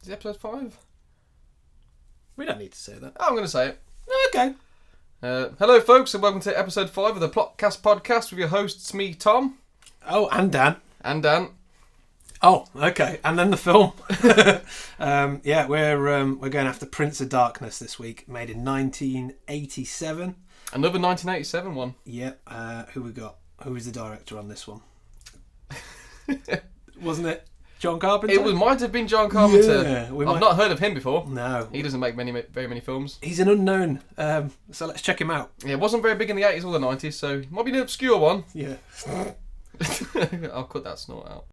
Is it episode 5? We don't need to say that. Oh, I'm going to say it. Okay. Hello, folks, and welcome to episode 5 of the Plotcast podcast with your hosts, me, Tom. Oh, and Dan. And Dan. Oh, okay. And then the film. We're going after Prince of Darkness this week, made in 1987. Another 1987 one. Yep. Who we got? Who was the director on this one? Wasn't it John Carpenter? It might have been John Carpenter. Yeah, I've not heard of him before. No. He doesn't make very many films. He's an unknown, so let's check him out. Yeah, it wasn't very big in the 80s or the 90s, so it might be an obscure one. Yeah. I'll cut that snort out.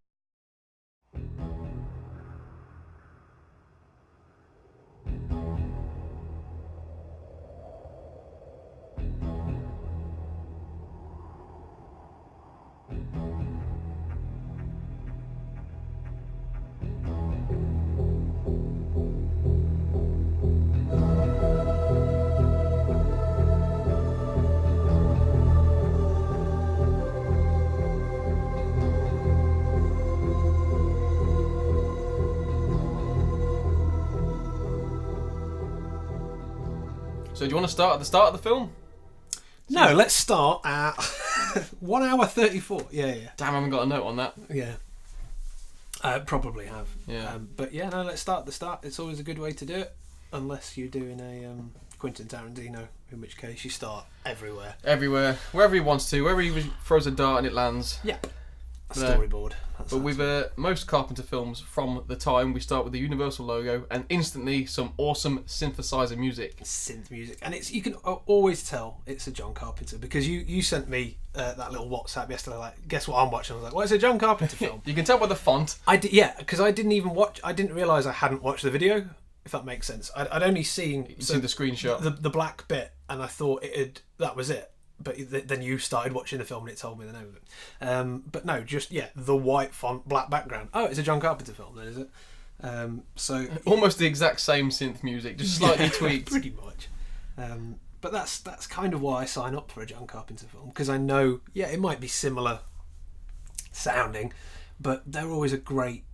So do you want to start at the start of the film? No, let's start at 1 hour 34. Yeah. Damn, I haven't got a note on that. Yeah. Probably have. Yeah. Let's start at the start. It's always a good way to do it, unless you're doing a Quentin Tarantino, in which case you start everywhere. Everywhere. Wherever he wants to. Wherever he throws a dart and it lands. Yeah. Storyboard. But with most Carpenter films from the time, we start with the Universal logo and instantly some awesome synthesizer music. Synth music. And you can always tell it's a John Carpenter, because you sent me that little WhatsApp yesterday, like, guess what I'm watching? I was like, well, it's a John Carpenter film. You can tell by the font. I did, yeah, because I didn't realise I hadn't watched the video, if that makes sense. I'd only seen... You've seen the screenshot. The black bit, and I thought that was it. But then you started watching the film and it told me the name of it. But no, just, the white font, black background. Oh, it's a John Carpenter film then, is it? So almost the exact same synth music, just slightly tweaked. Pretty much. But that's kind of why I sign up for a John Carpenter film, because I know, it might be similar sounding, but they're always a great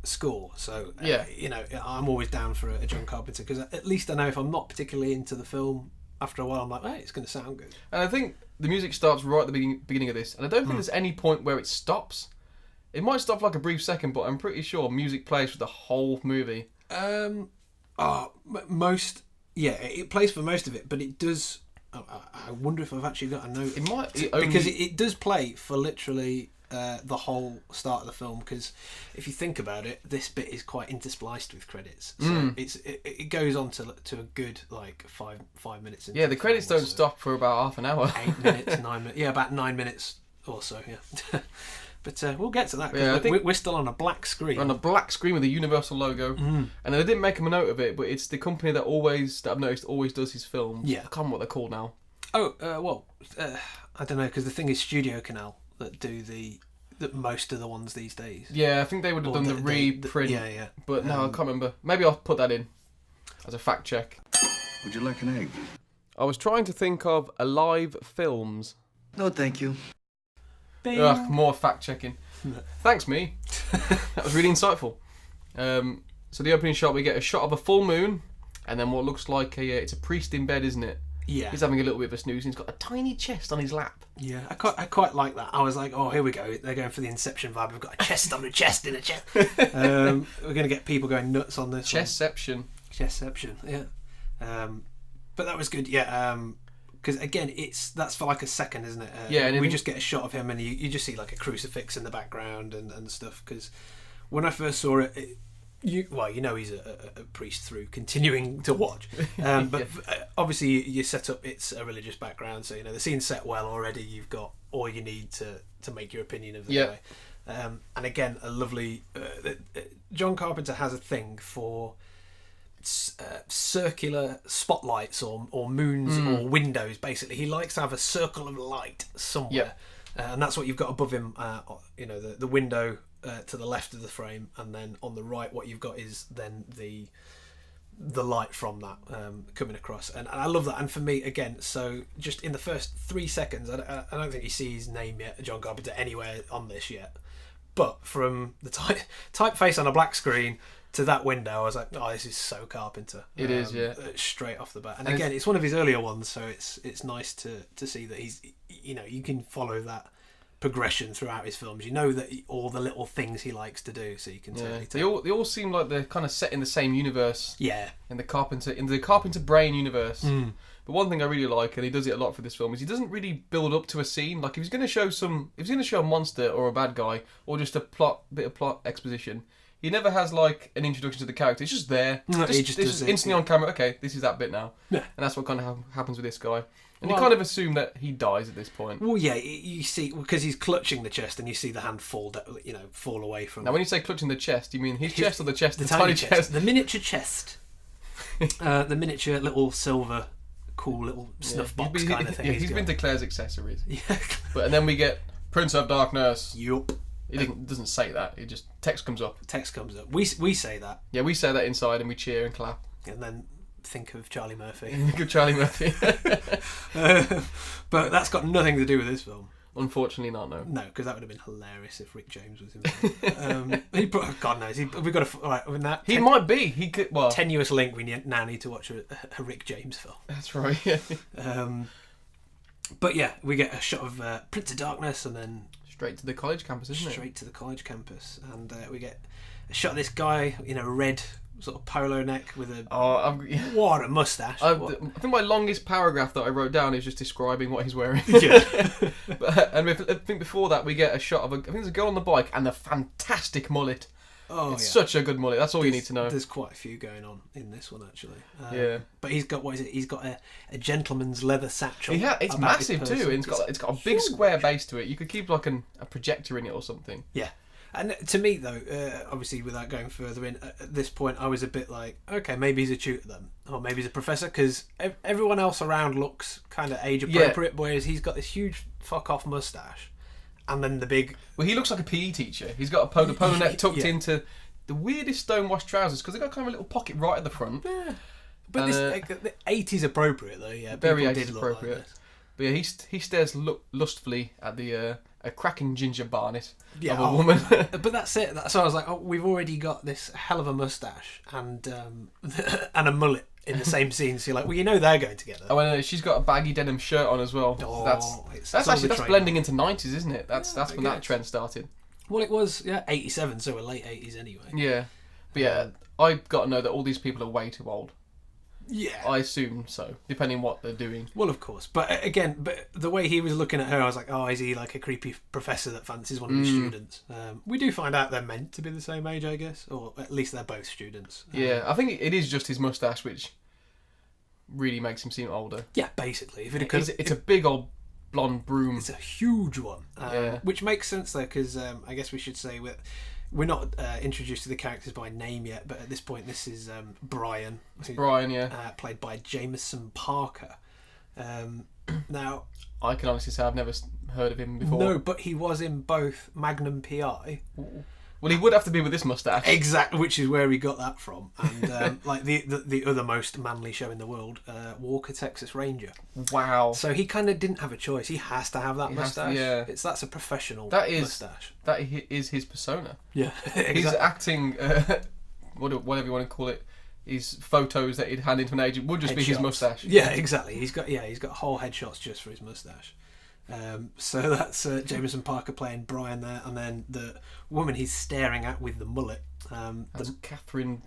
score. So, I'm always down for a John Carpenter, because at least I know if I'm not particularly into the film, after a while I'm like, hey, it's going to sound good. And I think the music starts right at the beginning of this, and I don't think there's any point where it stops. It might stop for like a brief second, but I'm pretty sure music plays for the whole movie. It plays for most of it, but it does... I wonder if I've actually got a note. It might... Because it does play for literally the whole start of the film, because if you think about it, this bit is quite interspliced with credits. So it goes on to a good, like, five minutes into the credits don't stop for about half an hour. 8 minutes, 9 minutes. Yeah, about 9 minutes or so, yeah. But we'll get to that, because we're still on a black screen. On a black screen with a Universal logo. And I didn't make him a note of it, but it's the company that I've noticed always does his films. Yeah. I can't remember what they're called now. I don't know, because the thing is Studio Canal that do most of the ones these days. Yeah, I think they would have done the reprint. Yeah. But no, I can't remember. Maybe I'll put that in as a fact check. Would you like an egg? I was trying to think of alive films. No, thank you. Ugh, more fact checking. Thanks, me. That was really insightful. So the opening shot, we get a shot of a full moon, and then what looks like it's a priest in bed, isn't it? Yeah. He's having a little bit of a snooze, and he's got a tiny chest on his lap. Yeah, I quite like that. I was like, oh, here we go. They're going for the Inception vibe. We've got a chest on a chest in a chest. We're going to get people going nuts on this. Chestception, yeah. But that was good, yeah. Because again, that's for like a second, isn't it? And we just get a shot of him, and you just see like a crucifix in the background and stuff. Because when I first saw it, he's a priest through continuing to watch. But obviously you set up it's a religious background, so the scene's set well already. You've got all you need to make your opinion of the guy. And again, a lovely... John Carpenter has a thing for circular spotlights or moons or windows, basically. He likes to have a circle of light somewhere. And that's what you've got above him, the window to the left of the frame, and then on the right what you've got is then the light from that coming across, and I love that. And for me, again, so just in the first 3 seconds, I don't think you see his name yet, John Carpenter, anywhere on this yet, But from the typeface on a black screen to that window, I was like, oh, this is so Carpenter. It is, yeah. Straight off the bat. And again, it's one of his earlier ones, so it's nice to see that he's, you can follow that progression throughout his films. You know that all the little things he likes to do, so you can totally tell. They all seem like they're kind of set in the same universe. Yeah. In the Carpenter brain universe. But one thing I really like, and he does it a lot for this film, is he doesn't really build up to a scene. Like if he's going to show a monster or a bad guy or just a bit of plot exposition, he never has like an introduction to the character. It's just there. It's just instantly on camera. Okay, this is that bit now. Yeah. And that's what kind of happens with this guy. And you kind of assume that he dies at this point. Well, yeah, you see, because he's clutching the chest, and you see the hand fall away from. Now, when you say clutching the chest, you mean his chest or the chest, the tiny chest? The miniature chest, the miniature little silver, cool little snuff box kind of thing. Yeah, he's been to Claire's accessories. Yeah, and then we get Prince of Darkness. Yup. It doesn't say that. It just text comes up. We say that. Yeah, we say that inside, and we cheer and clap. And then think of Charlie Murphy. Think of Charlie Murphy. But that's got nothing to do with this film. Unfortunately not, no. No, because that would have been hilarious if Rick James was involved. God knows. We've got to... Right, with that, he might be. He could... Well... Tenuous link, we now need to watch a Rick James film. That's right, yeah. But yeah, we get a shot of Prince of Darkness and then... Straight to the college campus, isn't it? Straight to the college campus. And we get a shot of this guy in a red... sort of polo neck with what a mustache. I think my longest paragraph that I wrote down is just describing what he's wearing. Yeah. And I think before that we get a shot of I think there's a girl on the bike and the fantastic mullet. Oh, it's such a good mullet. That's all you need to know. There's quite a few going on in this one actually. Yeah. But he's got He's got a gentleman's leather satchel. Yeah, it's massive too. It's got a big square base to it. You could keep like a projector in it or something. Yeah. And to me, though, obviously, without going further in, at this point, I was a bit like, okay, maybe he's a tutor then, or maybe he's a professor, because everyone else around looks kind of age appropriate, whereas he's got this huge fuck off mustache, and then the big. Well, he looks like a PE teacher. He's got a polo neck tucked into the weirdest stonewashed trousers because they've got kind of a little pocket right at the front. Yeah, but the 80s appropriate though. Yeah, very 80s appropriate. Like but yeah, he stares lustfully at a cracking ginger barnet of a woman. But that's it. So I was like, we've already got this hell of a mustache and a mullet in the same scene. So you're like, well, you know they're going together. Oh, and she's got a baggy denim shirt on as well. Oh, that's blending into 90s, isn't it? That's when that trend started. Well, it was 87, so we're late 80s anyway. Yeah, but yeah, I've got to know that all these people are way too old. Yeah, I assume so, depending what they're doing. Well, of course, but again, the way he was looking at her, I was like, oh, is he like a creepy professor that fancies one of his students? We do find out they're meant to be the same age, I guess, or at least they're both students. Yeah, I think it is just his mustache which really makes him seem older. Yeah, basically, it's a big old blonde broom. It's a huge one, which makes sense though, because I guess we should say we're not introduced to the characters by name yet, but at this point, this is Brian. Brian, yeah. Played by Jameson Parker. Now, I can honestly say I've never heard of him before. No, but he was in both Magnum P.I. Ooh. Well, he would have to be with this mustache. Exactly, which is where he got that from. And like the other most manly show in the world, Walker, Texas Ranger. Wow. So he kind of didn't have a choice. He has to have that mustache. Yeah. That's a professional mustache. That is his persona. Yeah. Exactly. He's acting, whatever you want to call it, his photos that he'd hand into an agent would just be his mustache. Yeah, exactly. He's got whole headshots just for his mustache. So that's Jameson Parker playing Brian there, and then the woman he's staring at with the mullet. That's Catherine.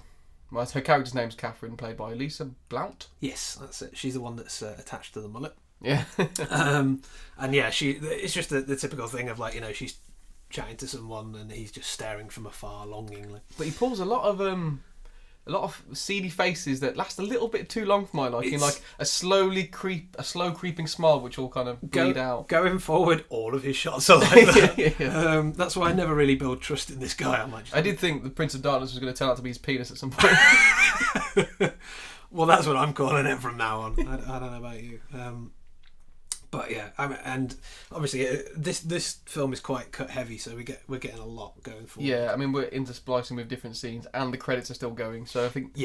Well, her character's name's Catherine, played by Lisa Blount. Yes, that's it. She's the one that's attached to the mullet. Yeah. And yeah, it's just the typical thing of like, she's chatting to someone and he's just staring from afar longingly. But he pulls a lot of seedy faces that last a little bit too long for my liking, like a slow creeping smile which will kind of bleed out. Going forward, all of his shots are like that. Yeah. That's why I never really build trust in this guy. I did think the Prince of Darkness was going to turn out to be his penis at some point. Well, that's what I'm calling it from now on. I don't know about you. But yeah, and obviously this film is quite cut heavy, so we're getting a lot going forward. Yeah, I mean we're intersplicing with different scenes, and the credits are still going. So I think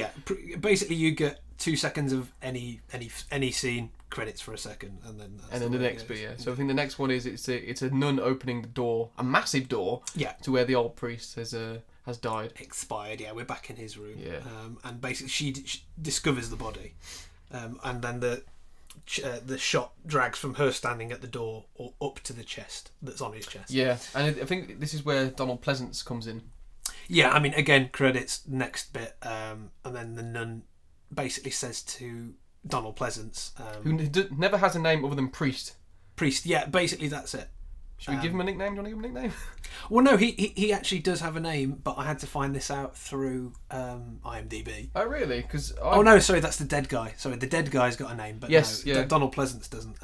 basically you get 2 seconds of any scene, credits for a second, and then the next bit. Yeah. So I think the next one is it's a nun opening the door, a massive door. Yeah. To where the old priest has died. Expired. Yeah, we're back in his room. Yeah. And basically she discovers the body, and then the shot drags from her standing at the door or up to the chest that's on his chest. Yeah, and I think this is where Donald Pleasance comes in. Yeah, I mean, again, credits, next bit, and then the nun basically says to Donald Pleasance... who never has a name other than Priest. Priest, yeah, basically that's it. Should we give him a nickname? Do you want to give him a nickname? Well, no, he actually does have a name, but I had to find this out through IMDb. Oh, really? Oh, no, sorry, that's the dead guy. Sorry, the dead guy's got a name, but yes, no, Donald Pleasance doesn't.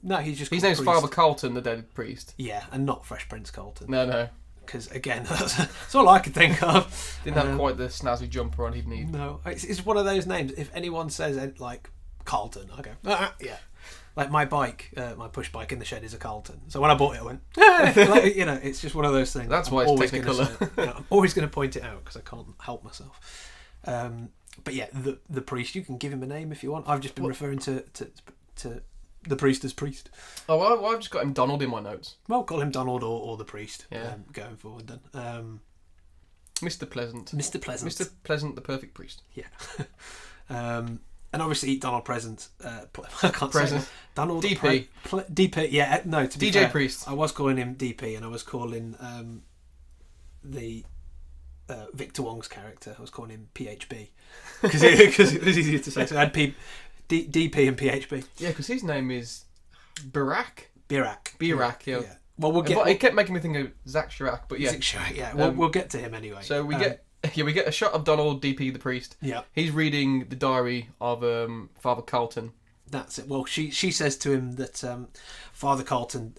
No, he's just... His name's Priest. Father Carlton, the dead priest. Yeah, and not Fresh Prince Carlton. No. Because, again, that's all I could think of. Didn't have quite the snazzy jumper on he'd need. No, it's one of those names. If anyone says, like, Carlton, I go, yeah. Like my bike, my push bike in the shed is a Carlton. So when I bought it, I went, like, it's just one of those things. That's why it's Technicolor. I'm always going to point it out because I can't help myself. But yeah, the priest, you can give him a name if you want. I've just been referring to the priest as Priest. Oh, well, I've just got him Donald in my notes. Well, call him Donald or the priest. Yeah. Going forward then. Mr. Pleasant. Mr. Pleasant. Mr. Pleasant, the perfect priest. Yeah. And obviously Donald Pleasant. I can't Present. say Donald DP. DP. Yeah, no. To be DJ fair, Priest. I was calling him DP, and I was calling the Victor Wong's character. I was calling him PHB because it was easier to say. So I had DP and PHB. Yeah, because his name is Birak. Birak. Yeah. Well, it kept making me think of Zach Chirac, but yeah. Zach Chirac. Yeah. We'll get to him anyway. So we get a shot of Donald DP the priest. Yeah. He's reading the diary of Father Carlton. That's it. Well, she says to him that Father Carlton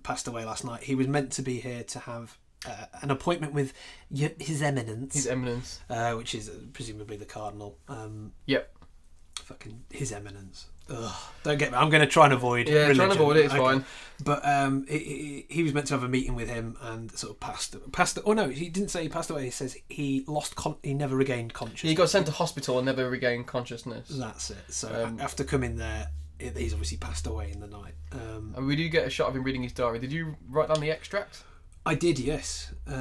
passed away last night. He was meant to be here to have an appointment with His Eminence. His Eminence. Which is presumably the Cardinal. Yep. Fucking His Eminence. Ugh. Don't get me. I'm going to try and avoid religion. Try and avoid it. It's fine. But he was meant to have a meeting with him and sort of passed. Oh no, he didn't say he passed away. He says he he never regained consciousness. He got sent to hospital and never regained consciousness. That's it. So after coming there, he's obviously passed away in the night. And we do get a shot of him reading his diary. Did you write down the extract? I did, yes. Do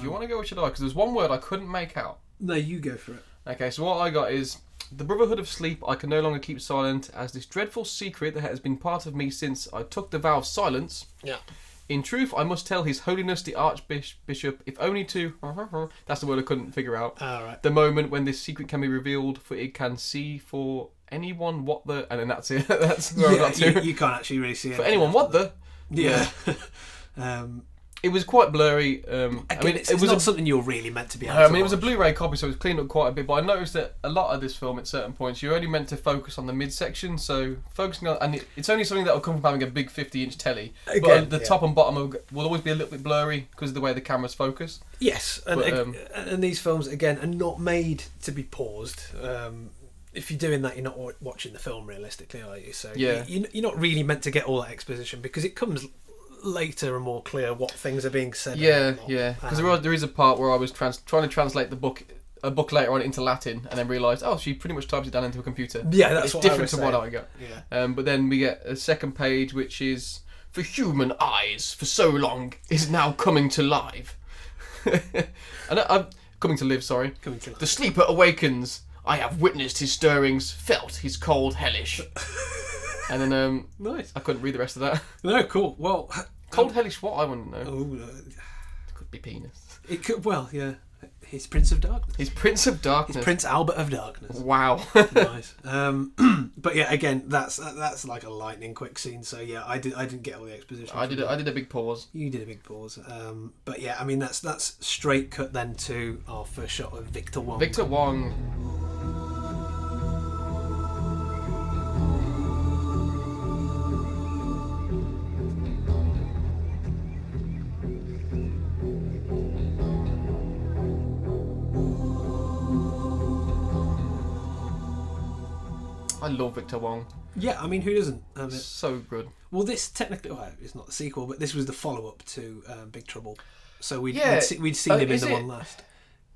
you want to go or should I? Because there's one word I couldn't make out. No, you go for it. Okay, so what I got is... The Brotherhood of Sleep I can no longer keep silent, as this dreadful secret that has been part of me since I took the vow of silence. Yeah. In truth, I must tell His Holiness the Archbishop, if only to... That's the word I couldn't figure out. All right. The moment when this secret can be revealed, for it can see for anyone what the... And then that's it. That's where I got to. You can't actually really see it. For anyone what the... Yeah. It was quite blurry. Again, it was not something you're really meant to be able to it was a Blu-ray copy, so it was cleaned up quite a bit. But I noticed that a lot of this film, at certain points, you're only meant to focus on the midsection. So focusing on, and it's only something that will come from having a big 50-inch telly. Again, but the top and bottom will always be a little bit blurry because of the way the camera's focus. Yes, and these films again are not made to be paused. If you're doing that, you're not watching the film realistically, are you? So yeah. You're not really meant to get all that exposition because it comes later and more clear what things are being said. Yeah. Because there is a part where I was trying to translate a book later on into Latin, and then realised, she pretty much types it down into a computer. Yeah, that's it's different to what I got. Yeah. But then we get a second page, which is for human eyes for so long is now coming to live. And I'm coming to live. Sorry. Coming to live. The sleeper awakens. I have witnessed his stirrings, felt his cold hellish. And then nice. I couldn't read the rest of that. No, cool. Well, cold hellish. What I want to know. Oh, it could be penis. It could. Well, yeah. He's Prince of Darkness. He's Prince of Darkness. He's Prince Albert of Darkness. Wow. Nice. But yeah, again, that's like a lightning quick scene. So yeah, I didn't get all the exposition. I did a big pause. You did a big pause. But yeah, I mean that's straight cut then to our first shot of Victor Wong. Victor Wong. I love Victor Wong. Yeah, I mean, who doesn't? So good. Well, this technically, it's not the sequel, but this was the follow-up to Big Trouble. So we'd seen him in the one last.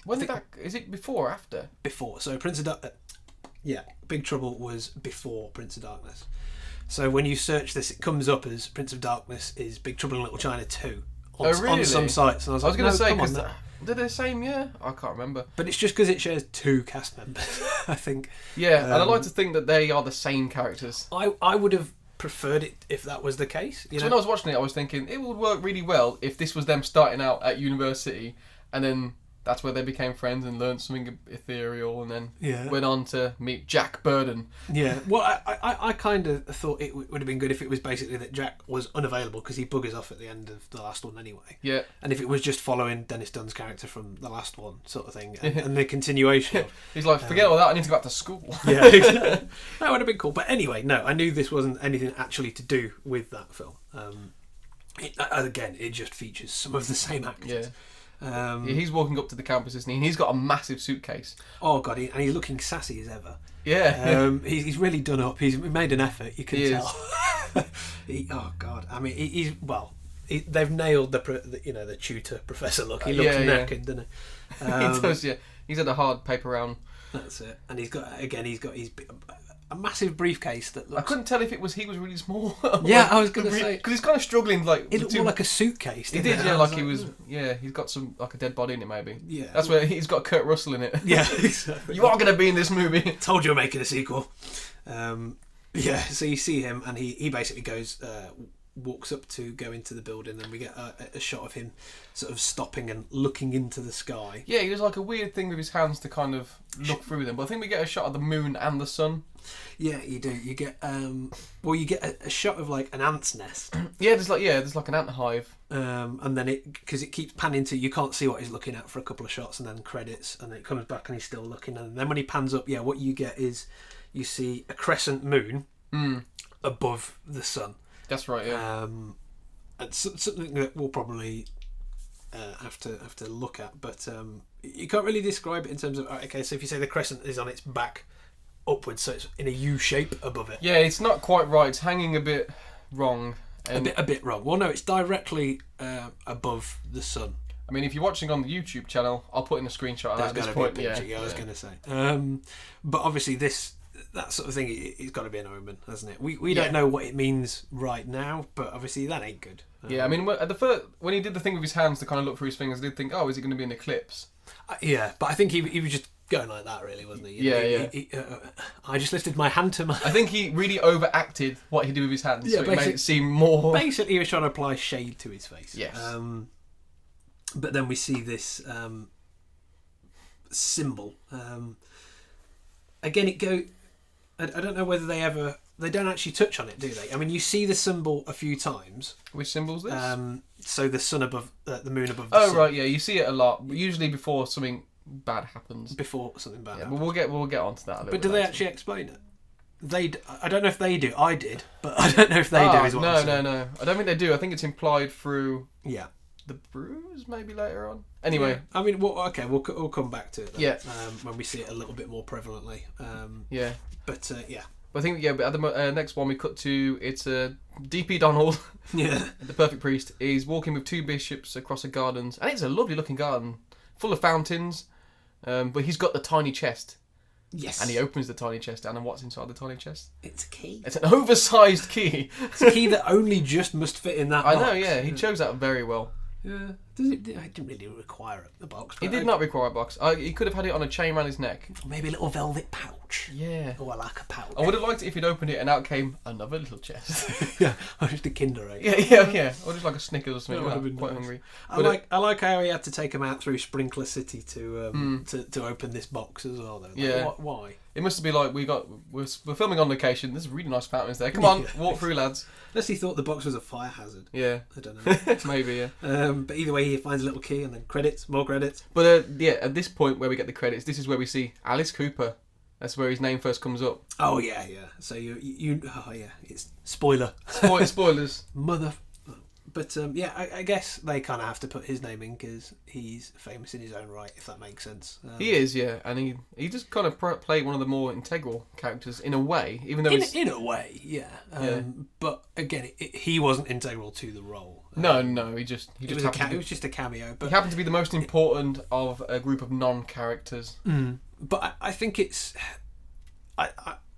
When did that? Is it before or after? Before. So Big Trouble was before Prince of Darkness. So when you search this, it comes up as Prince of Darkness is Big Trouble in Little China 2 on some sites. And I was going to say, because they're the same year? I can't remember. But it's just because it shares 2 cast members, I think. Yeah, and I like to think that they are the same characters. I would have preferred it if that was the case. So when I was watching it, I was thinking it would work really well if this was them starting out at university, and then that's where they became friends and learned something ethereal, and then went on to meet Jack Burden. Yeah, well, I kind of thought it would have been good if it was basically that Jack was unavailable because he buggers off at the end of the last one anyway. Yeah. And if it was just following Dennis Dunn's character from the last one, sort of thing, and the continuation. He's like, forget all that, I need to go back to school. Yeah, exactly. That would have been cool. But anyway, no, I knew this wasn't anything actually to do with that film. It just features some of the same actors. Yeah. He's walking up to the campus, isn't he? And he's got a massive suitcase. Oh god, and he's looking sassy as ever. Yeah. He's really done up. He's made an effort. You can tell. Oh god, I mean, they've nailed the tutor professor look. He looks knackered, doesn't he? He does. Yeah. He's had a hard paper round. That's it. And he's got a massive briefcase that looks... I couldn't tell if he was really small. Yeah, I was going to say... Because he's kind of struggling, like... It looked more like a suitcase, He did, yeah, like he was... Yeah, he's got some, like a dead body in it, maybe. Yeah. That's where he's got Kurt Russell in it. Yeah, exactly. You are going to be in this movie. Told you we're making a sequel. Yeah, so you see him, and he basically goes... walks up to go into the building, and we get a shot of him sort of stopping and looking into the sky. Yeah, he does like a weird thing with his hands to kind of look through them. But I think we get a shot of the moon and the sun. Yeah, you do. You get you get a shot of like an ant's nest. There's like an ant hive. And then because it keeps panning to, you can't see what he's looking at for a couple of shots, and then credits, and then it comes back and he's still looking, and then when he pans up, what you get is you see a crescent moon above the sun. That's right, yeah. And something that we'll probably have to look at, but you can't really describe it in terms of... Okay, so if you say the crescent is on its back upwards, so it's in a U shape above it. Yeah, it's not quite right. It's hanging a bit wrong. And a bit wrong. Well, no, it's directly above the sun. I mean, if you're watching on the YouTube channel, I'll put in a screenshot of that at this point. I was going to say. But obviously that sort of thing, it's got to be an omen, hasn't it? We don't know what it means right now, but obviously that ain't good. I mean, at the first, when he did the thing with his hands to kind of look through his fingers, I did think, is it going to be an eclipse? But I think he was just going like that, really, wasn't he? I just lifted my hand to my... I think he really overacted what he did with his hands, so it made it seem more... Basically, he was trying to apply shade to his face. Yes. But then we see this symbol. Again, I don't know whether they don't actually touch on it, do they? I mean, you see the symbol a few times. Which symbol's this? So the sun above, the moon above the sun. Oh right, yeah, you see it a lot. Usually before something bad happens. Before something bad happens. But we'll get onto that. But do they actually explain it? I don't know if they do. I did, but I don't know if they do. Is what I'm saying. No. I don't think they do. I think it's implied through. Yeah. The bruise, maybe later on. Anyway, I mean, we'll come back to it. Then, yeah. When we see it a little bit more prevalently. Yeah. But yeah. I think but at the next one we cut to, it's DP Donald. Yeah. The perfect priest is walking with 2 bishops across a gardens, and it's a lovely looking garden, full of fountains. But he's got the tiny chest. Yes. And he opens the tiny chest, and what's inside the tiny chest? It's a key. It's an oversized key. It's a key that only just must fit in that box. I know, yeah. He chose that very well. Yeah. I didn't really require a box. He did not require a box. He could have had it on a chain around his neck. Or maybe a little velvet pouch. Yeah. Oh, I like a pouch. I would have liked it if he'd opened it and out came another little chest. Yeah, or just a Kinder Egg. Yeah. Or just like a Snickers or something. That would have been quite nice. hungry. I like how he had to take him out through Sprinkler City to open this box as well, though. Yeah. Why? It must be like we're filming on location. There's really nice fountains there. Come on, walk through, lads. Unless he thought the box was a fire hazard. Yeah. I don't know. Maybe, yeah. But either way, he finds a little key and then credits, more credits. But at this point where we get the credits, this is where we see Alice Cooper. That's where his name first comes up. Oh yeah. So you it's spoiler. Spoilers. Mother But I guess they kind of have to put his name in because he's famous in his own right, if that makes sense. He is, yeah, and he just kind of played one of the more integral characters in a way, even though in a way, yeah. But again, he wasn't integral to the role. No, he was just a cameo. But he happened to be the most important of a group of non-characters. But I think it's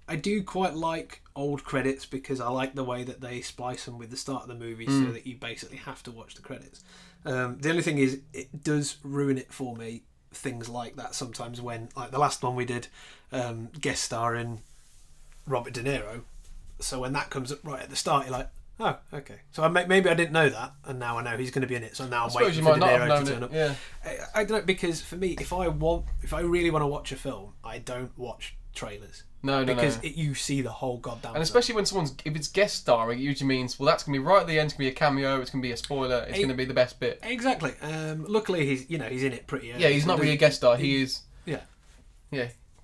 I do quite like old credits because I like the way that they splice them with the start of the movie so that you basically have to watch the credits. The only thing is, it does ruin it for me, things like that sometimes when, like the last one we did, guest starring Robert De Niro. So when that comes up right at the start, you're like, oh, okay. So maybe I didn't know that, and now I know he's going to be in it. So now I'm waiting for De Niro to turn up. Yeah. I don't know, because for me, if I really want to watch a film, I don't watch trailers. Because you see the whole goddamn and especially when if it's guest starring, it usually means, well, that's going to be right at the end, it's going to be a cameo, it's going to be a spoiler, it's going to be the best bit. Exactly. Luckily, he's in it pretty early. Yeah, he's not really a guest star, he is... Yeah.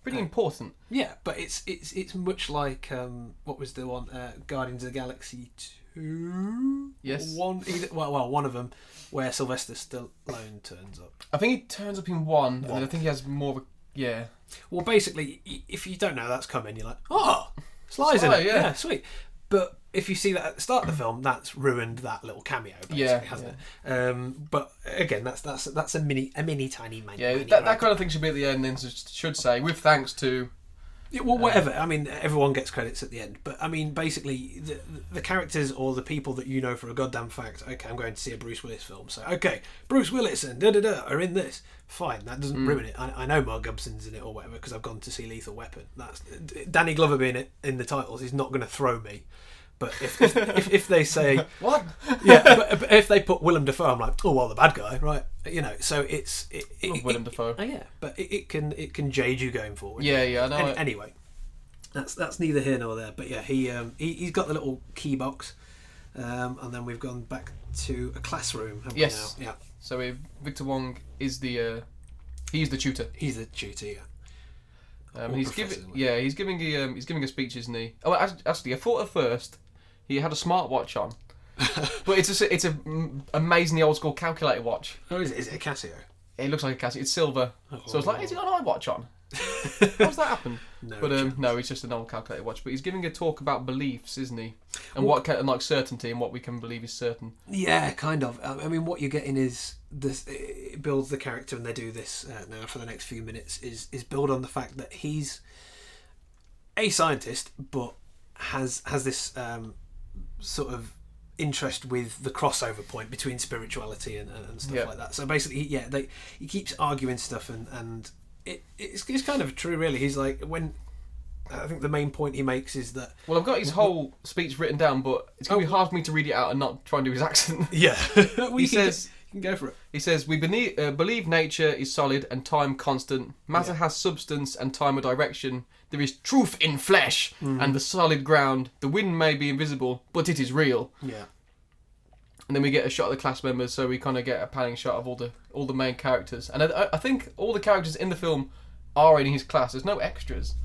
Pretty important. Yeah, but it's much like, what was the one, Guardians of the Galaxy 2? Yes. One of them, where Sylvester Stallone turns up. I think he turns up in one. And I think he has more of a... Yeah. Well, basically, if you don't know that's coming, you're like, oh, Sly's in it. Yeah, sweet. But if you see that at the start of the film, that's ruined that little cameo, basically, hasn't it? But again, that's a mini tiny man. Yeah, that kind of thing should be at the end. Then should say with thanks to. Yeah, well, whatever. I mean, everyone gets credits at the end, but I mean, basically, the characters or the people that you know for a goddamn fact. Okay, I'm going to see a Bruce Willis film, so okay, Bruce Willis and are in this. Fine, that doesn't ruin it. I know Mark Gibson's in it or whatever because I've gone to see Lethal Weapon. That's Danny Glover being in the titles is not going to throw me. But if they say what, but if they put Willem Dafoe, I'm like, oh well, the bad guy, right? So it's Willem Dafoe. Yeah, but it can jade you going forward. Yeah, I know. Anyway, that's neither here nor there. But yeah, he's got the little key box, and then we've gone back to a classroom. Haven't we now? Yeah. So Victor Wong is he's the tutor. He's the tutor. Yeah. He's giving a speech, isn't he? Oh, actually, I thought at first he had a smartwatch on, but it's a amazingly old school calculator watch. Oh, is it a Casio? It looks like a Casio. It's silver, so it's like, has he got an iWatch on? How's that happen? No, it's just an old calculator watch. But he's giving a talk about beliefs, isn't he? And like certainty and what we can believe is certain. Yeah, kind of. I mean, what you're getting is this. It builds the character, and they do this now for the next few minutes. Is build on the fact that he's a scientist, but has this sort of interest with the crossover point between spirituality and stuff like that. So basically, he keeps arguing stuff and. It's kind of true, really. He's like, when I think the main point he makes is that. Well, I've got his whole speech written down, but it's going to be hard for me to read it out and not try and do his accent. Yeah, he says, "You can go for it." He says, "We believe nature is solid and time constant. Matter has substance and time a direction. There is truth in flesh and the solid ground. The wind may be invisible, but it is real." Yeah. And then we get a shot of the class members, so we kind of get a panning shot of all the main characters. And I think all the characters in the film are in his class. There's no extras.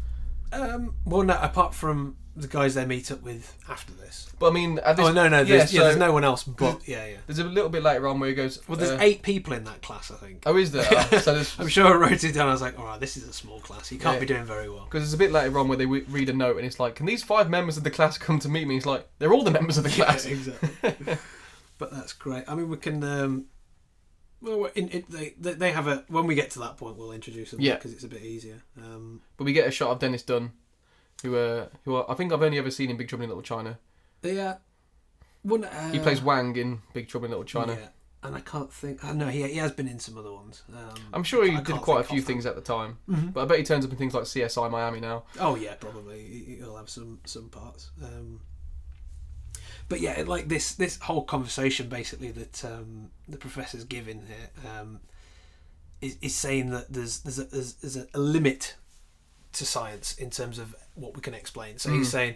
Well, no, apart from the guys they meet up with after this. But I mean, at this, there's no one else. But there's a little bit later on where he goes. Well, there's 8 people in that class, I think. Oh, is there? So I'm sure I wrote it down. I was like, all right, this is a small class. You can't be doing very well. Because there's a bit later on where they read a note, and it's like, "Can these 5 members of the class come to meet me?" He's like, "They're all the members of the class." Yeah, exactly. But that's great. I mean, we can. They have a. When we get to that point, we'll introduce them because it's a bit easier. But we get a shot of Dennis Dunn, who I think I've only ever seen in Big Trouble in Little China. Yeah. He plays Wang in Big Trouble in Little China. Yeah. And I can't think. No, he has been in some other ones. I'm sure he did quite a few things at the time, but I bet he turns up in things like CSI Miami now. Oh yeah, probably he'll have some parts. But yeah, like this whole conversation basically that the professor's giving here is saying that there's a limit to science in terms of what we can explain. So he's saying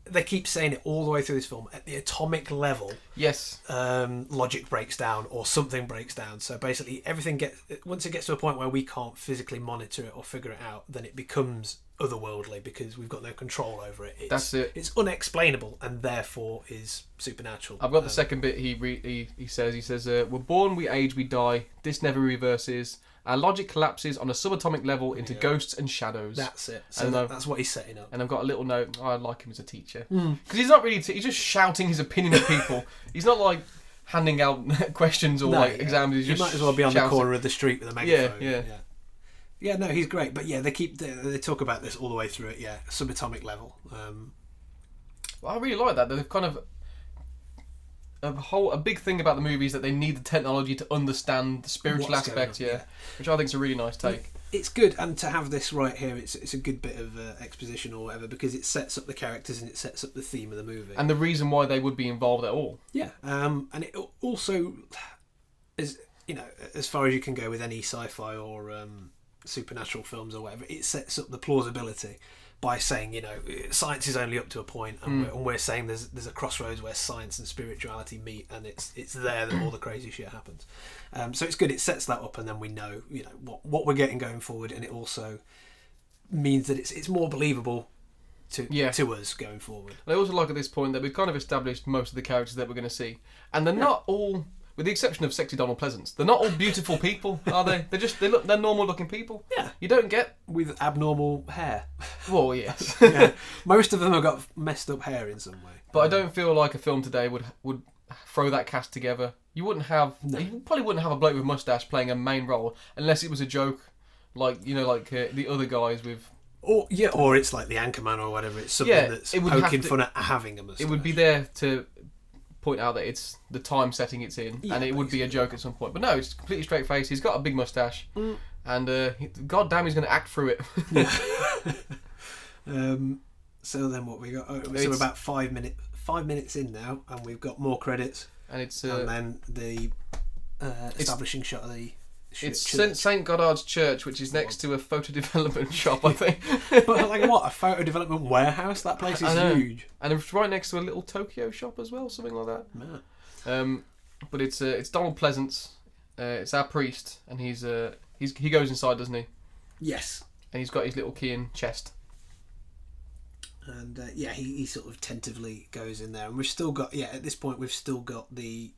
they keep saying it all the way through this film. At the atomic level, yes, logic breaks down or something breaks down. So basically, once it gets to a point where we can't physically monitor it or figure it out, then it becomes otherworldly because we've got no control over it. That's it. It's unexplainable and therefore is supernatural. I've got the second bit. He says, "We're born, we age, we die. This never reverses. Our logic collapses on a subatomic level into ghosts and shadows." That's it. So that's what he's setting up. And I've got a little note. I like him as a teacher because he's not really. He's just shouting his opinion at people. He's not like handing out questions or exams. He's just might as well be on the corner of the street with a megaphone. Yeah, no, he's great. But yeah, they talk about this all the way through it. Yeah, subatomic level. Well, I really like that. They've kind of a big thing about the movie is that they need the technology to understand the spiritual aspect. Which I think is a really nice take. It's good, and to have this right here, it's a good bit of exposition or whatever because it sets up the characters and it sets up the theme of the movie and the reason why they would be involved at all. Yeah, and it also is, as far as you can go with any sci-fi or supernatural films or whatever, it sets up the plausibility by saying, science is only up to a point, and we're saying there's a crossroads where science and spirituality meet, and it's there that all the crazy shit happens. So it's good. It sets that up, and then we know, what we're getting going forward, and it also means that it's more believable to us going forward. I also like at this point that we've kind of established most of the characters that we're going to see, and they're not all. With the exception of sexy Donald Pleasance, they're not all beautiful people, are they? They're normal looking people. Yeah. You don't get with abnormal hair. Well, yes. Most of them have got messed up hair in some way. But I don't feel like a film today would throw that cast together. You wouldn't have. No. You probably wouldn't have a bloke with mustache playing a main role unless it was a joke, like the other guys with. Or it's like the Anchorman or whatever. It's something that's poking fun at having a mustache. It would be there to point out that it's the time setting it's in, and it would be a joke at some point. But no, it's completely straight face. He's got a big mustache, and god damn, he's going to act through it. So then what we got? So we're about 5 minutes in now, and we've got more credits, and then the establishing shot of the. It's St. Goddard's Church, which is next to a photo development shop, I think. But like what? A photo development warehouse? That place is huge. And it's right next to a little Tokyo shop as well, something like that. Man. But it's Donald Pleasance. It's our priest, and he goes inside, doesn't he? Yes. And he's got his little key in chest. And he sort of tentatively goes in there, and we've still got at this point we've still got the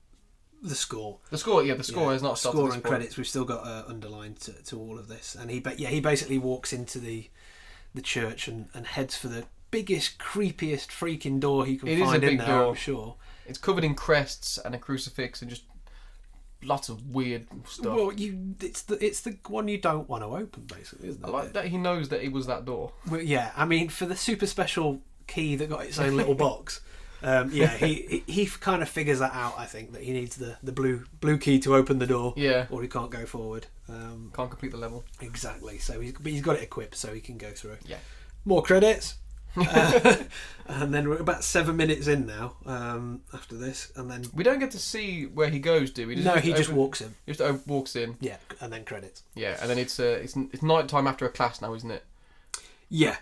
score. The score has not stopped. Score and credits we've still got underlined to all of this, and he basically walks into the church and heads for the biggest, creepiest freaking door he can find in there. Door. I'm sure it's covered in crests and a crucifix and just lots of weird stuff. Well, it's the one you don't want to open, basically, isn't it? I like that he knows that it was that door. Well, yeah, I mean, for the super special key that got its own little box. He kind of figures that out. I think that he needs the blue key to open the door. Yeah. Or he can't go forward. Can't complete the level. Exactly. So he's got it equipped, so he can go through. Yeah. More credits. And then we're about 7 minutes in now. After this, and then we don't get to see where he goes, do we? He just walks in. Just walks in. Yeah, and then credits. Yeah, and then it's night time after a class now, isn't it? Yeah.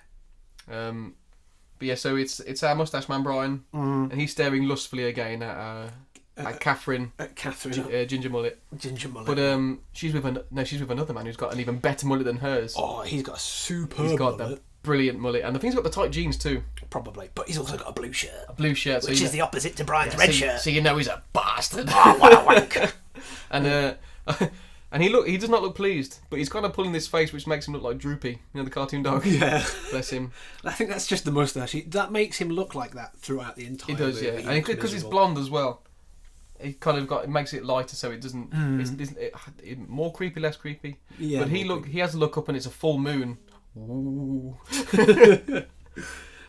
But yeah, so it's our mustache man Brian, and he's staring lustfully again at Catherine. At Catherine, ginger mullet. Ginger mullet. But she's with another man who's got an even better mullet than hers. Oh, he's got a superb. He's got the brilliant mullet, and I think he's got the tight jeans too. Probably, but he's also got a blue shirt. Which is the opposite to Brian's red shirt. So you know he's a bastard. Oh, what a wank! And he does not look pleased, but he's kind of pulling this face which makes him look like Droopy, the cartoon dog. Yeah. Bless him. I think that's just the moustache. That makes him look like that throughout the entire movie. He does, yeah. And because he's blonde as well, it kind of it makes it lighter so it doesn't... It's more creepy, less creepy. Yeah, but he has to look up and it's a full moon. Ooh.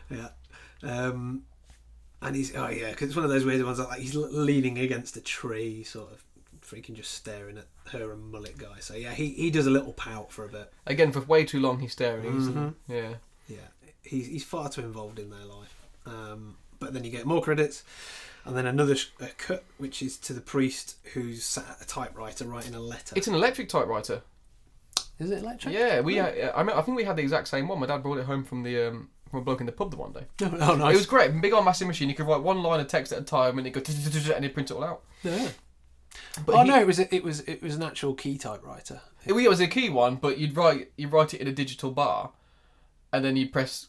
Yeah. And he's... Oh, yeah, because it's one of those weird ones like he's leaning against a tree, sort of freaking just staring at her and mullet guy. So yeah, he does a little pout for a bit. Again, for way too long he's staring. Yeah. He's far too involved in their life. But then you get more credits, and then another cut, which is to the priest who's sat at a typewriter writing a letter. It's an electric typewriter. Is it electric? Yeah, I think we had the exact same one. My dad brought it home from the from a bloke in the pub the one day. Oh, nice. It was great. Big old massive machine. You could write one line of text at a time, and it go and he'd print it all out. Yeah. But no, it was an actual key typewriter. It was a key one, but you'd write it in a digital bar, and then you'd press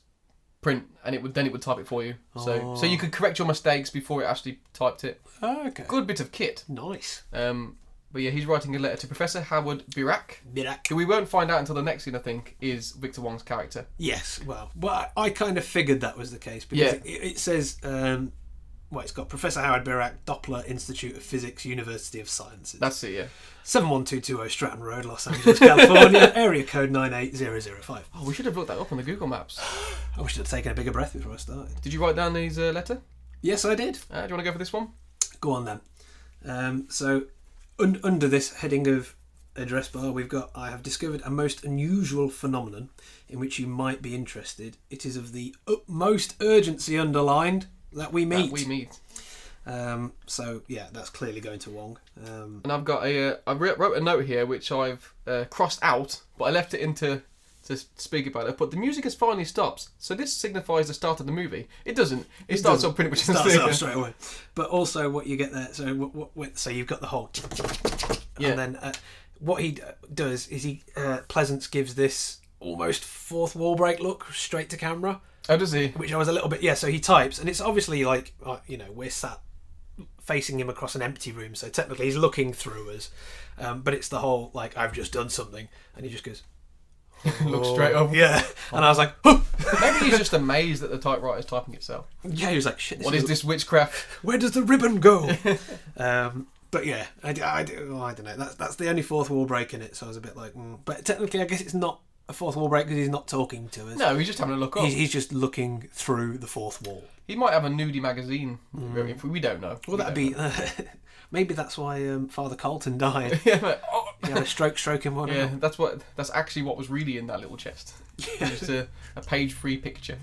print, and it would type it for you. So you could correct your mistakes before it actually typed it. Oh, okay. Good bit of kit. Nice. But yeah, he's writing a letter to Professor Howard Birak. Who we won't find out until the next scene, I think, is Victor Wong's character. Yes, well, I kind of figured that was the case because it says, it's got Professor Howard Birak, Doppler Institute of Physics, University of Sciences. That's it, yeah. 71220 Stratton Road, Los Angeles, California, area code 98005. Oh, we should have looked that up on the Google Maps. I wish I'd taken a bigger breath before I started. Did you write down his letter? Yes, I did. Do you want to go for this one? Go on then. So, under this heading of address bar, we've got, I have discovered a most unusual phenomenon in which you might be interested. It is of the utmost urgency underlined that we meet. So, yeah, that's clearly going to Wong. And I've got I wrote a note here which I've crossed out, but I left it in to speak about it. But the music has finally stopped, so this signifies the start of the movie. It doesn't. It starts up pretty much straight away. But also, what you get there, so you've got the whole, and then what he does is Pleasance gives this almost fourth wall break look straight to camera. Oh, does he? Which I was a little bit, so he types, and it's obviously like, we're sat facing him across an empty room, so technically he's looking through us, but it's the whole, like, I've just done something, and he just goes, looks straight up. Yeah. And I was like, oh! Maybe he's just amazed that the typewriter's typing itself. Yeah, he was like, shit. What is this witchcraft? Where does the ribbon go? But yeah, I don't know. That's the only fourth wall break in it, so I was a bit like, But technically, I guess it's not a fourth wall break because he's not talking to us. No, he's just having a look up. He's just looking through the fourth wall. He might have a nudie magazine. We don't know. Well, that'd be... maybe that's why Father Carlton died. Yeah, but, he had a stroking one. Yeah, that's actually what was really in that little chest. Yeah. Just a page-free picture.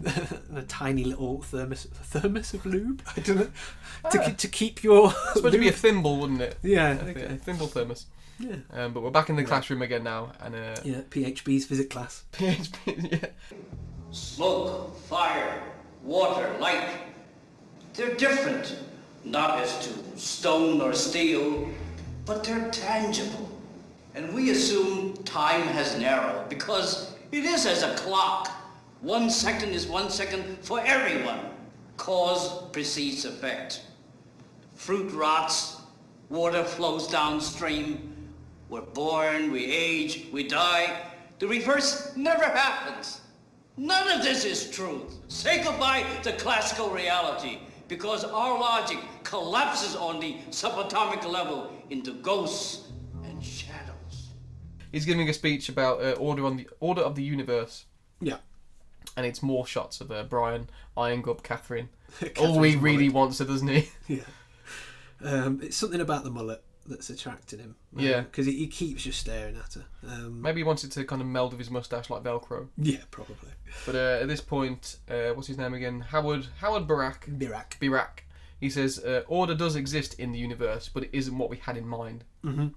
And a tiny little thermos of lube. I don't know. To keep your... It's supposed to be a thimble, wouldn't it? Yeah. A thimble thermos. Yeah. But we're back in the classroom again now. And PHB's physics class. PHB, yeah. Smoke, fire, water, light. They're different. Not as to stone or steel, but they're tangible. And we assume time has narrowed because it is as a clock. 1 second is 1 second for everyone. Cause precedes effect. Fruit rots, water flows downstream. We're born, we age, we die. The reverse never happens. None of this is truth. Say goodbye to classical reality, because our logic collapses on the subatomic level into ghosts and shadows. He's giving a speech about order of the universe. Yeah. And it's more shots of Brian eyeing up Catherine. All he really wants her, doesn't he? Yeah. It's something about the mullet that's attracting him. Yeah. Because he keeps just staring at her. Maybe he wants it to kind of meld with his moustache like Velcro. Yeah, probably. But at this point, what's his name again? Howard Birak. He says, order does exist in the universe, but it isn't what we had in mind. Mm-hmm.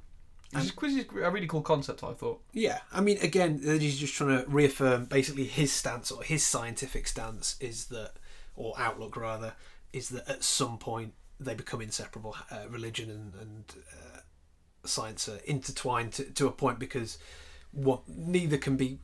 Which is a really cool concept, I thought. Yeah, I mean, again, he's just trying to reaffirm basically his stance, or his scientific stance is that, or outlook rather, is that at some point they become inseparable. Religion and science are intertwined to a point, because neither can be,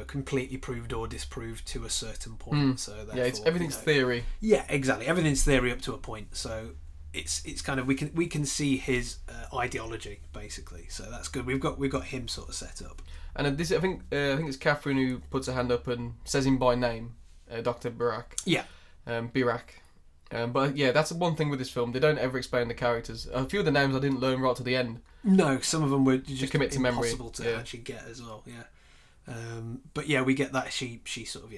completely proved or disproved to a certain point. So therefore, everything's theory. Yeah, exactly. Everything's theory up to a point. So it's kind of we can see his ideology basically. So that's good. We've got him sort of set up. And this, I think it's Catherine who puts her hand up and says him by name, Dr. Birak. Yeah. Birak. But yeah, that's one thing with this film. They don't ever explain the characters. A few of the names I didn't learn right to the end. No, some of them were just commit to memory. Impossible to actually get as well. Yeah. But yeah, we get that she sort of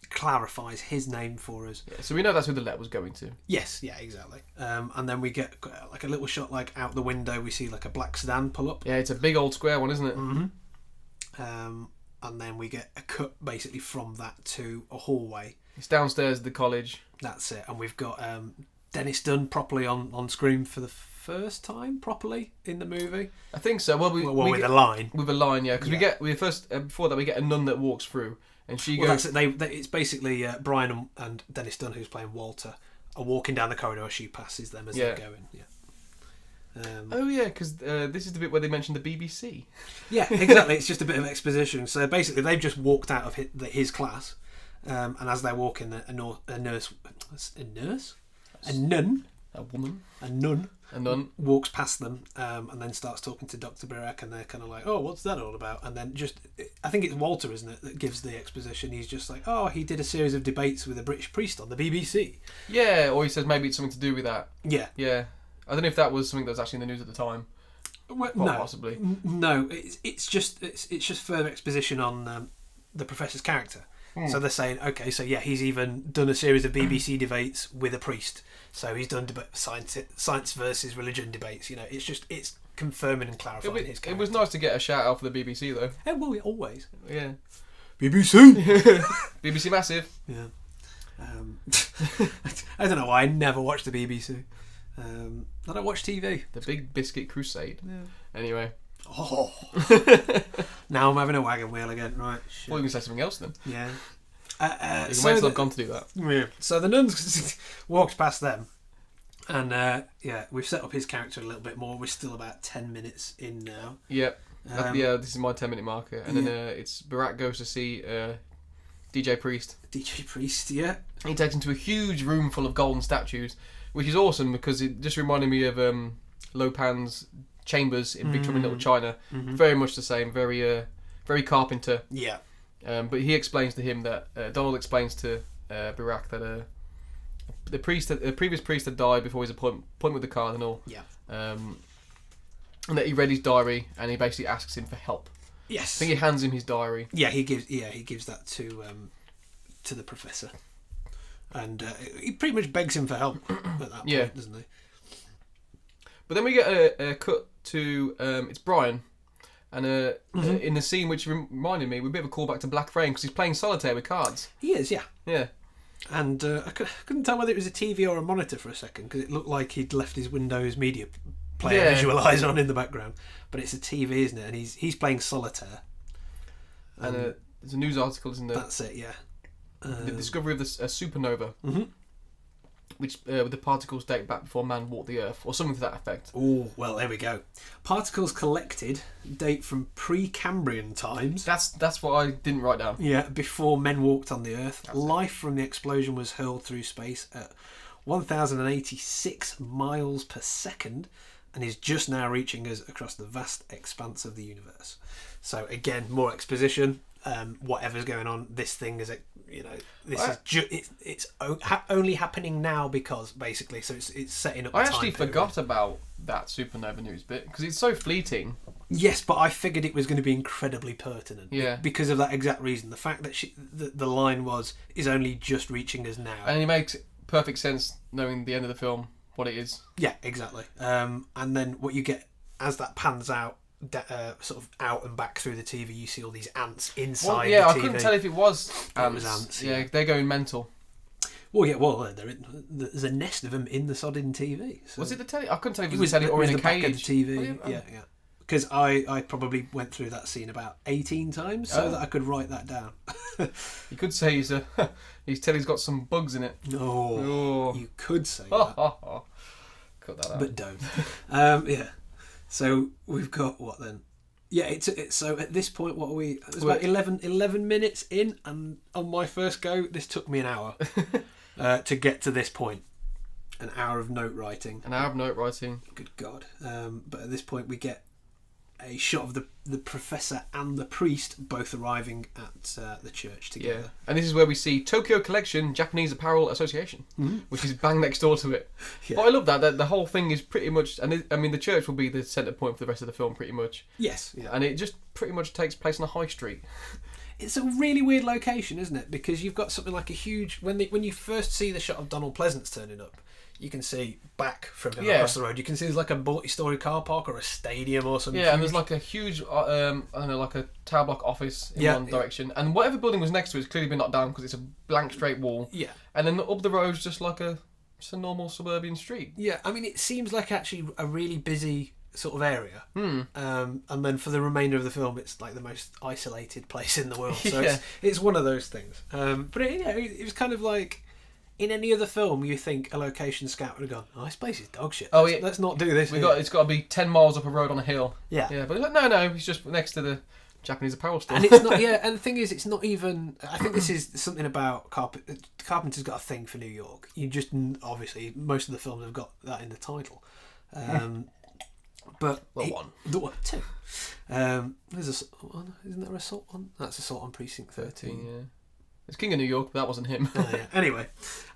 clarifies his name for us. Yeah, so we know that's who the letter was going to. Yes, yeah, exactly. And then we get like a little shot, like out the window, we see like a black sedan pull up. Yeah, it's a big old square one, isn't it? Mm-hmm. And then we get a cut basically from that to a hallway. It's downstairs at the college. That's it. And we've got Dennis Dunn properly on screen for the first time properly in the movie. I think so. Well, with a line. With a line, yeah. Because we first before that we get a nun that walks through, And she well, goes... it's basically Brian and Dennis Dunn, who's playing Walter, are walking down the corridor as she passes them as they're going. Yeah. Because this is the bit where they mentioned the BBC. Yeah, exactly. It's just a bit of exposition. So basically, they've just walked out of his class, and as they're walking, a nun, walks past them, and then starts talking to Dr. Birek, and they're kind of like, "Oh, what's that all about?" And then I think it's Walter, isn't it, that gives the exposition. He's just like, "Oh, he did a series of debates with a British priest on the BBC." Yeah, or he says maybe it's something to do with that. Yeah. Yeah. I don't know if that was something that was actually in the news at the time. Well, no, no, possibly. No, it's just further exposition on the professor's character. So they're saying, okay, so yeah, he's even done a series of BBC debates with a priest. So he's done science versus religion debates. You know, it's confirming and clarifying his character. It was nice to get a shout out for the BBC though. Yeah, well, always. Yeah. BBC. BBC massive. Yeah. I don't know why I never watched the BBC. I don't watch TV. The Big Biscuit Crusade. Yeah. Anyway. Oh. Now I'm having a wagon wheel again. Right. Shit. Well, you can say something else then. Yeah. You can wait till I've gone to do that. Yeah. So the nuns walked past them, and we've set up his character a little bit more. We're still about 10 minutes in now. Yep. This is my 10-minute marker, and then it's Birek goes to see DJ Priest. DJ Priest, yeah. He takes him to a huge room full of golden statues, which is awesome because it just reminded me of Lopan's chambers in Big Trouble in Little China. Mm-hmm. Very much the same, very Carpenter. Yeah. But he explains to him that Donald explains to Birek that the previous priest had died before his appointment with the cardinal. Yeah. And that he read his diary and he basically asks him for help. Yes. I think he hands him his diary. Yeah, he gives that to the professor, and he pretty much begs him for help at that point, doesn't he? But then we get a cut to it's Brian, and in the scene which reminded me, we're a bit of a callback to Black Frame because he's playing solitaire with cards. He is, yeah. Yeah. And I couldn't tell whether it was a TV or a monitor for a second because it looked like he'd left his Windows Media Player visualizer on in the background, but it's a TV, isn't it? And he's playing solitaire. And there's a news article, isn't there? That's it, yeah. The discovery of a supernova, which with the particles date back before man walked the Earth, or something to that effect. Oh, well, there we go. Particles collected date from Precambrian times. That's what I didn't write down. Yeah, before men walked on the Earth. Life from the explosion was hurled through space at 1,086 miles per second, and is just now reaching us across the vast expanse of the universe. So again, more exposition. Whatever's going on, this thing is, it's only happening now because basically, so it's setting up. I actually forgot about that supernova news bit because it's so fleeting. Yes, but I figured it was going to be incredibly pertinent. Yeah, because of that exact reason. The fact that the line is only just reaching us now, and it makes perfect sense knowing the end of the film what it is. Yeah, exactly. And then what you get as that pans out. Sort of out and back through the TV, you see all these ants inside the TV. I couldn't tell if it was ants. It was ants. Yeah, they're going mental. Well, there's a nest of them in the sodding TV. So. Was it the telly? I couldn't tell if it was the telly or in a cage. Back of the TV. Yeah. Because I probably went through that scene about 18 times so that I could write that down. You could say his telly's got some bugs in it. Oh. You could say that. Cut that out. But don't. Yeah. So we've got what then? Yeah, it's so at this point, what are we? It's about 11 minutes in, and on my first go, this took me an hour to get to this point. An hour of note writing. Good God! But at this point, we get a shot of the professor and the priest both arriving at the church together. Yeah, and this is where we see Tokyo Collection Japanese Apparel Association, which is bang next door to it. Yeah. But I love that the whole thing is pretty much, and the church will be the centre point for the rest of the film, pretty much. Yes, yeah. And it just pretty much takes place on a high street. It's a really weird location, isn't it? Because you've got something like a huge when you first see the shot of Donald Pleasance turning up. You can see back from him across the road. You can see there's like a multi-storey car park or a stadium or something. Yeah, and there's like a huge, I don't know, like a tower block office in one direction. And whatever building was next to it has clearly been knocked down because it's a blank straight wall. Yeah. And then up the road is just like a normal suburban street. Yeah, I mean, it seems like actually a really busy sort of area, and then for the remainder of the film, it's like the most isolated place in the world. So it's one of those things. But it was kind of like, in any other film, you think a location scout would have gone, "Oh, this place is dog shit. Let's not do this. It's got to be 10 miles up a road on a hill." Yeah. But it's like, no, it's just next to the Japanese apparel store. And it's not. Yeah, and the thing is, it's not even. I think this is something about Carpenter's got a thing for New York. You just obviously most of the films have got that in the title. But two. There's isn't there Assault on? That's Assault on Precinct 13. Yeah. It's King of New York, but that wasn't him. Anyway,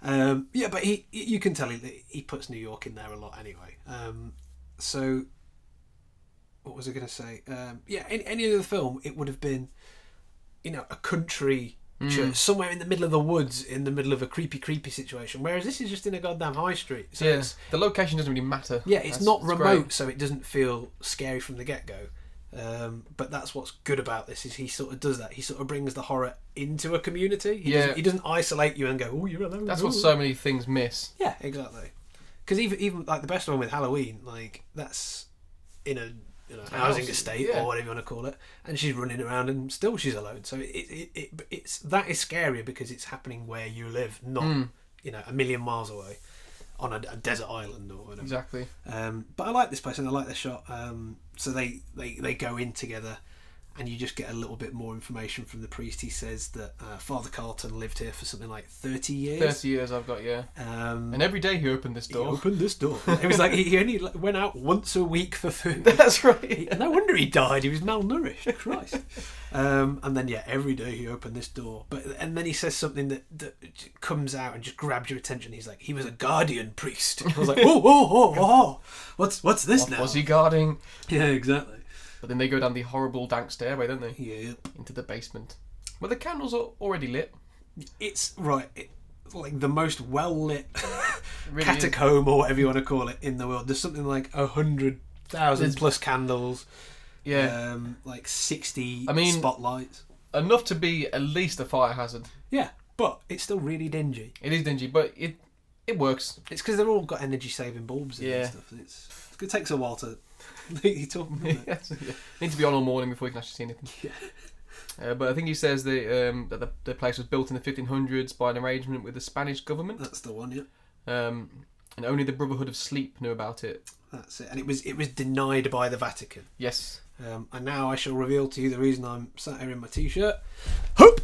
but you can tell he puts New York in there a lot anyway. So, what was I going to say? In any other film, it would have been, a country church, somewhere in the middle of the woods, in the middle of a creepy situation. Whereas this is just in a goddamn high street. So the location doesn't really matter. Yeah, it's not remote, great. So it doesn't feel scary from the get-go. But that's what's good about this, is he sort of does that. He sort of brings the horror into a community. He doesn't isolate you and go, "Oh, you're alone." That's what so many things miss. Yeah, exactly. Because even like the best one with Halloween, like that's in a housing estate or whatever you want to call it, and she's running around and still she's alone. So it's that is scarier because it's happening where you live, not a million miles away on a desert island or whatever. Exactly. But I like this place and I like the shot. So they go in together, and you just get a little bit more information from the priest. He says that Father Carlton lived here for something like 30 years. 30 years I've got, yeah. And every day he opened this door. It was like he only went out once a week for food. That's right. No wonder he died. He was malnourished. Christ. And then every day he opened this door. And then he says something that comes out and just grabs your attention. He's like, he was a guardian priest. I was like, oh, what's this now? What was he guarding? Yeah, exactly. But then they go down the horrible dank stairway, don't they? Yep. Into the basement. Well, the candles are already lit. It's right. Like the most well-lit really catacomb or whatever you want to call it in the world. There's something like 100,000 plus candles. Yeah. Like 60 spotlights. Enough to be at least a fire hazard. Yeah, but it's still really dingy. It is dingy, but it works. It's because they've all got energy-saving bulbs in and stuff. It takes a while to... You talking about it? Need to be on all morning before you can actually see anything. Yeah. But I think he says that the place was built in the 1500s by an arrangement with the Spanish government. That's the one, yeah. And only the Brotherhood of Sleep knew about it. That's it. And it was denied by the Vatican. Yes. And now I shall reveal to you the reason I'm sat here in my t-shirt. Hoop!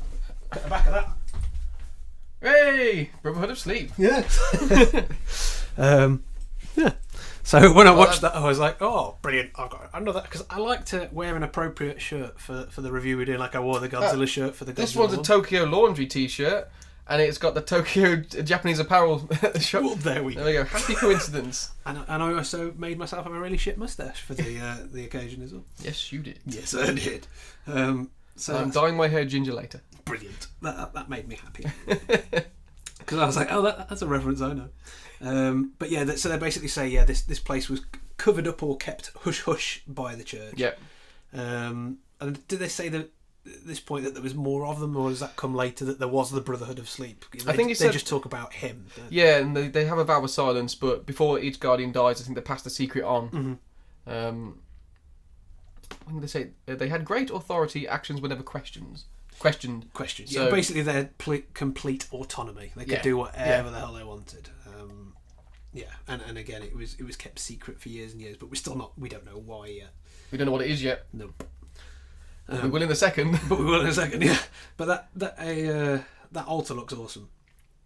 At the back of that. Hey! Brotherhood of Sleep. Yeah. Yeah. So when I watched that, I was like, "Oh, brilliant! I've got another." Because I like to wear an appropriate shirt for the review we're doing. Like I wore the Godzilla shirt for the Godzilla. This one's a Tokyo Laundry t-shirt, and it's got the Tokyo Japanese apparel shop. Well, there we go. Happy coincidence. And I also made myself have a really shit mustache for the occasion as well. Yes, you did. Yes, I did. So I'm dyeing my hair ginger later. Brilliant. That made me happy. Because I was like, oh, that's a reference I know. But yeah, so they basically say, this place was covered up or kept hush-hush by the church. Yeah. And did they say that at this point that there was more of them, or does that come later, that there was the Brotherhood of Sleep? I think they just talk about him. Yeah, and they have a vow of silence, but before each guardian dies, I think they pass the secret on. Mm-hmm. What did they say? They had great authority, actions were never questioned. So yeah, basically their complete autonomy. They could do whatever the hell they wanted. And again, it was kept secret for years and years, but we don't know why yet. We don't know what it is yet. No. We will in a second. Yeah. But that altar looks awesome.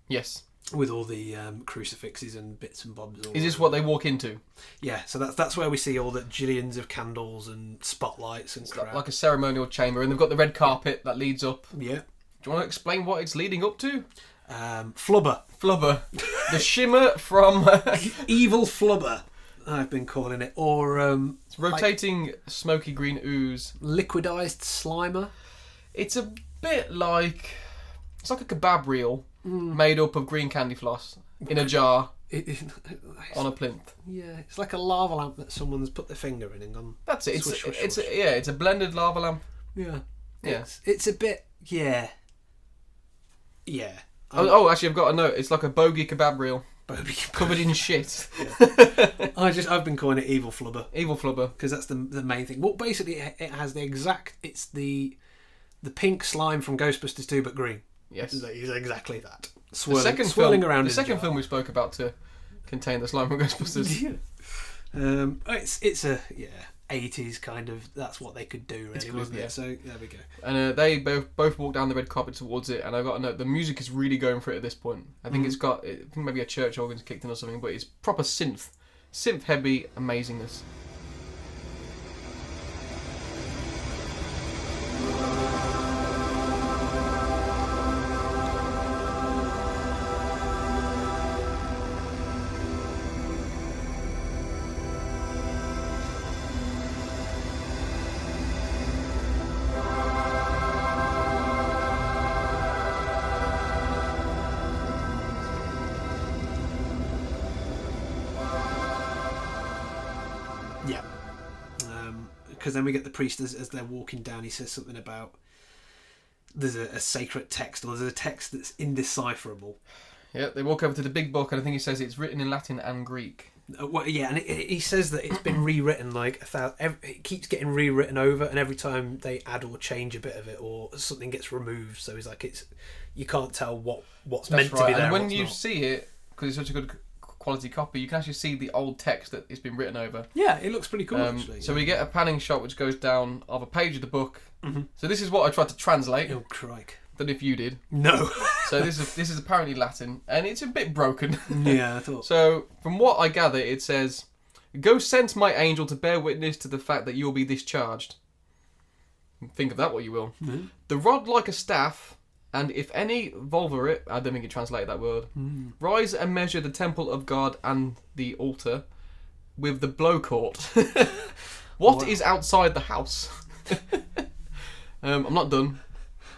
Yes. With all the crucifixes and bits and bobs. Is this what they walk into? Yeah, so that's where we see all the jillions of candles and spotlights and crap. Like a ceremonial chamber, and they've got the red carpet that leads up. Yeah. Do you want to explain what it's leading up to? Flubber. The shimmer from... Evil flubber, I've been calling it. Or... it's rotating smoky green ooze. Liquidized slimer. It's a bit like... It's like a kebab reel made up of green candy floss in a jar on a plinth. Yeah, it's like a lava lamp that someone's put their finger in and gone. That's it. Swish, It's a blended lava lamp. Yeah. Yeah. It's a bit. Yeah. Oh, actually, I've got a note. It's like a bogey kebab reel. covered in shit. I've been calling it evil flubber. Evil flubber, because that's the main thing. Well, basically, it has it's the pink slime from Ghostbusters 2, but green. Yes, it's exactly that. Swirling around. The in second jar. film we spoke about to contain the slime from Ghostbusters. It's a 80s kind of. That's what they could do, really, wasn't it? So there we go. And they both walk down the red carpet towards it, and I got to note the music is really going for it at this point. I think I think maybe a church organ's kicked in or something, but it's proper synth heavy amazingness. Yeah. Because then we get the priest as they're walking down, he says something about there's a sacred text, or there's a text that's indecipherable. Yeah, they walk over to the big book, and I think he says it's written in Latin and Greek. And he says that it's been rewritten it keeps getting rewritten over, and every time they add or change a bit of it, or something gets removed, so he's like, you can't tell what's meant to be there. And when what's you not. see it, because it's such a good quality copy, you can actually see the old text that it's been written over. Yeah, it looks pretty cool, actually. So we get a panning shot which goes down of a page of the book. Mm-hmm. So this is what I tried to translate. Oh, crike. Don't know if you did. No. So this is apparently Latin, and it's a bit broken. Yeah, I thought. So from what I gather, it says, "Go send my angel to bear witness to the fact that you'll be discharged." Think of that what you will. Mm-hmm. The rod like a staff, and if any vulverate, I don't think it translated that word, rise and measure the temple of God and the altar with the blowcourt. What is outside the house? I'm not done.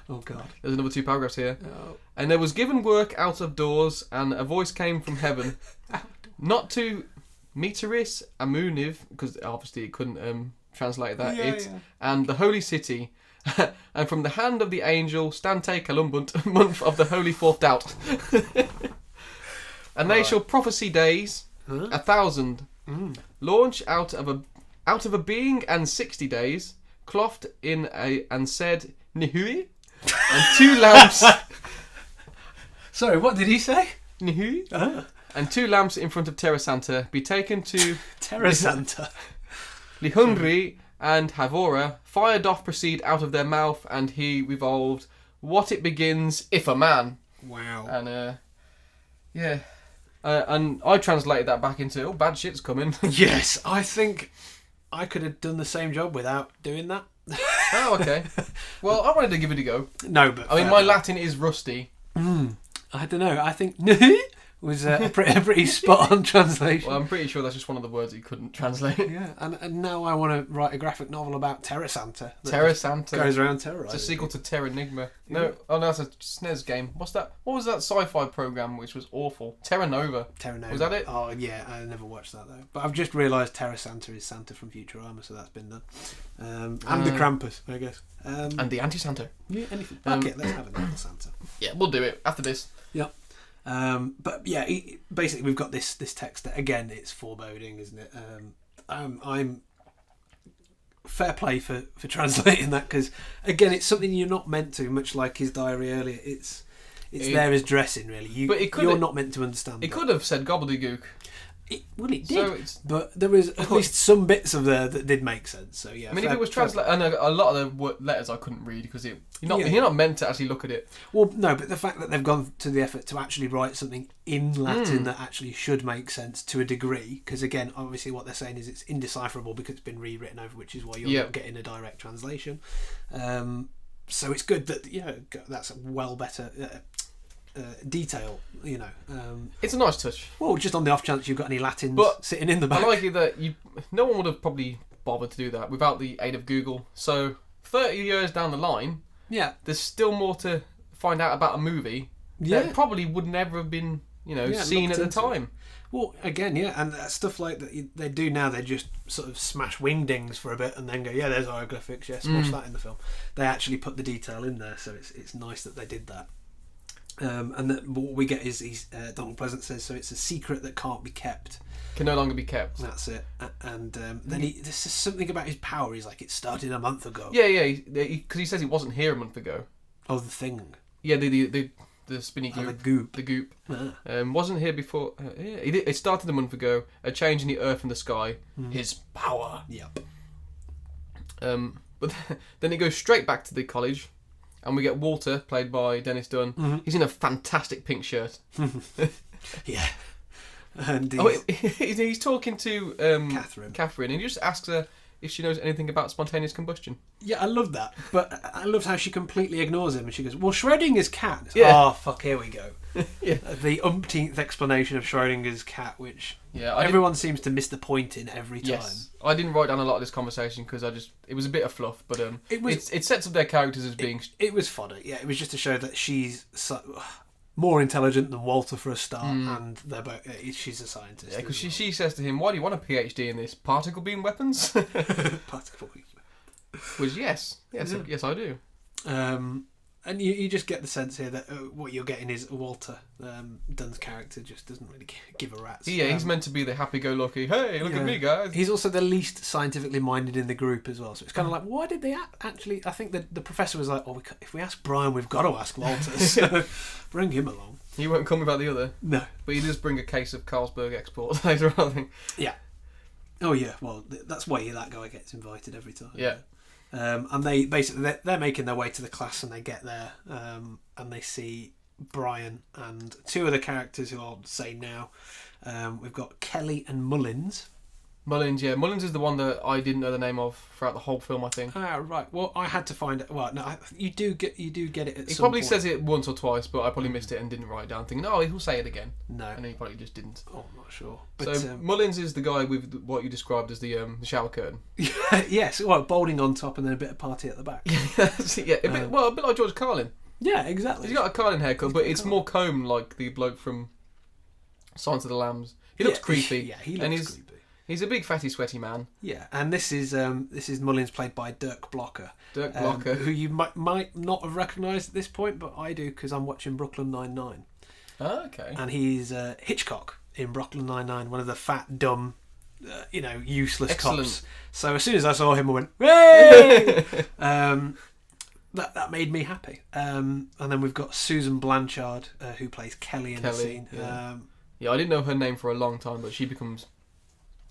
Oh, God. There's another 2 paragraphs here. Oh. And there was given work out of doors, and a voice came from heaven, not to Meteoris Amuniv, because obviously it couldn't translate that, and the holy city, and from the hand of the angel, Stante Columbunt, month of the holy fourth doubt. And they shall prophesy days, 1,000, launch out of a being, and 60 days, clothed in and said, Nihui, and 2 lamps. Sorry, what did he say? Nihui. And 2 lamps in front of Terra Santa be taken to Terra Santa. Lihunri and Havora. Fire doth proceed out of their mouth, and he revolved what it begins, if a man. Wow. And and I translated that back into, bad shit's coming. Yes, I think I could have done the same job without doing that. Oh, okay. Well, I wanted to give it a go. No, but I mean, my Latin is rusty. I don't know. I think was a pretty spot on translation. Well, I'm pretty sure that's just one of the words he couldn't translate. Yeah, and now I want to write a graphic novel about Terra Santa. Terra Santa goes around terrorizing. It's a sequel to Terra Enigma. No, that's a SNES game. What's that? What was that sci-fi program which was awful? Terra Nova. Terra Nova. Was that it? Oh yeah, I never watched that though. But I've just realised Terra Santa is Santa from Futurama, so that's been done. And the Krampus, I guess. And the Anti-Santa. Yeah, anything. Okay, let's have another Santa. Yeah, we'll do it after this. Yeah. But yeah, basically we've got this text that, again, it's foreboding, isn't it? I'm fair play for translating that, because again, it's something you're not meant to, much like his diary earlier. It's there as dressing, really. You're not meant to understand. It could have said gobbledygook. It did, but there was at least some bits of there that did make sense. So yeah, I mean, if it was translated, and a lot of the letters I couldn't read because you're not meant to actually look at it. Well, no, but the fact that they've gone to the effort to actually write something in Latin that actually should make sense to a degree, because again, obviously, what they're saying is it's indecipherable because it's been rewritten over, which is why you're not getting a direct translation. So it's good that that's a well better. Detail, it's a nice touch. Well, just on the off chance you've got any Latins sitting in the back. I like it that no one would have probably bothered to do that without the aid of Google. So 30 years down the line, there's still more to find out about a movie that probably would never have been, seen at the time. Well, again, and stuff like that they do now. They just sort of smash wingdings for a bit and then go, there's hieroglyphics. Smash that in the film. They actually put the detail in there, so it's nice that they did that. And what we get is Donald Pleasant says, so it's a secret that can't be kept. Can no longer be kept. That's it. And then there's something about his power. He's like, it started a month ago. Yeah, because he says it wasn't here a month ago. Oh, the thing. Yeah, the spinny goop. The goop. Wasn't here before. It started a month ago. A change in the earth and the sky. His power. Yep. But then it goes straight back to the college, and we get Walter, played by Dennis Dunn. He's in a fantastic pink shirt. Yeah. And he's talking to Catherine, and he just asks her if she knows anything about spontaneous combustion. Yeah, I love that. But I loved how she completely ignores him, and she goes, well, Schrodinger's cat. Yeah. Oh, fuck, here we go. Yeah. The umpteenth explanation of Schrodinger's cat, which everyone seems to miss the point in every time. Yes. I didn't write down a lot of this conversation because it was a bit of fluff, but it sets up their characters as being... It was fodder, yeah. It was just to show that she's more intelligent than Walter for a start, and they're both, she's a scientist. Yeah, because she says to him, why do you want a PhD in this? Particle beam weapons? Particle beam. Which, yes, I do. And you just get the sense here that what you're getting is Walter Dunn's character just doesn't really give a rat's. Yeah, he's meant to be the happy-go-lucky, hey, look at me, guys. He's also the least scientifically minded in the group as well. So it's kind of like, why did they actually... I think that the professor was like, if we ask Brian, we've got to ask Walter. So bring him along. He won't come without the other. No. But he does bring a case of Carlsberg export later on, I think. Yeah. Oh, yeah. Well, that's why that guy gets invited every time. Yeah. And they basically they're making their way to the class, and they get there and they see Brian and two other characters who I'll say now. We've got Kelly and Mullins. Mullins is the one that I didn't know the name of throughout the whole film, I think. Ah, right. Well, I had to find it. Well, no, you do get it at some point. He probably says it once or twice, but I probably missed it and didn't write it down, thinking, he'll say it again. No. And he probably just didn't. Oh, I'm not sure. But, so Mullins is the guy with what you described as the shower curtain. Yes, well, balding on top and then a bit of party at the back. Yeah, a bit like George Carlin. Yeah, exactly. He's got a Carlin haircut, but it's more combed like the bloke from Silence of the Lambs. He looks creepy. Yeah, he looks creepy. He's a big, fatty, sweaty man. Yeah, and this is Mullins, played by Dirk Blocker. Dirk Blocker, who you might not have recognised at this point, but I do because I'm watching Brooklyn Nine-Nine. Oh, okay. And he's Hitchcock in Brooklyn Nine-Nine, one of the fat, dumb, useless cops. So as soon as I saw him, I went, "Hey!" That made me happy. And then we've got Susan Blanchard, who plays Kelly in the scene. Yeah. I didn't know her name for a long time, but she becomes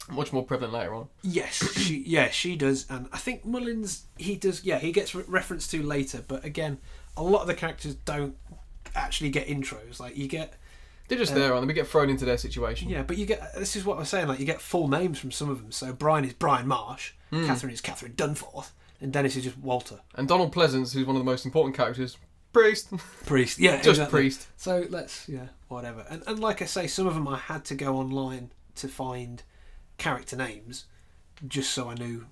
much more prevalent later on. Yes, she does, and I think Mullins, he does. Yeah, he gets referenced to later, but again, a lot of the characters don't actually get intros. Like you get, they're just there, and they get thrown into their situation. Yeah, but you get. This is what I was saying. Like you get full names from some of them. So Brian is Brian Marsh, Catherine is Catherine Dunforth, and Dennis is just Walter. And Donald Pleasance, who's one of the most important characters, Priest, yeah, just exactly. Priest. So let's whatever. And like I say, some of them I had to go online to find character names just so I knew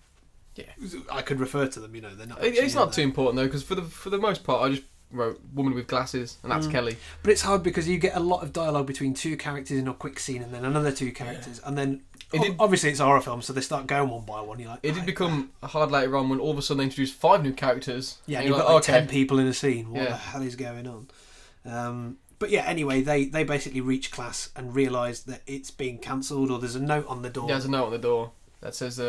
I could refer to them. They're not. It's not too important though, because for the most part I just wrote woman with glasses, and that's Kelly. But it's hard because you get a lot of dialogue between two characters in a quick scene, and then another two characters, and then obviously it's a horror film, so they start going one by one. You're like, it did become hard later on when all of a sudden they introduced 5 new characters. Yeah, and you've got 10 people in a scene. What the hell is going on? But yeah, anyway, they basically reach class and realise that it's being cancelled, or there's a note on the door. Yeah, there's a note on the door that says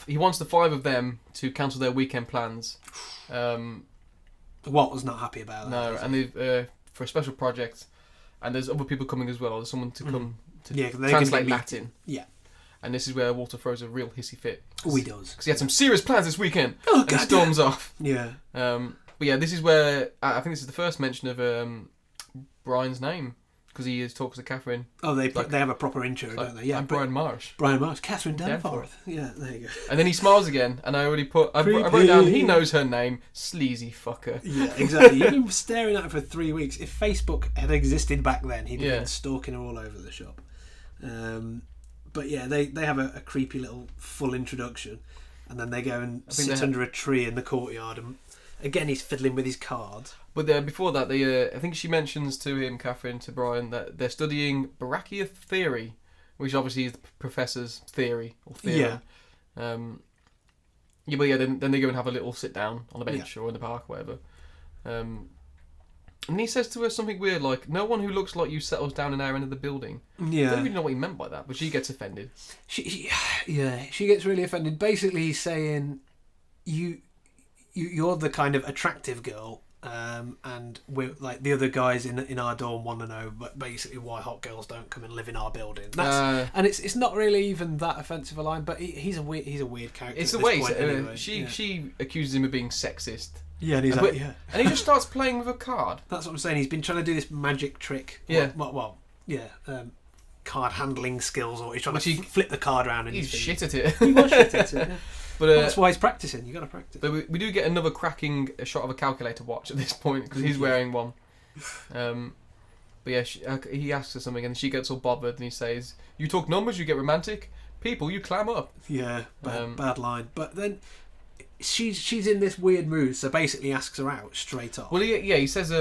he wants the 5 of them to cancel their weekend plans. Walt was not happy about that. No, and they for a special project, and there's other people coming as well. There's someone to come to translate Latin. Yeah. And this is where Walter throws a real hissy fit. Oh, he does. Because he had some serious plans this weekend. Oh, and he storms off. Yeah. But yeah, this is where I think this is the first mention of Brian's name, because he talks to Catherine. Oh, they have a proper intro, don't they? Yeah, I'm Brian Marsh. Brian Marsh, Catherine Danforth. Yeah, there you go. And then he smiles again, and I wrote down, he knows her name, sleazy fucker. Yeah, exactly. You've been staring at her for 3 weeks. If Facebook had existed back then, he'd have been stalking her all over the shop. But yeah, they have a creepy little full introduction, and then they go and sit under a tree in the courtyard, and again he's fiddling with his cards. But before that, I think she mentions to him, Catherine, to Brian, that they're studying Barachia theory, which obviously is the professor's theory or theorem. Yeah. Then they go and have a little sit down on the bench or in the park or whatever. And he says to her something weird like, "No one who looks like you settles down in our end of the building." Yeah. I don't really know what he meant by that, but she gets offended. She gets really offended. Basically, he's saying, you're the kind of attractive girl, and we're like the other guys in our dorm want to know, but basically why hot girls don't come and live in our building. And it's not really even that offensive a line, but he's a weird character. It's the way she accuses him of being sexist. Yeah, and he's like, yeah, and he just starts playing with a card. That's what I'm saying. He's been trying to do this magic trick. Yeah. Card handling skills, or he's trying to flip the card around. And he's shit at it. He was shit at it. Yeah. But that's why he's practicing. You got to practice. But we do get another cracking shot of a calculator watch at this point because he's wearing one. But yeah, he asks her something and she gets all bothered and he says, "You talk numbers, you get romantic. People, you clam up." Yeah, bad line. But then she's in this weird mood, so basically asks her out straight off. Well, he says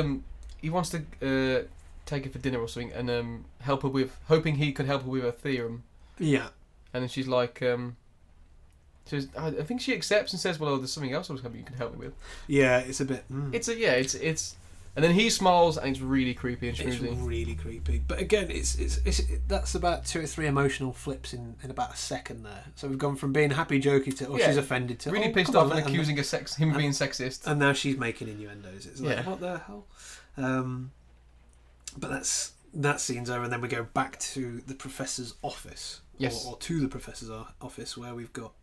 he wants to take her for dinner or something and help her with, hoping he could help her with her theorem. Yeah. And then she's like, I think she accepts and says, "Well, there's something else I was hoping you could help me with." Yeah, it's a bit. It's. And then he smiles and it's really creepy and schmoozy. It's really creepy. But again, that's about 2 or 3 emotional flips in about a second there. So we've gone from being happy jokey to, she's offended to, really pissed off and accusing him of being sexist. And now she's making innuendos. It's like, what the hell? But that scene's over, and then we go back to the professor's office. Yes. Or to the professor's office, where we've got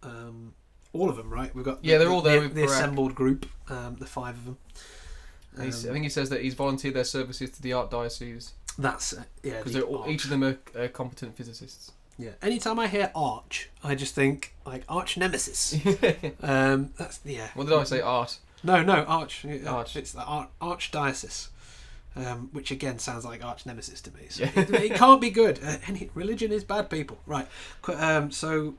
all of them, right? We've got they're all there with the assembled group, the 5 of them. I think he says that he's volunteered their services to the Archdiocese. That's because each of them are competent physicists. Yeah. Anytime I hear Arch, I just think like Arch Nemesis. That's What did I say? Art. No, Arch. Arch. It's the Archdiocese. Which again sounds like Arch Nemesis to me. So it can't be good. Any religion is bad, people. Right. So.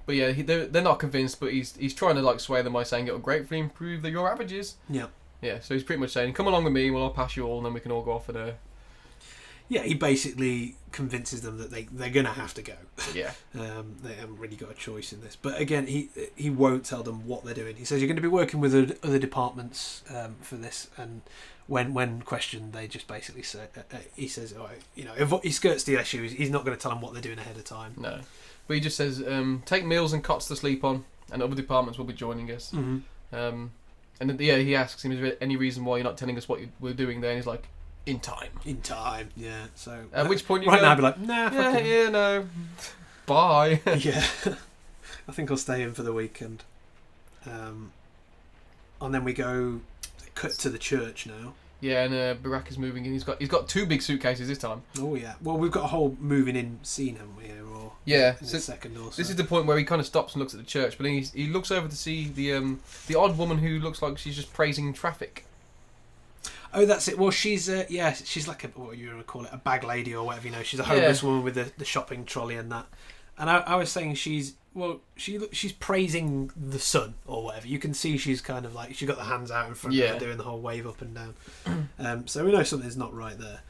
But yeah, they're not convinced. But he's trying to like sway them by saying it'll greatly improve your averages. Yeah. Yeah. So he's pretty much saying, "Come along with me. Well, I'll pass you all, and then we can all go off and." Yeah, he basically convinces them that they're going to have to go. Yeah. They haven't really got a choice in this. But again, he won't tell them what they're doing. He says you're going to be working with other departments for this, and when questioned, they just basically say he says, if he skirts the issue, he's not going to tell them what they're doing ahead of time. No, but he just says take meals and cots to sleep on, and other departments will be joining us. Mm-hmm. And then, he asks him, "Is there any reason why you're not telling us what we're doing there?" And he's like, In time, yeah. So at which point now I'd be like, nah, no, bye. Yeah, I think I'll stay in for the weekend. And then we cut to the church now. Yeah, and Barack is moving in. He's got 2 big suitcases this time. Oh yeah. Well, we've got a whole moving in scene, haven't we? Or so second or so. This is the point where he kind of stops and looks at the church, but then he looks over to see the odd woman who looks like she's just praising traffic. Oh, that's it. Well, she's she's like what you would call it, a bag lady or whatever. She's a homeless woman with the shopping trolley and that. And I was saying she's praising the sun or whatever. You can see she's kind of like she's got the hands out in front of her doing the whole wave up and down. So we know something's not right there.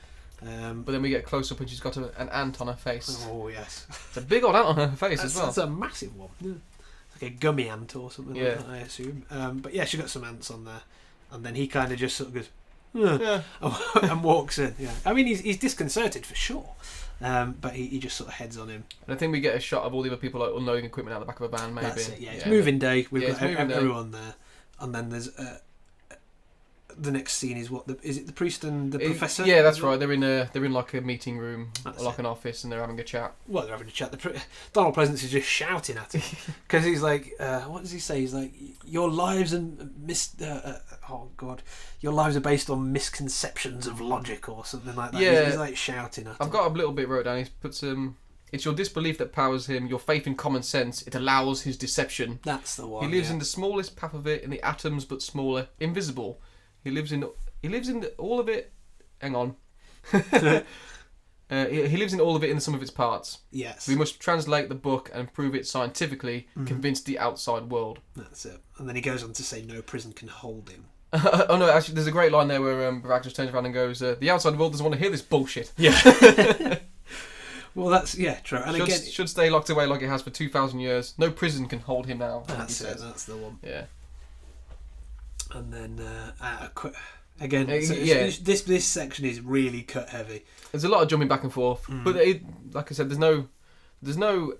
But then we get close up and she's got an ant on her face. Oh yes, it's a big old ant on her face as well. That's a massive one. Yeah. Like a gummy ant or something like that, I assume. But yeah, she got some ants on there, and then he kind of just sort of goes. And walks in. Yeah, I mean he's disconcerted for sure, but he just sort of heads on him. And I think we get a shot of all the other people like unloading equipment out the back of a van. Maybe that's it. Yeah, it's moving day. We've got everyone there, and then there's the next scene is is it the priest and the professor? Yeah, that's right. They're in like a meeting room, like an office, and they're having a chat. Well, they're having a chat. Donald Pleasance is just shouting at him because he's like, what does he say? He's like, your lives and your lives are based on misconceptions of logic or something like that. Yeah, he's like shouting at him. I've got a little bit wrote down. He puts it's your disbelief that powers him, your faith in common sense. It allows his deception. That's the one. He lives in the smallest path of it, in the atoms, but smaller, invisible. He lives in all of it. Hang on. He lives in all of it in the sum of its parts. Yes. We must translate the book and prove it scientifically, convince the outside world. That's it. And then he goes on to say no prison can hold him. Oh no, actually there's a great line there where Barack just turns around and goes, the outside world doesn't want to hear this bullshit. Yeah. Well, that's true. And should stay locked away like it has for 2,000 years. No prison can hold him now. That's it. That's the one. Yeah. And then Again, this section is really cut heavy. There's a lot of jumping back and forth, but like I said, there's no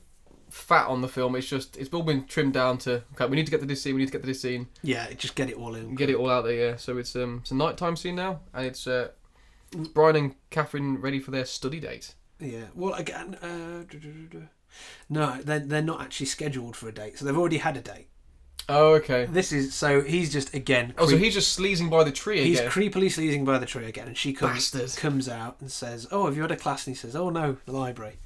fat on the film. It's all been trimmed down to, okay, we need to get to this scene, we need to get to this scene. Yeah, just get it all in. Get it all out there, yeah. So it's a nighttime scene now, and it's Brian and Catherine ready for their study date. Yeah, well, again, no, they're not actually scheduled for a date, so they've already had a date. Oh, okay. So he's just, again... so he's just sleazing by the tree again. He's creepily sleazing by the tree again, and she comes out and says, "Oh, have you had a class?" And he says, "Oh, no, the library.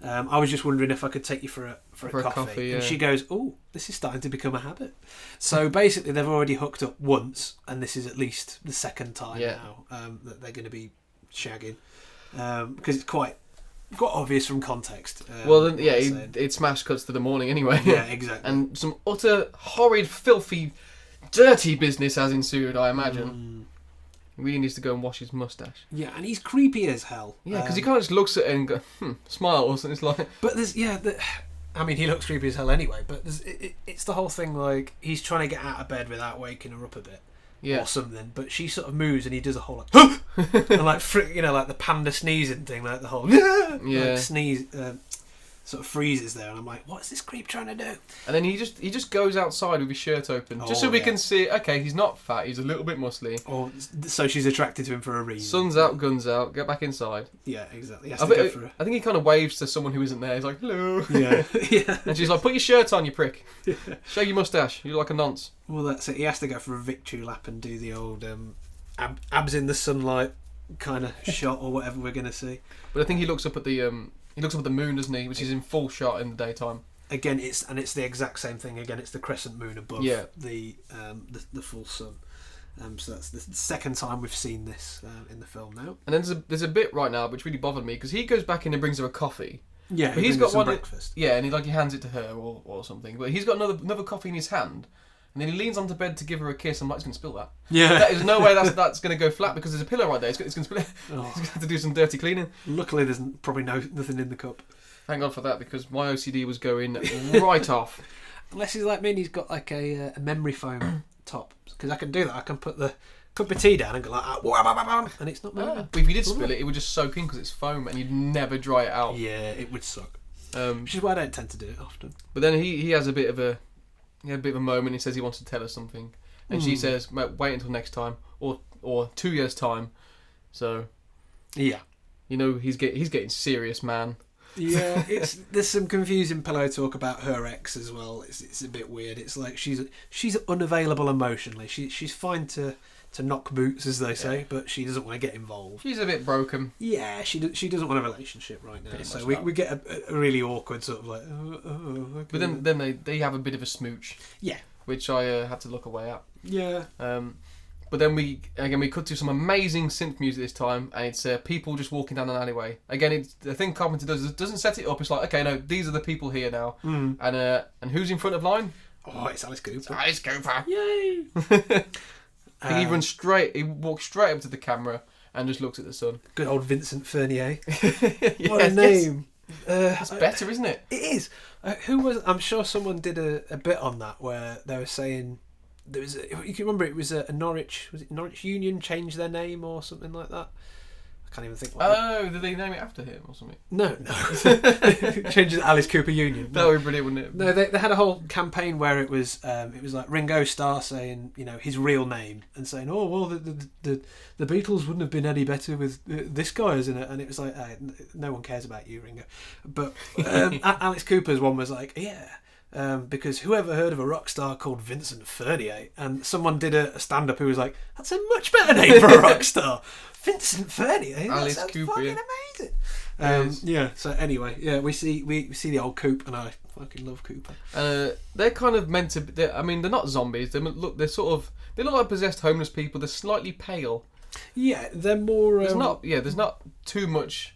I was just wondering if I could take you for a coffee." And she goes, "Oh, this is starting to become a habit." So basically, they've already hooked up once, and this is at least the second time now that they're going to be shagging, because it's quite obvious from context. It smash cuts to the morning anyway. Yeah, exactly. And some utter horrid, filthy, dirty business has ensued, I imagine. He really needs to go and wash his moustache. Yeah, and he's creepy as hell. Yeah, because he kind of just looks at it and go, smiles, and it's like... But there's, I mean, he looks creepy as hell anyway, but it's the whole thing, like, he's trying to get out of bed without waking her up a bit. Yeah. Or something, but she sort of moves and he does a whole like, and like like the panda sneezing thing, like the whole like sneeze sort of freezes there, and I'm like, what's this creep trying to do? And then he just goes outside with his shirt open, just so we can see. Okay, he's not fat; he's a little bit muscly. Or so she's attracted to him for a reason. Sun's out, guns out. Get back inside. Yeah, exactly. I think he kind of waves to someone who isn't there. He's like, "Hello." Yeah, yeah. And she's like, "Put your shirt on, you prick. Show your moustache. You look like a nonce." Well, that's it. He has to go for a victory lap and do the old abs in the sunlight kind of shot or whatever we're going to see. But I think he looks up at the moon, doesn't he? Which is in full shot in the daytime. Again, it's the exact same thing. Again, it's the crescent moon above the full sun. So that's the second time we've seen this in the film now. And then there's a bit right now which really bothered me, because he goes back in and brings her a coffee. Yeah, but he's got one breakfast. Yeah, and he hands it to her or something. But he's got another coffee in his hand, and then he leans onto bed to give her a kiss. I'm like, he's going to spill that. Yeah, there's no way that's going to go flat, because there's a pillow right there. It's going to spill it. Oh. He's going to have to do some dirty cleaning. Luckily, there's probably nothing in the cup. Thank God for that, because my OCD was going right off. Unless he's like me and he's got like a memory foam top, because I can do that. I can put the cup of tea down and go like, and it's not moving. But if you did spill it, it would just soak in because it's foam, and you'd never dry it out. Yeah, it would suck. Which is why I don't tend to do it often. But then he has a bit of a moment. He says he wants to tell us something, and she says, "Wait until next time, or 2 years time." So, yeah, he's getting serious, man. Yeah, there's some confusing pillow talk about her ex as well. It's a bit weird. It's like she's unavailable emotionally. She's fine to knock boots, as they say, but she doesn't want to get involved. She's a bit broken. Yeah, she doesn't want a relationship right now. So we get a really awkward sort of like. Okay. But then they have a bit of a smooch. Yeah, which I had to look away at. Yeah. But then we cut to some amazing synth music this time, and it's people just walking down an alleyway. Again, the thing Carpenter doesn't set it up. It's like, okay, no, these are the people here now, and who's in front of line? Oh, it's Alice Cooper. It's Alice Cooper! Yay! He runs straight. He walks straight up to the camera and just looks at the sun. Good old Vincent Fernier. Yes, what a name! It's better, isn't it? It is. Who was? I'm sure someone did a bit on that where they were saying there was. You can remember it was a Norwich. Was it Norwich Union changed their name or something like that? I can't even think. Did they name it after him or something? No. Changes Alice Cooper Union. That would be brilliant, wouldn't it? No, they had a whole campaign where it was like Ringo Starr saying, his real name and saying, oh well, the Beatles wouldn't have been any better with this guy, isn't it? And it was like, no one cares about you, Ringo. But Alice Cooper's one was like, yeah. Because whoever heard of a rock star called Vincent Fernier? And someone did a stand-up who was like, that's a much better name for a rock star. Vincent Fernier? Alice that Cooper, fucking amazing. Yeah, so anyway, we see the old Coop, and I fucking love Cooper. They're kind of meant to be, they're not zombies. They look like possessed homeless people. They're slightly pale. Yeah, they're more... there's not too much...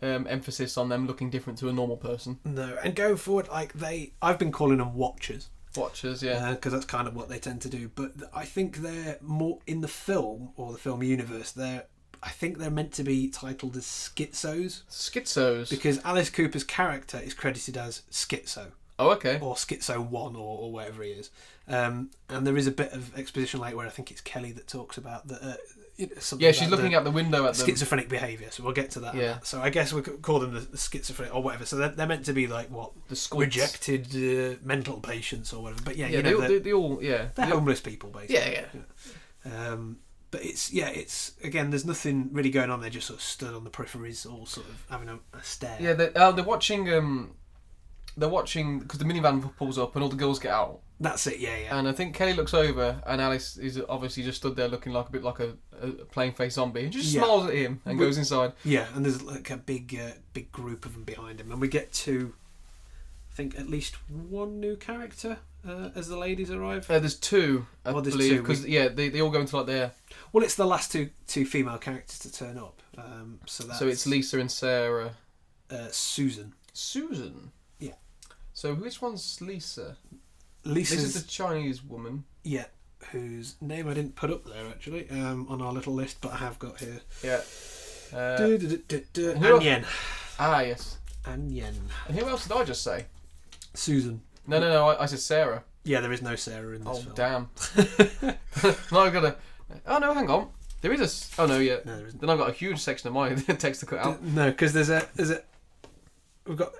emphasis on them looking different to a normal person. No, and going forward, I've been calling them watchers. Watchers, yeah, because that's kind of what they tend to do. But I think they're more in the film or the film universe. I think they're meant to be titled as schizos. Schizos, because Alice Cooper's character is credited as schizo. Oh, okay. Or Schizo 1 or whatever he is. And there is a bit of exposition later where I think it's Kelly that talks about the... yeah, she's looking out the window at them. Schizophrenic behaviour, so we'll get to that. Yeah. So I guess we could call them the schizophrenic or whatever. So they're meant to be like, what? The squints. Rejected mental patients or whatever. But yeah, yeah, you know, they all, yeah. They're homeless people, basically. Yeah. But it's again, there's nothing really going on. They're just sort of stood on the peripheries, all sort of having a stare. Yeah, they're watching because the minivan pulls up and all the girls get out. That's it, yeah. And I think Kelly looks over and Alice is obviously just stood there looking like a bit like a plain face zombie and just smiles at him and goes inside. Yeah, and there's like a big group of them behind him, and we get to, I think, at least one new character as the ladies arrive. There's two, I believe, because they all go into like their... Well, it's the last two female characters to turn up. So it's Lisa and Sarah. Susan. Susan? Yeah. So which one's Lisa? Lisa's the Chinese woman. Yeah, whose name I didn't put up there, actually, on our little list, but I have got here. Yeah. An-Yen. Ah, yes. An-Yen. And who else did I just say? Susan. No, I said Sarah. Yeah, there is no Sarah in this film. Oh, damn. No, I've got to... Oh, no, hang on. There is a... Oh, no, yeah. No, there isn't. Then I've got a huge section of my text to cut out. No, because there's a... We've got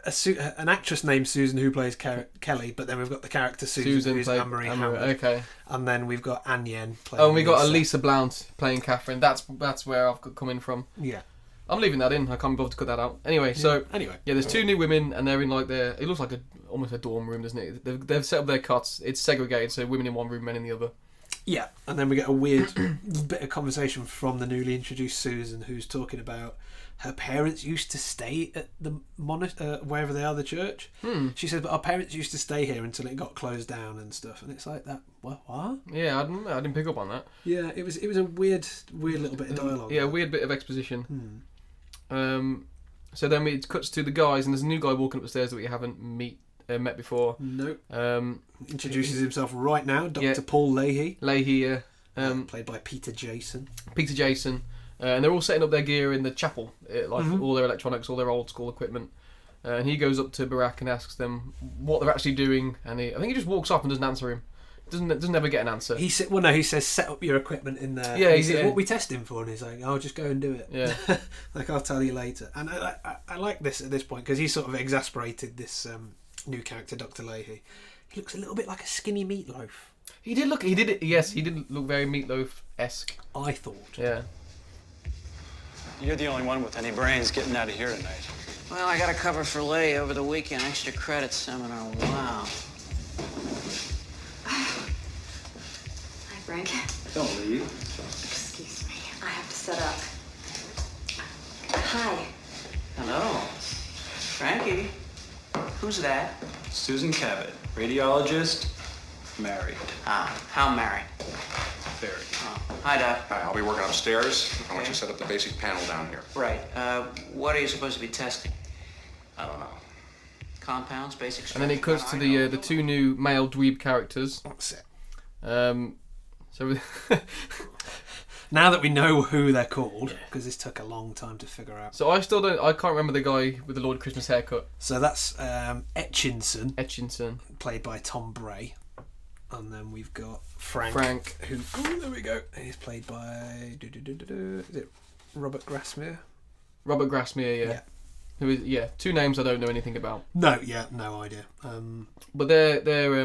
an actress named Susan who plays Kelly, but then we've got the character Susan who's Anne-Marie Howard. Okay. And then we've got An-Yen playing Oh, and we got Elisa Blount playing Catherine. That's where I've come in from. Yeah. I'm leaving that in. I can't be bothered to cut that out. Anyway, yeah, there's two new women, and they're in like it looks like almost a dorm room, doesn't it? They've set up their cots. It's segregated, so women in one room, men in the other. Yeah, and then we get a weird bit of conversation from the newly introduced Susan, who's talking about her parents used to stay at the wherever they are, the church. She says, but our parents used to stay here until it got closed down and stuff. And it's like that. What? Yeah, I didn't pick up on that. Yeah, it was a weird little bit of dialogue. Yeah, a weird bit of exposition. So then it cuts to the guys, and there's a new guy walking up the stairs that we haven't met before. Nope. Introduces himself right now, Dr. Paul Leahy. Leahy, played by Peter Jason. And they're all setting up their gear in the chapel, all their electronics, all their old school equipment. And he goes up to Barack and asks them what they're actually doing, and I think he just walks off and doesn't answer him. Doesn't ever get an answer. He says set up your equipment in there. Yeah, he says, what are we testing for? And he's like, oh, just go and do it. Yeah. Like, I'll tell you later. And I like this at this point because he sort of exasperated this new character, Dr. Leahy. He looks a little bit like a skinny meatloaf. He did look very Meatloaf-esque. I thought. Yeah. You're the only one with any brains getting out of here tonight. Well, I got a cover for Lay over the weekend, extra credit seminar. Wow. Hi, Frank. Don't leave. Excuse me. I have to set up. Hi. Hello. Frankie. Who's that? Susan Cabot, radiologist, married. How married? Very. Oh. Hi, Doc. Hi, I'll be working upstairs. I want you to set up the basic panel down here. Right. What are you supposed to be testing? I don't know. Compounds, basic structure? And then it cuts to the two new male dweeb characters. That's it. So now that we know who they're called, because this took a long time to figure out. So I can't remember the guy with the Lord Christmas haircut. So that's Etchinson, played by Tom Bray. And then we've got Frank, who... Oh, there we go. He's played by... Is it Robert Grasmere? Robert Grasmere, yeah. Who is, two names I don't know anything about. No idea. But they're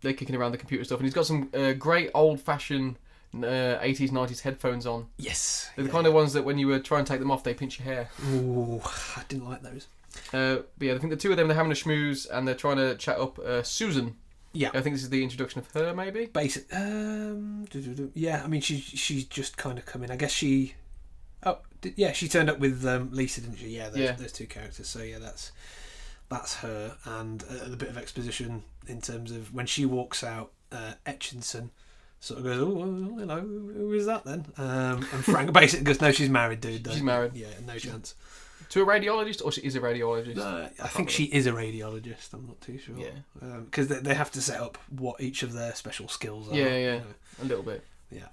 kicking around the computer stuff, and he's got some great old-fashioned 80s, 90s headphones on. Yes. They're the kind of ones that when you try and take them off, they pinch your hair. Ooh, I didn't like those. But yeah, I think the two of them, they're having a schmooze, and they're trying to chat up Susan. Yeah. I think this is the introduction of her, maybe? Basic. Yeah, I mean, she's just kind of come in. I guess she... Oh, she turned up with Lisa, didn't she? Yeah, those two characters. So yeah, that's her. And a bit of exposition in terms of when she walks out, Etchinson sort of goes, oh, well, hello, who is that then? And Frank basically goes, no, she's married, dude. She's married. Yeah, no chance. To a radiologist, or she is a radiologist? I think she is a radiologist. I'm not too sure. Yeah. Because they have to set up what each of their special skills are. Yeah, you know. A little bit. Yeah.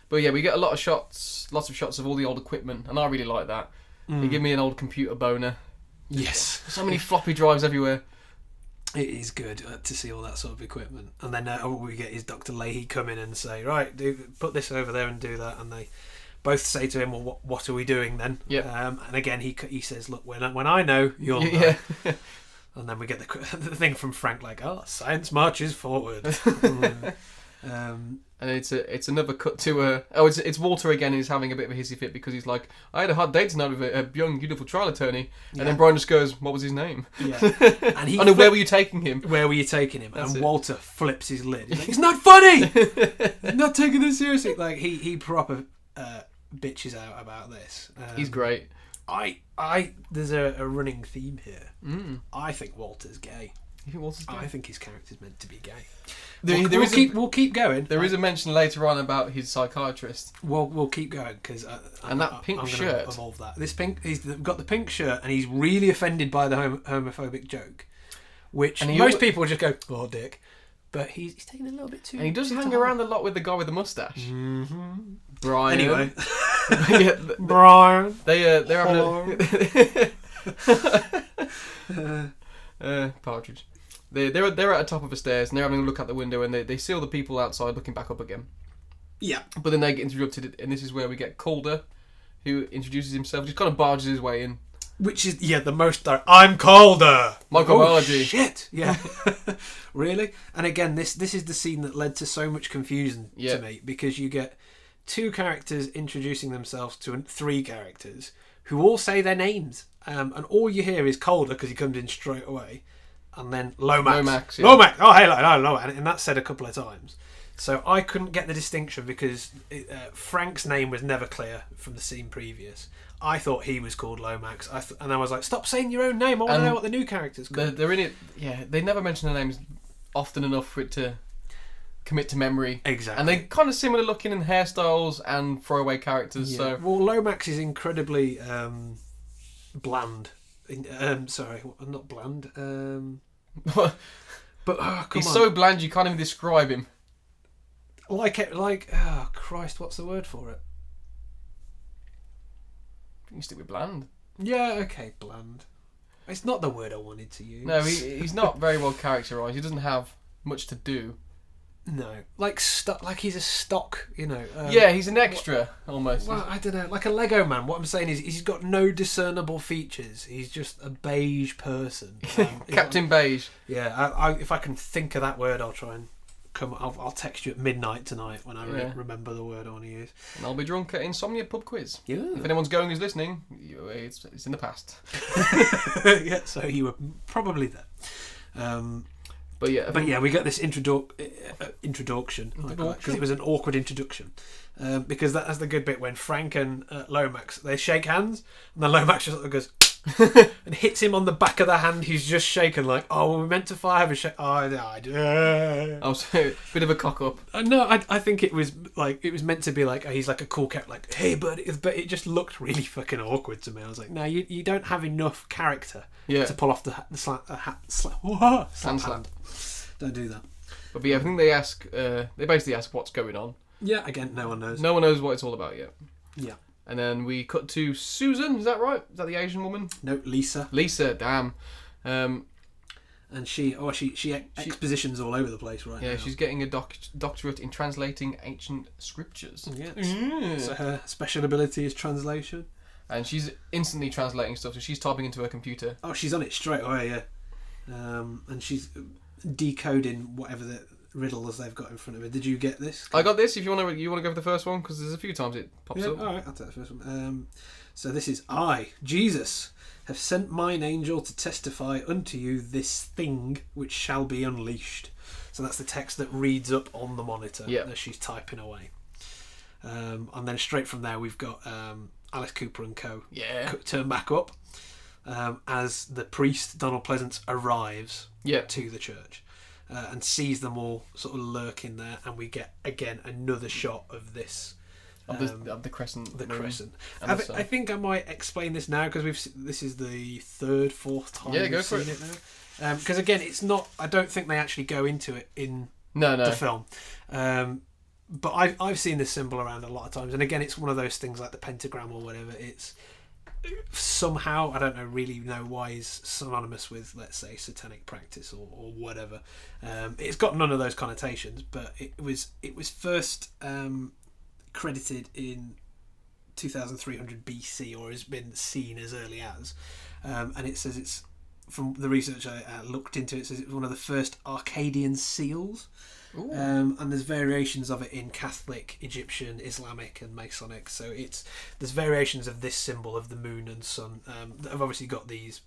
But yeah, we get lots of shots of all the old equipment, and I really like that. They give me an old computer boner. Yes. So many floppy drives everywhere. It is good to see all that sort of equipment. And then we get his Dr. Leahy come in and say, right, put this over there and do that. And they both say to him, well, what are we doing then? Yeah. And again, he says, look, when I know, you'll know. Yeah. And then we get the thing from Frank, like, science marches forward. And it's another cut to it's Walter again. He's having a bit of a hissy fit because he's like, I had a hard date tonight with a young, beautiful trial attorney, and then Brian just goes, "What was his name?" Yeah, and where were you taking him? Where were you taking him? That's and it. Walter flips his lid. He's like, it's not funny. He's not taking this seriously. Like he proper bitches out about this. He's great. There's a running theme here. I think Walter's gay. You think Walter's gay? I think his character's meant to be gay. We'll keep going. There is a mention later on about his psychiatrist. We'll keep going because that pink shirt. Evolve that. This pink. He's got the pink shirt and he's really offended by the homophobic joke, which most people just go, "Oh, dick," but he's taking a little bit too. And he does hang around a lot with the guy with the mustache. Mm-hmm. Brian. Anyway, Brian. They're having Partridge. They're at the top of the stairs and they're having a look out the window and they see all the people outside looking back up again. Yeah. But then they get interrupted and this is where we get Calder, who introduces himself. Just kind of barges his way in. Which is the most I'm Calder. Microbiology. Oh, shit. Yeah. Really? And again, this is the scene that led to so much confusion to me because you get two characters introducing themselves to three characters who all say their names. And all you hear is Calder because he comes in straight away. And then Lomax. Lomax. Oh, hey, Lomax. And that's said a couple of times. So I couldn't get the distinction because Frank's name was never clear from the scene previous. I thought he was called Lomax. And I was like, stop saying your own name. I want to know what the new character's called. They're in it. Yeah, they never mention their names often enough for it to commit to memory. Exactly. And they're kind of similar looking in hairstyles and throwaway characters. Yeah. So Well, Lomax is incredibly bland. Sorry, not bland. But he's so bland you can't even describe him. Oh Christ, what's the word for it? You can stick with bland. Yeah, okay, bland. It's not the word I wanted to use. No, he's not very well characterised. He doesn't have much to do. No, like he's a stock, yeah, he's an extra almost. Well, I don't know, like a Lego man. What I'm saying is, he's got no discernible features. He's just a beige person. Captain Beige. Yeah, if I can think of that word, I'll try and I'll text you at midnight tonight when I remember the word I want to use. And I'll be drunk at Insomnia Pub Quiz. Yeah. If anyone's going who's listening, it's in the past. Yeah, so you were probably there. But yeah, we get this introduction because it was an awkward introduction. Because that's the good bit when Frank and Lomax they shake hands, and then Lomax just goes and hits him on the back of the hand. He's just shaken like, oh, we meant to have a shake. Oh, no, I was a bit of a cock up. No, I think it was meant to be like he's like a cool cat, like hey buddy, but it just looked really fucking awkward to me. I was like, no, you don't have enough character to pull off the slap hand. Don't do that. But yeah, I think they basically ask what's going on. Yeah, again, no one knows. No one knows what it's all about yet. Yeah. And then we cut to Susan. Is that right? Is that the Asian woman? No, Lisa. Lisa, damn. And she expositions all over the place right now. Yeah, she's getting a doctorate in translating ancient scriptures. Yes. So her special ability is translation. And she's instantly translating stuff, so she's typing into her computer. Oh, she's on it straight away, yeah. And she's decoding whatever the riddles they've got in front of her. Did you get this? I got this. If you want to go for the first one, because there's a few times it pops up. All right, I'll take the first one. So this is I, Jesus, have sent mine angel to testify unto you this thing which shall be unleashed. So that's the text that reads up on the monitor as she's typing away. And then straight from there we've got Alice Cooper and co. Turn back up as the priest Donald Pleasance arrives to the church. And sees them all sort of lurking there, and we get again another shot of this of the crescent. The crescent. I think I might explain this now because this is the fourth time we've seen it now. Because again, it's not. I don't think they actually go into it in the film. But I've seen this symbol around a lot of times, and again, it's one of those things like the pentagram or whatever. somehow, I don't really know why, is synonymous with, let's say, satanic practice or whatever. It's got none of those connotations, but it was first credited in 2300 BC, or has been seen as early as, and it says it's, from the research I looked into, it says it's one of the first Arcadian seals. And there's variations of it in Catholic, Egyptian, Islamic and Masonic, so there's variations of this symbol of the moon and sun that have obviously got these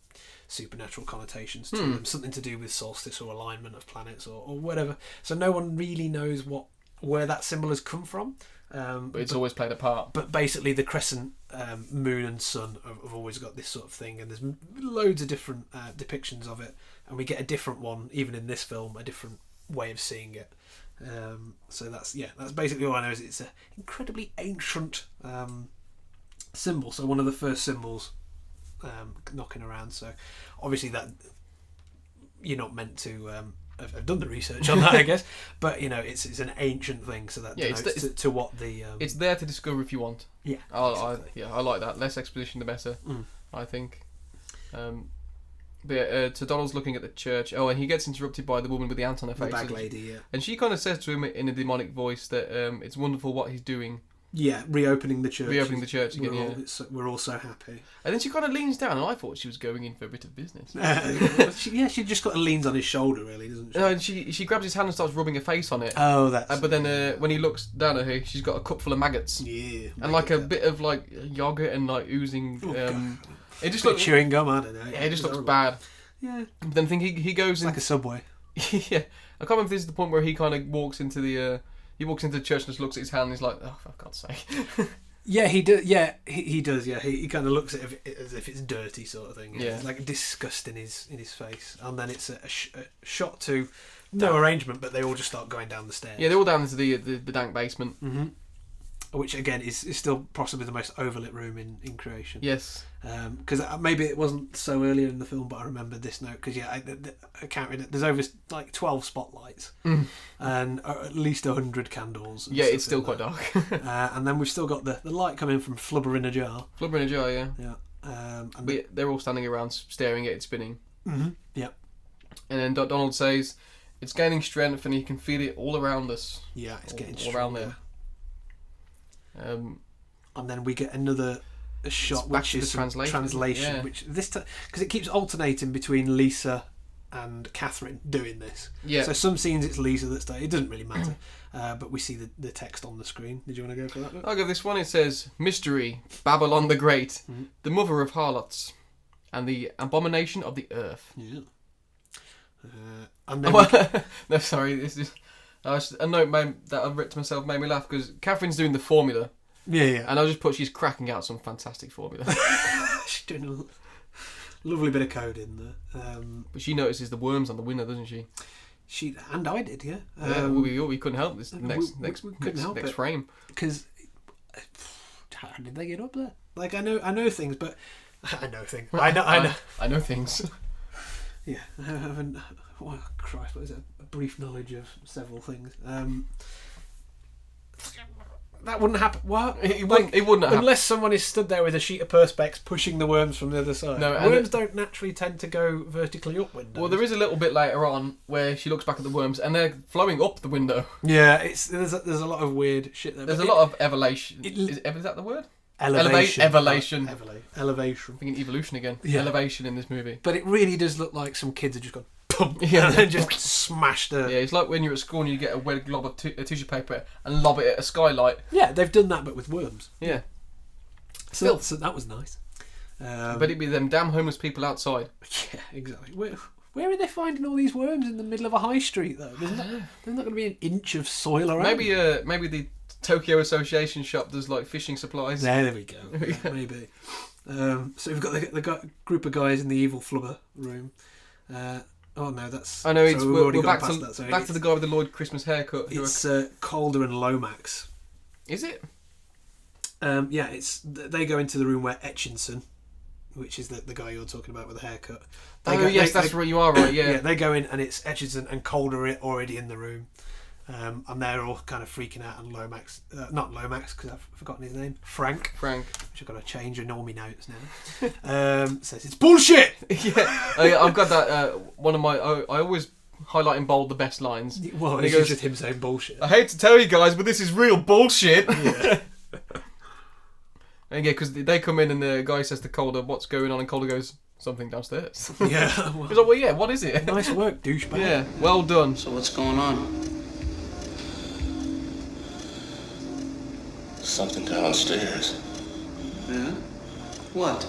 supernatural connotations to them, something to do with solstice or alignment of planets or whatever. So no one really knows where that symbol has come from, but it's always played a part. But basically the crescent moon and sun have always got this sort of thing, and there's loads of different depictions of it, and we get a different one even in this film, a different way of seeing it. So that's basically all I know. Is it's an incredibly ancient symbol, so one of the first symbols knocking around. So obviously that you're not meant to have done the research on that, I guess, but it's an ancient thing, so that denotes to what the it's there to discover if you want. I like that. Less exposition the better, I think. But so Donald's looking at the church. Oh, and he gets interrupted by the woman with the ant on her face. The bag lady, yeah. And she kind of says to him in a demonic voice that it's wonderful what he's doing. Yeah, reopening the church. Reopening the church again, we're all so happy. And then she kind of leans down, and I thought she was going in for a bit of business. She just got leans on his shoulder, really, doesn't she? No, and she grabs his hand and starts rubbing her face on it. Oh, that's... but then when he looks down at her, she's got a cup full of maggots. Yeah. And like a bit of like yogurt and like oozing... it just looks... chewing gum, I don't know. Yeah, it just looks bad. Yeah. But then I think he goes in... like a Subway. Yeah. I can't remember if this is the point where he kind of walks into the... he walks into the church and just looks at his hand and he's like, oh, for God's sake. Yeah, he does. Yeah, he does. Yeah, he kind of looks at it as if it's dirty, sort of thing. Yeah, it's like disgust in his face, and then it's a shot to no arrangement, but they all just start going down the stairs. Yeah, they're all down into the dank basement. Mm-hmm. Which again is still possibly the most overlit room in creation. Yes. Because maybe it wasn't so earlier in the film, but I remember this note because I counted it. There's over like 12 spotlights and at least 100 candles. Yeah, it's still quite dark. And then we've still got the light coming from flubber in a jar. Flubber in a jar, yeah. Yeah. And they're all standing around staring at it spinning. Mm-hmm. Yeah. And then Donald says, "It's gaining strength, and you can feel it all around us." Yeah, it's getting all around there. And then we get another shot, which is translation, yeah. which this because it keeps alternating between Lisa and Catherine doing this. Yeah. So some scenes it's Lisa that's done. It doesn't really matter, but we see the text on the screen. Did you want to go for that? I'll go this one. It says, "Mystery, Babylon the Great, the mother of harlots, and the abomination of the earth." Yeah. And then no, sorry. This is a note that I've written to myself made me laugh because Catherine's doing the formula. Yeah. And I'll just put she's cracking out some fantastic formula. She's doing a lovely bit of code in there. But she notices the worms on the window, doesn't she? She and I did, yeah. We couldn't help this next frame because how did they get up there? Like I know things, but I know things. I know things. Yeah, I haven't. Oh Christ! What is it? A brief knowledge of several things. That wouldn't happen. What? It wouldn't happen unless someone is stood there with a sheet of perspex pushing the worms from the other side. No, worms don't naturally tend to go vertically up windows. Well, there is a little bit later on where she looks back at the worms and they're flowing up the window. Yeah, there's a lot of weird shit there. There's a lot of elevation. Is that the word? Elevation. Elevation. Elevation. I'm thinking evolution again. Yeah. Elevation in this movie. But it really does look like some kids have just gone and then just smashed her. Yeah, it's like when you're at school and you get a wet glob of tissue paper and lob it at a skylight. Yeah, they've done that but with worms. Yeah. So that was nice. But it'd be them damn homeless people outside. Yeah, exactly. Where are they finding all these worms in the middle of a high street though? There's not going to be an inch of soil around. Maybe the Tokyo Association shop does like fishing supplies. There we go. Yeah, maybe. So we've got the group of guys in the evil flubber room. Oh no, that's. I know. We're back to the guy with the Lloyd Christmas haircut. It's Calder and Lomax. Is it? Yeah, they go into the room where Etchinson, which is the guy you're talking about with the haircut. That's right. You are right. Yeah. Yeah, they go in and it's Etchinson and Calder already in the room. And they're all kind of freaking out, and Lomax, not Lomax because I've forgotten his name, Frank, which I've got to change a normie notes now, says it's bullshit. I've got that, one of my, I always highlight in bold the best lines. Well, it's just him saying bullshit. I hate to tell you guys, but this is real bullshit. Yeah. And because they come in and the guy says to Calder, what's going on? And Calder goes, something downstairs. Yeah. He's like, well, yeah, what is it? Nice work, douchebag. Yeah, well done. So what's going on? Something downstairs. Yeah? What?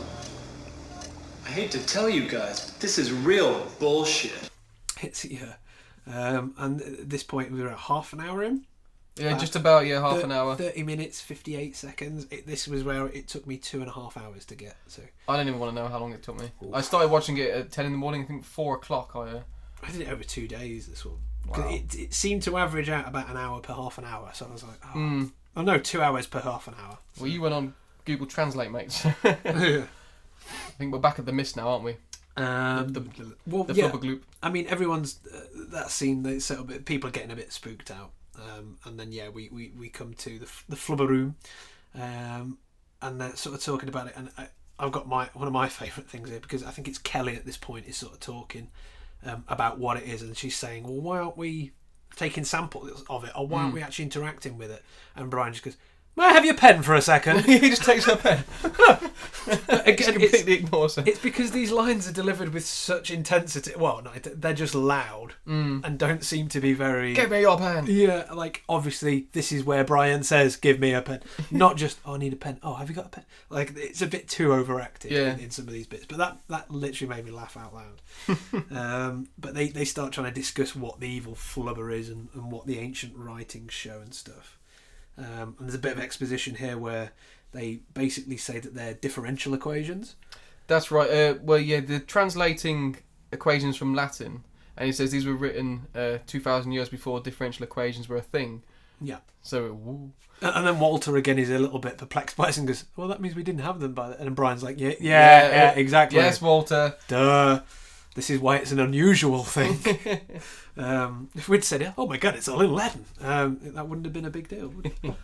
I hate to tell you guys, but this is real bullshit. It's, and at this point we were at half an hour in. Yeah, just about, half an hour. 30 minutes, 58 seconds. This was where it took me 2.5 hours to get. So I don't even want to know how long it took me. Oof. I started watching it at 10 in the morning, I think 4 o'clock. I did it over 2 days, this one. Wow. It seemed to average out about an hour per half an hour, so I was like, oh no, 2 hours per half an hour. Well, you went on Google Translate, mate. Yeah. I think we're back at the mist now, aren't we? The flubber gloop. I mean, everyone's that scene. They set up. People are getting a bit spooked out, and then we come to the flubber room, and they're sort of talking about it. And I've got one of my favourite things here, because I think it's Kelly at this point is sort of talking about what it is, and she's saying, "Well, why aren't we taking samples of it, or why aren't we actually interacting with it?" And Brian just goes, "May I have your pen for a second?" He just takes her pen. Again, completely ignores her. It's because these lines are delivered with such intensity. Well, no, they're just loud and don't seem to be very... Give me your pen. Yeah, like, obviously, this is where Brian says, give me a pen. Not just, oh, I need a pen. Oh, have you got a pen? Like, it's a bit too overacted in some of these bits. But that literally made me laugh out loud. But they start trying to discuss what the evil flubber is and what the ancient writings show and stuff. And there's a bit of exposition here where they basically say that they're differential equations. That's right. They're translating equations from Latin, and he says these were written 2,000 years before differential equations were a thing. Yeah. So, woo. And then Walter again is a little bit perplexed by this and goes, "Well, that means we didn't have them by then." And Brian's like, "Yeah, exactly. Yes, Walter. Duh. This is why it's an unusual thing." If we'd said, "Oh my God, it's all in Latin," that wouldn't have been a big deal, would it?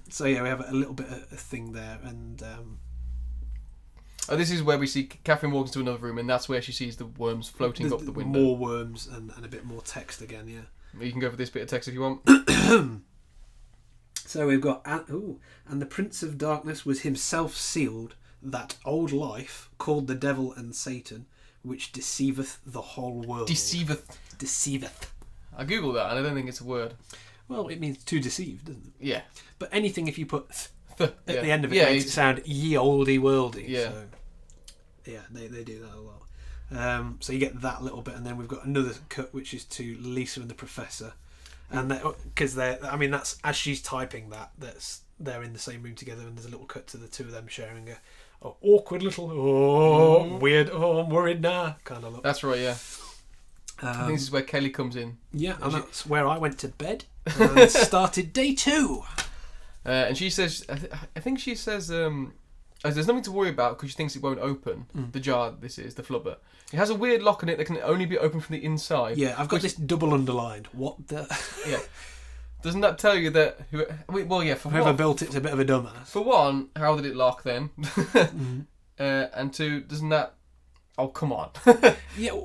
So we have a little bit of a thing there, and this is where we see Catherine walks into another room, and that's where she sees the worms floating up the window. More worms and a bit more text again. Yeah, you can go for this bit of text if you want. So we've got, and the Prince of Darkness was himself sealed, that old life called the devil and Satan, which deceiveth the whole world. Deceiveth. I googled that and I don't think it's a word. Well, it means to deceive, doesn't it? Yeah. But anything if you put at the end of it makes it sound ye olde worldy. Yeah. So, yeah, they do that a lot. So you get that little bit, and then we've got another cut which is to Lisa and the Professor, and because that's as she's typing they're in the same room together, and there's a little cut to the two of them sharing a awkward little weird I'm worried now kind of look. That's right, yeah. I think this is where Kelly comes in. Yeah, and that's where I went to bed and started day 2. And she says, I think she says, there's nothing to worry about because she thinks it won't open. The jar, this is, the flubber. It has a weird lock on it that can only be opened from the inside. Yeah, I've got this double underlined. What the... Yeah. Doesn't that tell you that... whoever built it's a bit of a dumbass. For one, how did it lock then? And two, doesn't that... Oh, come on. Yeah.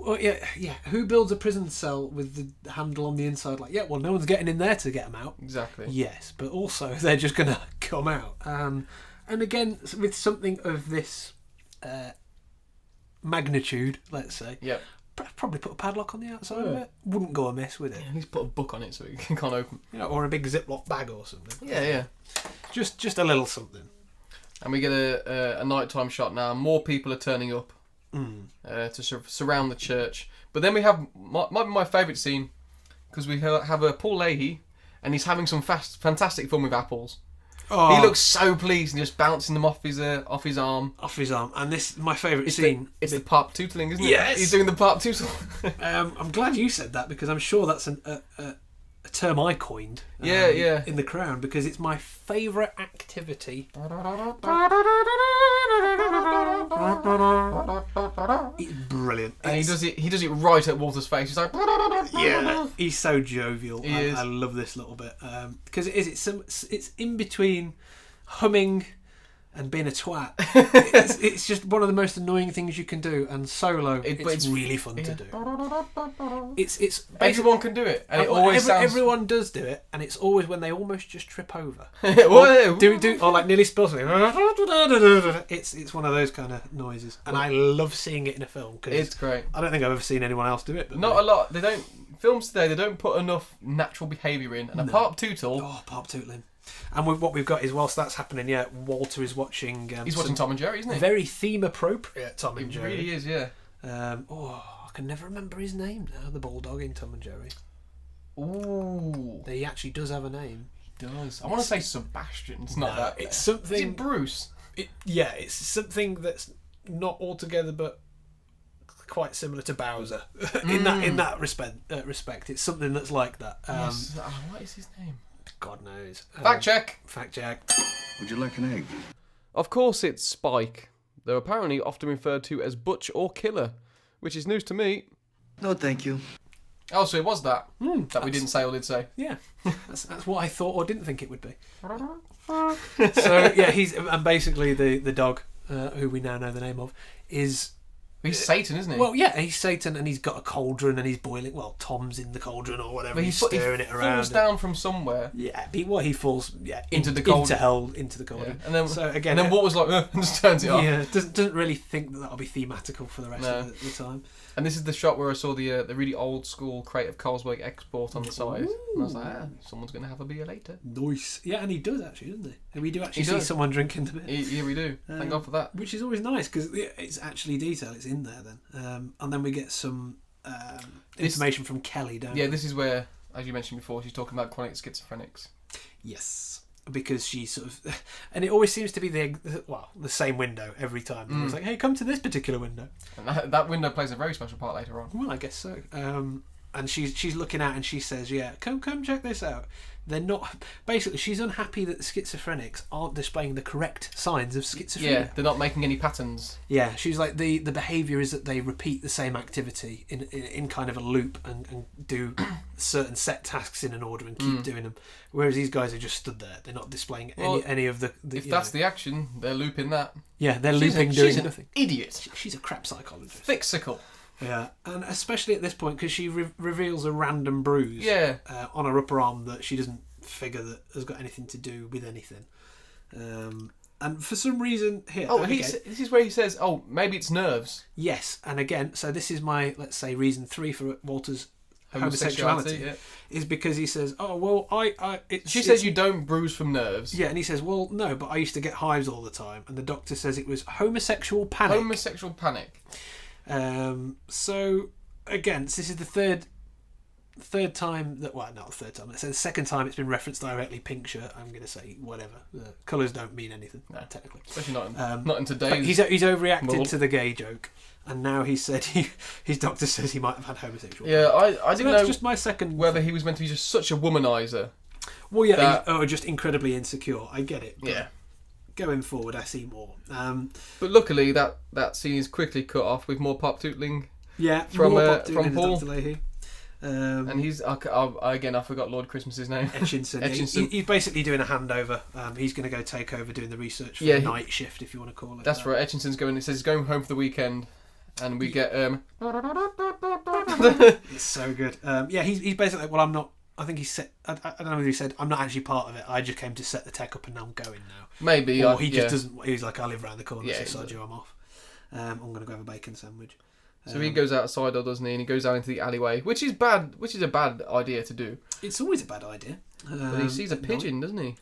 Who builds a prison cell with the handle on the inside? Like, well, no one's getting in there to get them out. Exactly. Yes, but also they're just going to come out. And again, with something of this magnitude, let's say, probably put a padlock on the outside of it. Wouldn't go amiss, would it? He's put a book on it so it can't open. Or a big Ziploc bag or something. Yeah. Just a little something. And we get a nighttime shot now. More people are turning up. To surround the church, but then we have might be my favourite scene because we have a Paul Leahy, and he's having some fantastic fun with apples. Oh. He looks so pleased and just bouncing them off his arm. And this is my favourite scene. It's the parp tootling, isn't it? Yes, he's doing the parp tootle. I'm glad you said that because I'm sure that's a term I coined. In the Crown because it's my favourite activity. It's brilliant. And he does it right at Walter's face. He's like, yeah, he's so jovial. He is. I love this little bit because it's in between humming and being a twat. it's just one of the most annoying things you can do, and solo it's really fun to do. It's everyone can do it, and it always sounds... everyone does do it, and it's always when they almost just trip over or like nearly spill something. It's one of those kind of noises, and I love seeing it in a film because it's great. I don't think I've ever seen anyone else do it. But not a lot. They don't. Films today, they don't put enough natural behaviour in, and a parp tootle. Oh, parp tootling. And what we've got is, whilst that's happening, Walter is watching... he's watching Tom and Jerry, isn't he? Very theme-appropriate Tom and Jerry. He really is, yeah. I can never remember his name now, the bulldog in Tom and Jerry. Ooh. He actually does have a name. He does. I want to say Sebastian. It's not that. It's something... Is it Bruce? It's something that's not altogether, but quite similar to Bowser in that respect. It's something that's like that. Yes. What is his name? God knows. Fact check. Would you like an egg? Of course it's Spike, though apparently often referred to as Butch or Killer, which is news to me. No, thank you. Oh, so it was that we didn't say or did say. Yeah, that's what I thought or didn't think it would be. So yeah, and basically the dog, who we now know the name of, is... He's Satan, isn't he? Well, yeah, he's Satan, and he's got a cauldron, and he's boiling... Well, Tom's in the cauldron or whatever, he's stirring it around. He falls down from somewhere. Yeah, he falls into the cauldron. Into hell, into the cauldron. Yeah. And then, and Walter's like, and just turns it off. Yeah, doesn't really think that'll be thematical for the rest of the time. And this is the shot where I saw the really old school crate of Carlsberg export on the side. Ooh. And I was like, someone's going to have a beer later. Nice. Yeah, and he does actually, doesn't he? And we do actually see someone drinking the beer. Yeah, we do. Thank God for that. Which is always nice, because it's actually detail. It's in there then. And then we get some information from Kelly, don't we? Yeah, this is where, as you mentioned before, she's talking about chronic schizophrenics. Yes. Because she sort of... And it always seems to be the same window every time. It's like, hey, come to this particular window. And that window plays a very special part later on. Well, I guess so. And she's looking out and she says, yeah, come check this out. They're not... Basically, she's unhappy that the schizophrenics aren't displaying the correct signs of schizophrenia. Yeah, they're not making any patterns. Yeah, she's like, the behaviour is that they repeat the same activity in kind of a loop and do certain set tasks in an order and keep doing them. Whereas these guys are just stood there. They're not displaying any of the if that's the action, they're looping that. Yeah, they're looping doing nothing. Idiot. She's a crap psychologist. Fixical. Yeah, and especially at this point, because she reveals a random bruise on her upper arm that she doesn't figure that has got anything to do with anything. And for some reason here... Oh, this is where he says, oh, maybe it's nerves. Yes, and again, so this is my, let's say, reason 3 for Walter's homosexuality is because he says, oh, well, she says you don't bruise from nerves. Yeah, and he says, well, no, but I used to get hives all the time. And the doctor says it was homosexual panic. Homosexual panic. So again, this is the third time that, well, not the third time, it's the second time it's been referenced directly. Pink shirt, I'm going to say whatever. Colours don't mean anything, technically. Especially not in today's... He's overreacted to the gay joke, and now he said his doctor says he might have had homosexual. Yeah, I didn't know just my second... whether he was meant to be just such a womanizer. Well, yeah, just incredibly insecure. I get it. Yeah. Going forward, I see more. But luckily, that scene is quickly cut off with more pop tootling. Yeah, from Paul. And he's I forgot Lord Christmas's name. Etchinson. He's basically doing a handover. He's going to go take over doing the research for the night shift, if you want to call it. That's right. Etchinson's going. It says he's going home for the weekend, and we get It's so good. He's basically like, well, I'm not. I think he said, I don't know whether he said, I'm not actually part of it. I just came to set the tech up and now I'm going now. Maybe. Or he just doesn't. He's like, I live around the corner, so Sod you, I'm off. I'm going to go have a bacon sandwich. So he goes outside, doesn't he? And he goes down into the alleyway, which is bad. Which is a bad idea to do. It's always a bad idea. But he sees a pigeon, doesn't he?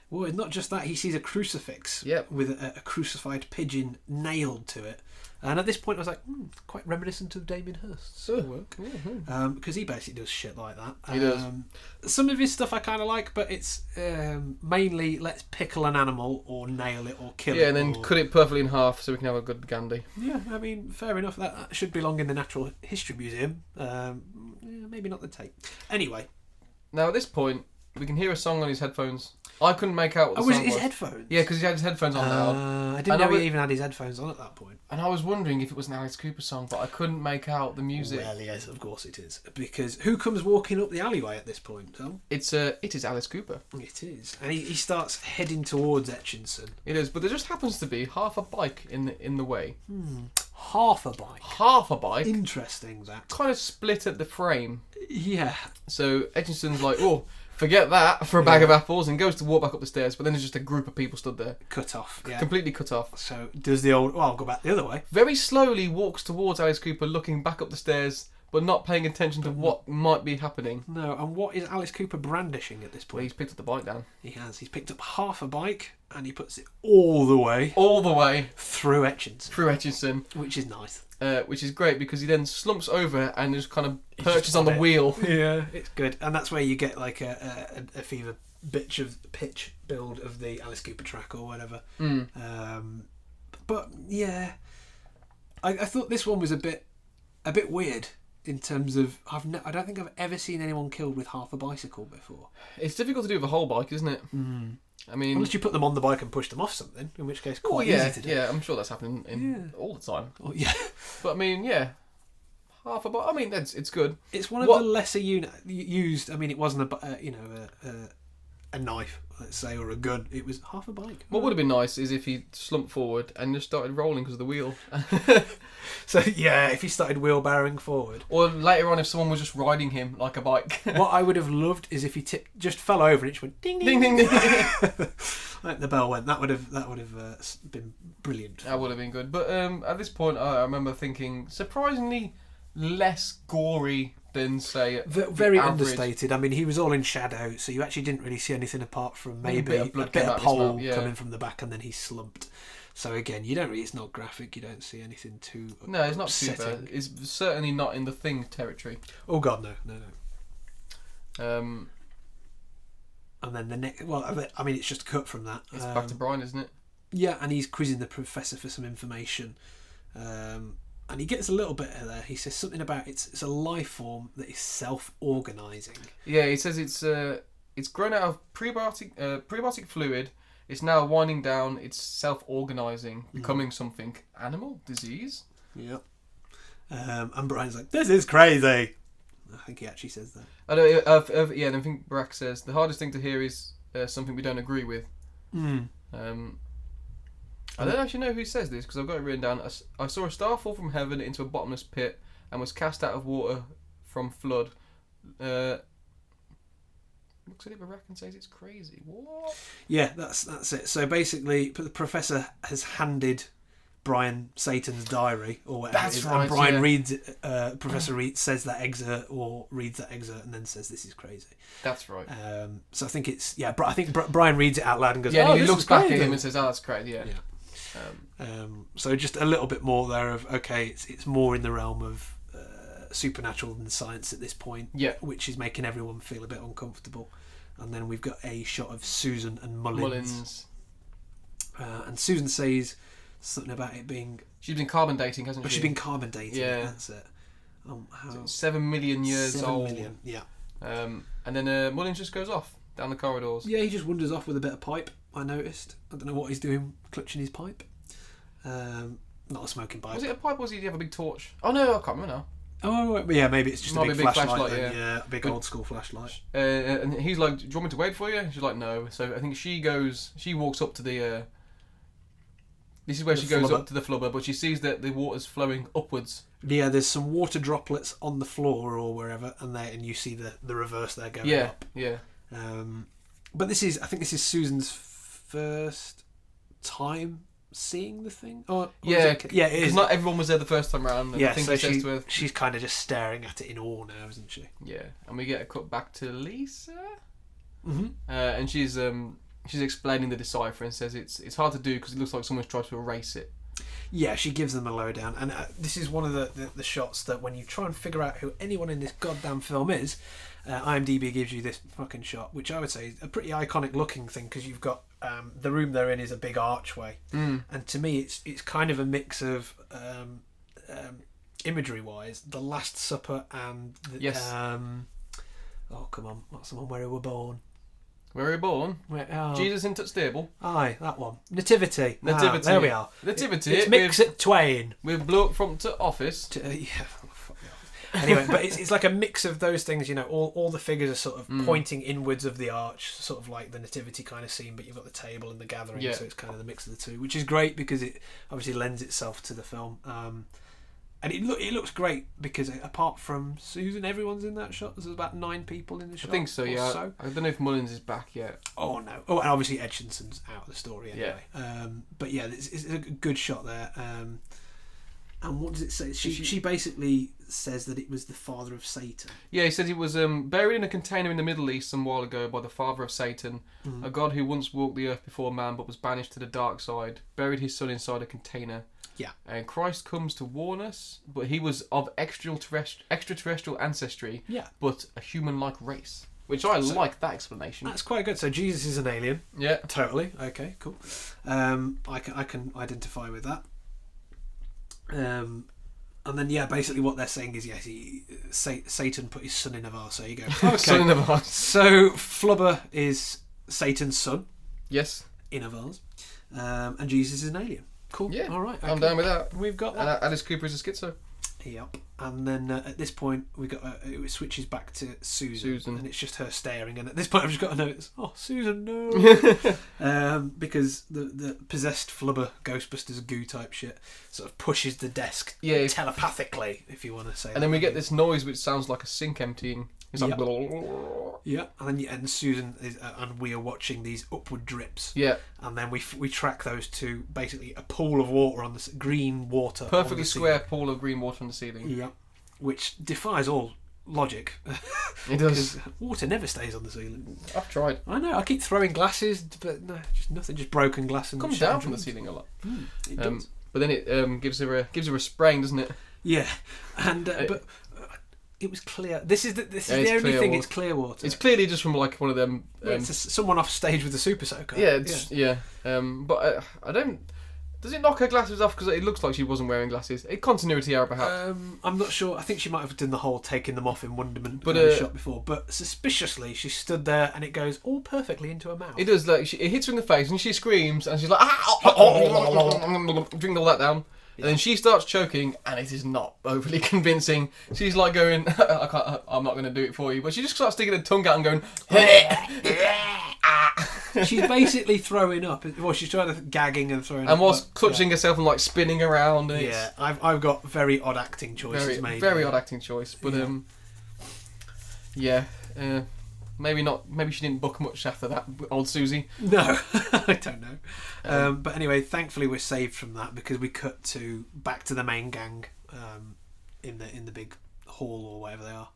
Well, it's not just that. He sees a crucifix with a crucified pigeon nailed to it. And at this point, I was like, quite reminiscent of Damien Hirst's work. Because he basically does shit like that. He does. Some of his stuff I kind of like, but it's mainly let's pickle an animal or nail it or kill it. Yeah, and then cut it perfectly in half so we can have a good gandy. Yeah, I mean, fair enough. That should belong in the Natural History Museum. Maybe not the tape. Anyway. Now, at this point, we can hear a song on his headphones. I couldn't make out what the was song it was. his headphones? Yeah, because he had his headphones on loud. I didn't know he even had his headphones on at that point. And I was wondering if it was an Alice Cooper song, but I couldn't make out the music. Well, yes, of course it is. Because who comes walking up the alleyway at this point, Tom? It is Alice Cooper. It is. And he starts heading towards Etchinson. It is, but there just happens to be half a bike in the way. Half a bike. Half a bike. Interesting, that. Kind of split at the frame. Yeah. So Etchinson's like, oh, forget that for a bag of apples, and goes to walk back up the stairs, but then there's just a group of people stood there. Cut off. Yeah. Completely cut off. So does the old... Well, I'll go back the other way. Very slowly walks towards Alice Cooper, looking back up the stairs, but not paying attention to what might be happening. No, and what is Alice Cooper brandishing at this point? Well, he's picked up the bike down. He has. He's picked up half a bike, and he puts it all the way through Etchinson. Through Etchinson. Which is nice. Which is great, because he then slumps over and just kind of perches on the wheel. Yeah, it's good. And that's where you get like a fever pitch build of the Alice Cooper track or whatever. But yeah, I thought this one was a bit weird in terms of I don't think I've ever seen anyone killed with half a bicycle before. It's difficult to do with a whole bike, isn't it? I mean, unless you put them on the bike and push them off something, in which case quite easy to do. Yeah, I'm sure that's happening all the time. Oh, yeah. But I mean, yeah, half a bike. I mean, it's good. It's one of the lesser used. I mean, it wasn't a knife, let's say, or a gun. It was half a bike. What would have been nice is if he slumped forward and just started rolling because of the wheel. So yeah, if he started wheelbarrowing forward, or later on if someone was just riding him like a bike. What I would have loved is if he just fell over and it just went ding ding ding ding. Like the bell went. That would have been brilliant. That would have been good. But at this point, I remember thinking surprisingly less gory than say very understated. I mean, he was all in shadow, so you actually didn't really see anything apart from maybe a bit of pole coming from the back, and then he slumped. So again, it's not graphic. You don't see anything too. No, it's not too bad. It's certainly not in the Thing territory. Oh God, no. And then the next. Well, I mean, it's just a cut from that. It's back to Brian, isn't it? Yeah, and he's quizzing the professor for some information. And he gets a little bit there. He says something about it's a life form that is self-organising. Yeah, he says it's grown out of prebiotic fluid. It's now winding down. It's self-organising, becoming something. Animal disease. Yep. And Brian's like, "This is crazy." I think he actually says that. I don't. Yeah, and I think Brack says the hardest thing to hear is something we don't agree with. I don't actually know who says this because I've got it written down. I saw a star fall from heaven into a bottomless pit and was cast out of water from flood. Looks at it, Barack, and says it's crazy. What? Yeah, that's it. So basically, the professor has handed Brian Satan's diary or whatever. That's right. And Brian reads it. Professor says that excerpt or reads that excerpt and then says this is crazy. That's right. So I think it's I think Brian reads it out loud and goes, yeah. "Oh, And he this looks is back crazy." at him and says, "Oh, that's crazy." Yeah. So just a little bit more there of it's more in the realm of supernatural than science at this point. Yeah. Which is making everyone feel a bit uncomfortable. And then we've got a shot of Susan and Mullins. And Susan says something about it being... She's been carbon dating, hasn't she? She's been carbon dating, yeah. That's it. 7 million years 7 old. million, yeah. And then Mullins just goes off down the corridors. Yeah, he just wanders off with a bit of pipe, I noticed. I don't know what he's doing, clutching his pipe. Not a smoking pipe. Was it a pipe or did he have a big torch? Oh no, I can't remember now. Oh, yeah, maybe it's just a big flashlight. Yeah, a big old school flashlight. And he's like, "Do you want me to wait for you?" She's like, "No." So I think she walks up to the. This is where she goes up to the flubber, but she sees that the water's flowing upwards. Yeah, there's some water droplets on the floor or wherever, and you see the reverse there going up. Yeah. But I think this is Susan's first time seeing the thing. It is. Because not everyone was there the first time round. And yeah, I think so she's kind of just staring at it in awe now, isn't she? Yeah, and we get a cut back to Lisa, and she's explaining the decipher and says it's hard to do because it looks like someone's tried to erase it. Yeah, she gives them a lowdown, and this is one of the shots that when you try and figure out who anyone in this goddamn film is, IMDb gives you this fucking shot, which I would say is a pretty iconic looking thing because you've got the room they're in is a big archway, and to me it's kind of a mix of imagery wise, The Last Supper and yes. Oh come on, what's the one where we were born? Where he born? Jesus into stable. Aye, that one. Nativity. Nativity. There we are. Nativity. It's mix at Twain. We've blew up from to office. Anyway, but it's like a mix of those things, you know, all the figures are sort of pointing inwards of the arch, sort of like the nativity kind of scene, but you've got the table and the gathering, so it's kind of the mix of the two, which is great because it obviously lends itself to the film. And it looks great because apart from Susan, everyone's in that shot. There's about 9 people in the shot. I think so, yeah. So. I don't know if Mullins is back yet. Oh, no. Oh, and obviously Edchinson's out of the story anyway. Yeah. But yeah, it's a good shot there. And what does it say? She basically says that it was the father of Satan. Yeah, he says it was buried in a container in the Middle East some while ago by the father of Satan, a god who once walked the earth before man but was banished to the dark side, buried his son inside a container. Yeah. And Christ comes to warn us, but he was of extraterrestrial ancestry, but a human-like race. Which I like that explanation. That's quite good. So Jesus is an alien. Yeah. Totally. Okay, cool. I can identify with that. And then basically what they're saying is Satan put his son in a vase. There you go. Okay. Son in a vase. So Flubber is Satan's son. Yes. In a vase. And Jesus is an alien. Cool. Yeah. All right. Okay. I'm down with that. We've got that. And Alice Cooper is a schizo. Yep. And then at this point we got it switches back to Susan, and it's just her staring. And at this point I've just got to notice, Susan, no, because the possessed Flubber Ghostbusters goo type shit sort of pushes the desk telepathically, if you want to say. And then we get this noise which sounds like a sink emptying. It's like and Susan is, and we are watching these upward drips. Yeah. And then we track those to basically a pool of water on the green water. Perfectly square pool of green water on the ceiling. Yeah. Which defies all logic. It does. Water never stays on the ceiling. I've tried. I know. I keep throwing glasses, but no, just nothing. Just broken glass and comes down from the ceiling a lot. It does. But then it gives her a spraying, doesn't it? Yeah, and but. It was clear. This is the only thing. It's clear water. It's clearly just from like one of them. It's someone off stage with a super soaker. Yeah. But I don't. Does it knock her glasses off because it looks like she wasn't wearing glasses? A continuity error, perhaps. I'm not sure. I think she might have done the whole taking them off in wonderment shot before. But suspiciously, she stood there and it goes all perfectly into her mouth. It does. Like it hits her in the face and she screams and she's like, drink all that down. And then she starts choking, and it is not overly convincing. She's like going, I'm not going to do it for you. But she just starts sticking her tongue out and going, she's basically throwing up. Well, she's trying to gagging and throwing up. And whilst clutching herself and like spinning around. And I've got very odd acting choices made. Very odd acting choice. But, maybe not. Maybe she didn't book much after that, old Susie. No, I don't know. But anyway, thankfully we're saved from that because we cut back to the main gang in the big hall or whatever they are,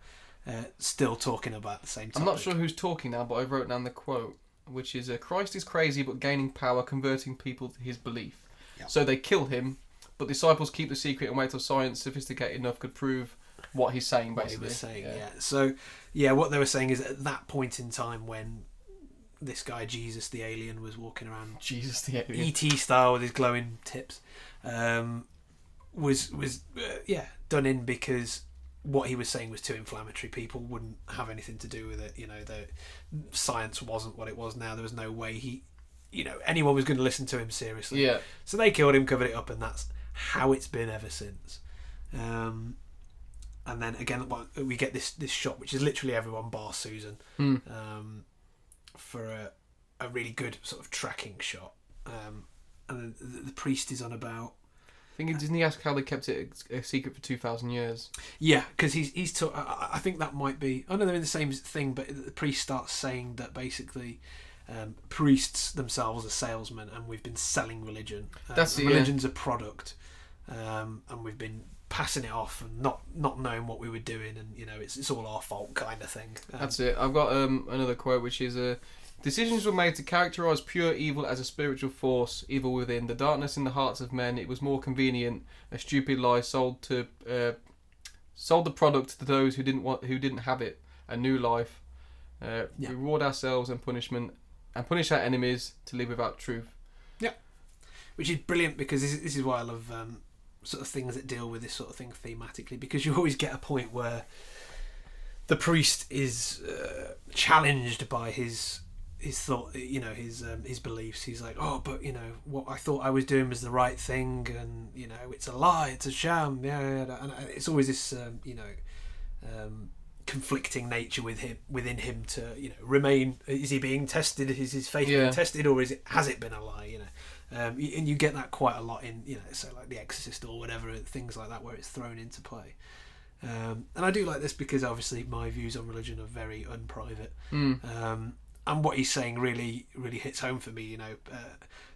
still talking about the same topic. I'm not sure who's talking now, but I wrote down the quote, which is, Christ is crazy but gaining power, converting people to his belief. Yep. So they kill him, but disciples keep the secret and wait till science sophisticated enough could prove what he's saying, basically. What he was saying, So, what they were saying is at that point in time when this guy, Jesus the alien, was walking around... Jesus the alien. E.T. style with his glowing tips, was done in because what he was saying was too inflammatory. People wouldn't have anything to do with it. You know, the science wasn't what it was now. There was no way anyone was going to listen to him seriously. Yeah. So they killed him, covered it up, and that's how it's been ever since. And then again, we get this shot, which is literally everyone bar Susan, for a really good sort of tracking shot. And the priest is on about. I think didn't he ask how they kept it a secret for 2,000 years? Yeah, because he's I think that might be. I know they're in the same thing, but the priest starts saying that basically. Priests themselves are salesmen, and we've been selling religion. Religion's a product, and we've been passing it off and not knowing what we were doing, and it's all our fault kind of thing. That's it. I've got another quote, which is decisions were made to characterise pure evil as a spiritual force, evil within the darkness in the hearts of men. It was more convenient. A stupid lie sold the product to those who didn't have it. A new life. Reward ourselves and punish our enemies to live without truth. Yeah, which is brilliant because this is why I love sort of things that deal with this sort of thing thematically, because you always get a point where the priest is challenged by his thought, his beliefs. He's like, oh, but what I thought I was doing was the right thing, and it's a lie, it's a sham. Yeah, and it's always this conflicting nature within him to remain. Is he being tested? Is his faith being tested, or has it been a lie? And you get that quite a lot in so like The Exorcist or whatever, things like that, where it's thrown into play. And I do like this because obviously my views on religion are very unprivate. And what he's saying really hits home for me.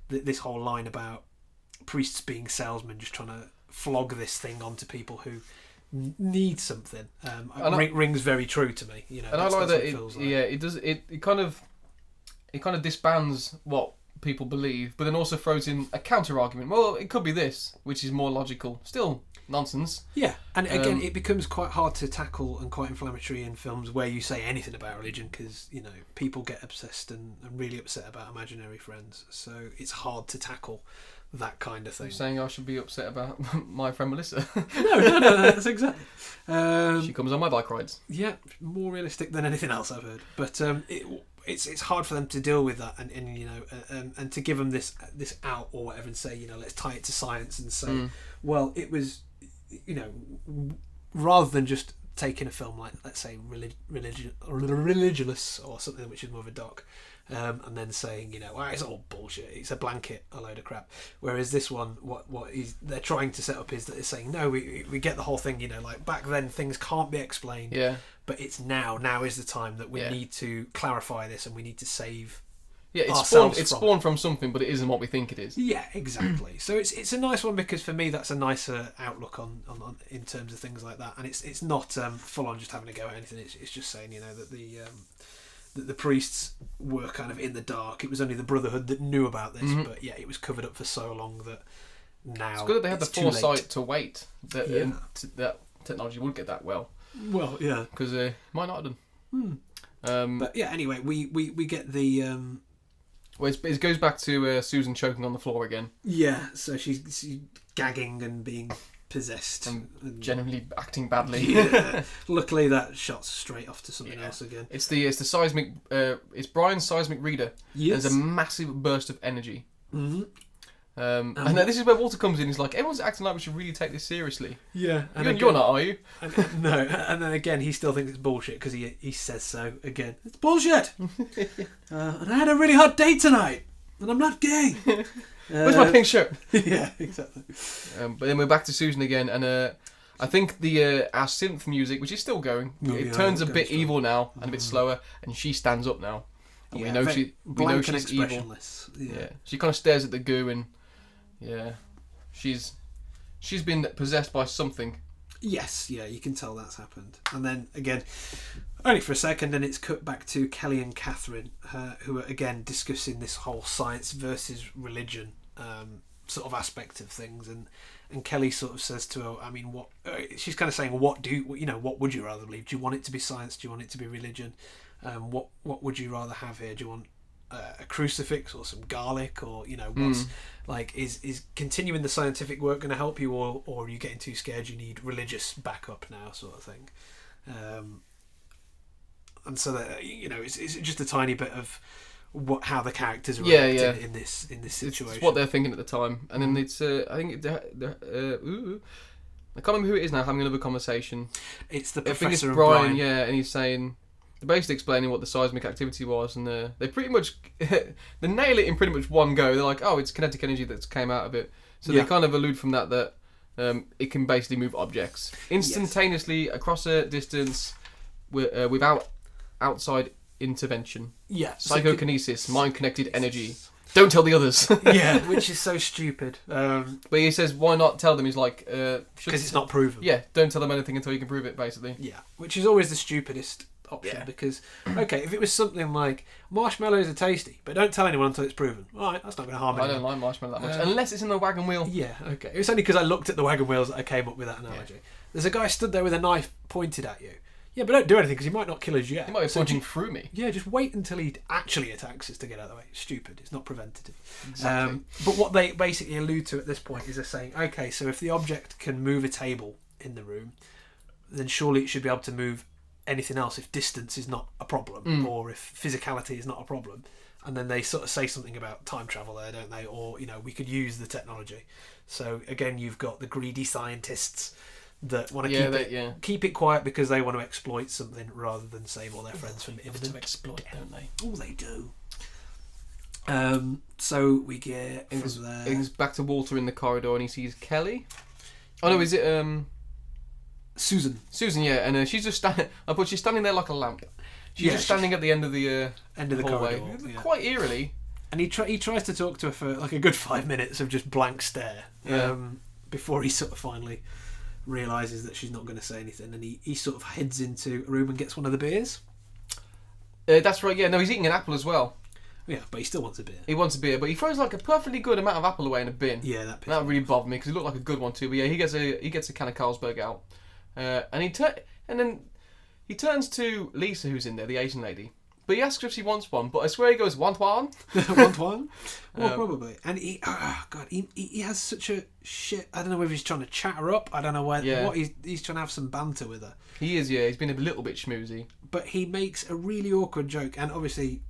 This whole line about priests being salesmen, just trying to flog this thing onto people who need something. Rings very true to me. And I like that. It does. It kind of disbands what people believe, but then also throws in a counter argument. Well, it could be this, which is more logical. Still nonsense. Yeah, and again, it becomes quite hard to tackle and quite inflammatory in films where you say anything about religion, because people get obsessed and really upset about imaginary friends. So it's hard to tackle that kind of thing. You're saying I should be upset about my friend Melissa? No, that's exactly. She comes on my bike rides. Yeah, more realistic than anything else I've heard. But it's hard for them to deal with that, and to give them this out or whatever, and say let's tie it to science and say, well, it was, rather than just taking a film like, let's say, Religious or something which is more of a doc, and then saying, well, it's all bullshit, it's a blanket, a load of crap. Whereas this one, what they're trying to set up is that they're saying, no, we get the whole thing, like back then things can't be explained, but it's now is the time that we need to clarify this, and we need to save. Yeah, it's spawned from something, but it isn't what we think it is. Yeah, exactly. So it's a nice one, because for me that's a nicer outlook on in terms of things like that, and it's not full on just having a go at anything. It's just saying that the priests were kind of in the dark. It was only the Brotherhood that knew about this, but it was covered up for so long that now it's good that they had the foresight to wait that technology would get that well. Well, yeah, because it might not have done. But yeah, anyway, we get the. Well, it goes back to Susan choking on the floor again. Yeah, so she's gagging and being possessed and generally acting badly. Yeah. Luckily, that shot's straight off to something else again. It's the seismic. It's Brian's seismic reader. Yes. There's a massive burst of energy. Mm-hmm. And this is where Walter comes in. He's like, everyone's acting like we should really take this seriously. Yeah, and you're not, are you? No, and then again, he still thinks it's bullshit because he says so again. It's bullshit. And I had a really hot date tonight, and I'm not gay. Where's my pink shirt? Yeah, exactly. But then we're back to Susan again, and I think our synth music, which is still going, it turns a bit evil now and a bit slower, and she stands up now. And we know she's evil. Yeah, she kind of stares at the goo and. Yeah, she's been possessed by something. Yes, yeah, you can tell that's happened. And then again, only for a second, and it's cut back to Kelly and Catherine, who are again discussing this whole science versus religion sort of aspect of things. And Kelly sort of says to her, I mean, what she's kind of saying, what would you rather believe? Do you want it to be science? Do you want it to be religion? What would you rather have here? Do you want a crucifix or some garlic, or what's like is continuing the scientific work going to help you, or are you getting too scared you need religious backup now, sort of thing. And so that it's just a tiny bit of how the characters react in this situation. It's what they're thinking at the time, and then it's I think I can't remember who it is now having another conversation. It's the professor. I think it's and Brian, and he's saying. They're basically explaining what the seismic activity was, and they pretty much they nail it in pretty much one go. They're like, oh, it's kinetic energy that's came out of it. So they kind of allude from that it can basically move objects instantaneously across a distance without outside intervention. Yeah, psychokinesis, mind-connected energy. Don't tell the others. Yeah, which is so stupid. But he says, why not tell them? He's like, because it's not proven. Yeah, don't tell them anything until you can prove it, basically. Yeah, which is always the stupidest option, because if it was something like marshmallows are tasty, but don't tell anyone until it's proven. All right, that's not going to harm anyone. I don't like marshmallow that much, unless it's in the wagon wheel. Yeah, okay. It was only because I looked at the wagon wheels that I came up with that analogy. There's a guy stood there with a knife pointed at you. Yeah, but don't do anything because he might not kill us yet. He might be punching through me. Yeah, just wait until he actually attacks us to get out of the way. It's stupid. It's not preventative. Exactly. But what they basically allude to at this point is they're saying, okay, so if the object can move a table in the room, then surely it should be able to move anything else, if distance is not a problem or if physicality is not a problem. And then they sort of say something about time travel there, don't they? Or, we could use the technology. So again, you've got the greedy scientists that want to keep it quiet because they want to exploit something rather than save all their friends from imminent to exploit, don't they? Oh, they do. So we get He's back to Walter in the corridor and he sees Kelly. Oh no, is it Susan? Susan, yeah, and she's just standing. But she's standing there like a lamp. She's just standing at the end of the hallway, corridor, quite eerily. And he tries to talk to her for like a good 5 minutes of just blank stare. Before he sort of finally realises that she's not going to say anything, and he sort of heads into a room and gets one of the beers. That's right. Yeah, no, he's eating an apple as well. Yeah, but he still wants a beer. He wants a beer, but he throws like a perfectly good amount of apple away in a bin. Yeah, that really bothered me because it looked like a good one too. But yeah, he gets a can of Carlsberg out, and then he turns to Lisa, who's in there, the Asian lady. But he asks her if she wants one. But I swear he goes, "Want one?" Want one? Well, probably. And he has such a shit. I don't know whether he's trying to chat her up. I don't know what he's trying to have some banter with her. He is, yeah. He's been a little bit schmoozy. But he makes a really awkward joke, and obviously,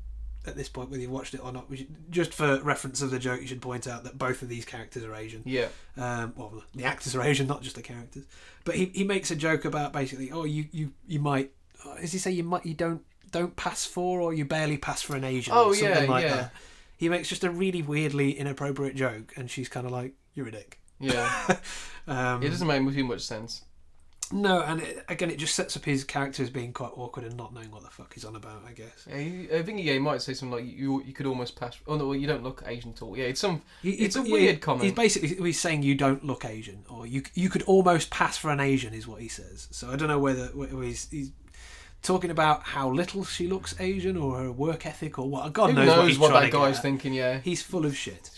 at this point, whether you watched it or not, just for reference of the joke, you should point out that both of these characters are Asian. Yeah. Well, the actors are Asian, not just the characters. But he makes a joke about basically, you might, as he say, you don't pass for, or you barely pass for an Asian. Oh, or something like yeah. that. He makes just a really weirdly inappropriate joke, and she's kind of like, "You're a dick." Yeah. It doesn't make too much sense. No, and it just sets up his character as being quite awkward and not knowing what the fuck he's on about, I guess. Yeah, I think he might say something like, you could almost pass... Oh, no, you don't look Asian at all. Yeah, it's a weird comment. He's saying you don't look Asian, or you could almost pass for an Asian, is what he says. So I don't know whether he's talking about how little she looks Asian, or her work ethic, or what. God knows what that guy's thinking, yeah. He's full of shit.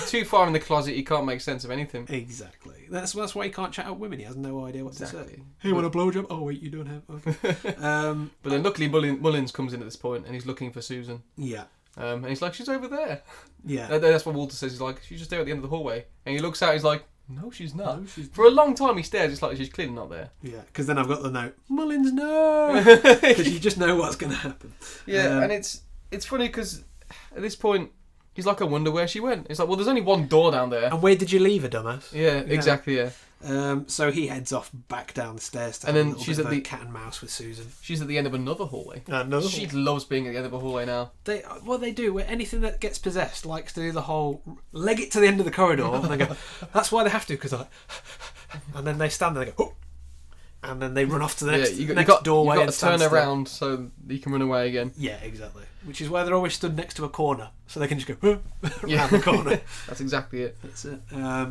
Too far in the closet, he can't make sense of anything. Exactly. That's why he can't chat out women. He has no idea what to say. Hey, want a blowjob? Oh wait, you don't have. Okay. But then luckily Mullins comes in at this point and he's looking for Susan. Yeah. And he's like, she's over there. Yeah. That's what Walter says. He's like, she's just there at the end of the hallway. And he looks out. He's like, no, she's not. For a long time he stares. It's like she's clearly not there. Yeah. Because then I've got the note, Mullins, no. Because you just know what's going to happen. Yeah. And it's funny because at this point. He's like, I wonder where she went. It's like, well, there's only one door down there. And where did you leave her, dumbass? Yeah, exactly, yeah. So he heads off back down the stairs to and have then a little she's bit at of the cat and mouse with Susan. She's at the end of another hallway. She loves being at the end of a hallway now. They do, where anything that gets possessed likes to do the whole leg it to the end of the corridor and they go, that's why they have to, because and then they stand there and they go, oh! And then they run off to the next doorway. You've got to turn around so you can run away again. Yeah, exactly. Which is why they're always stood next to a corner, so they can just go around the corner. That's exactly it. That's it.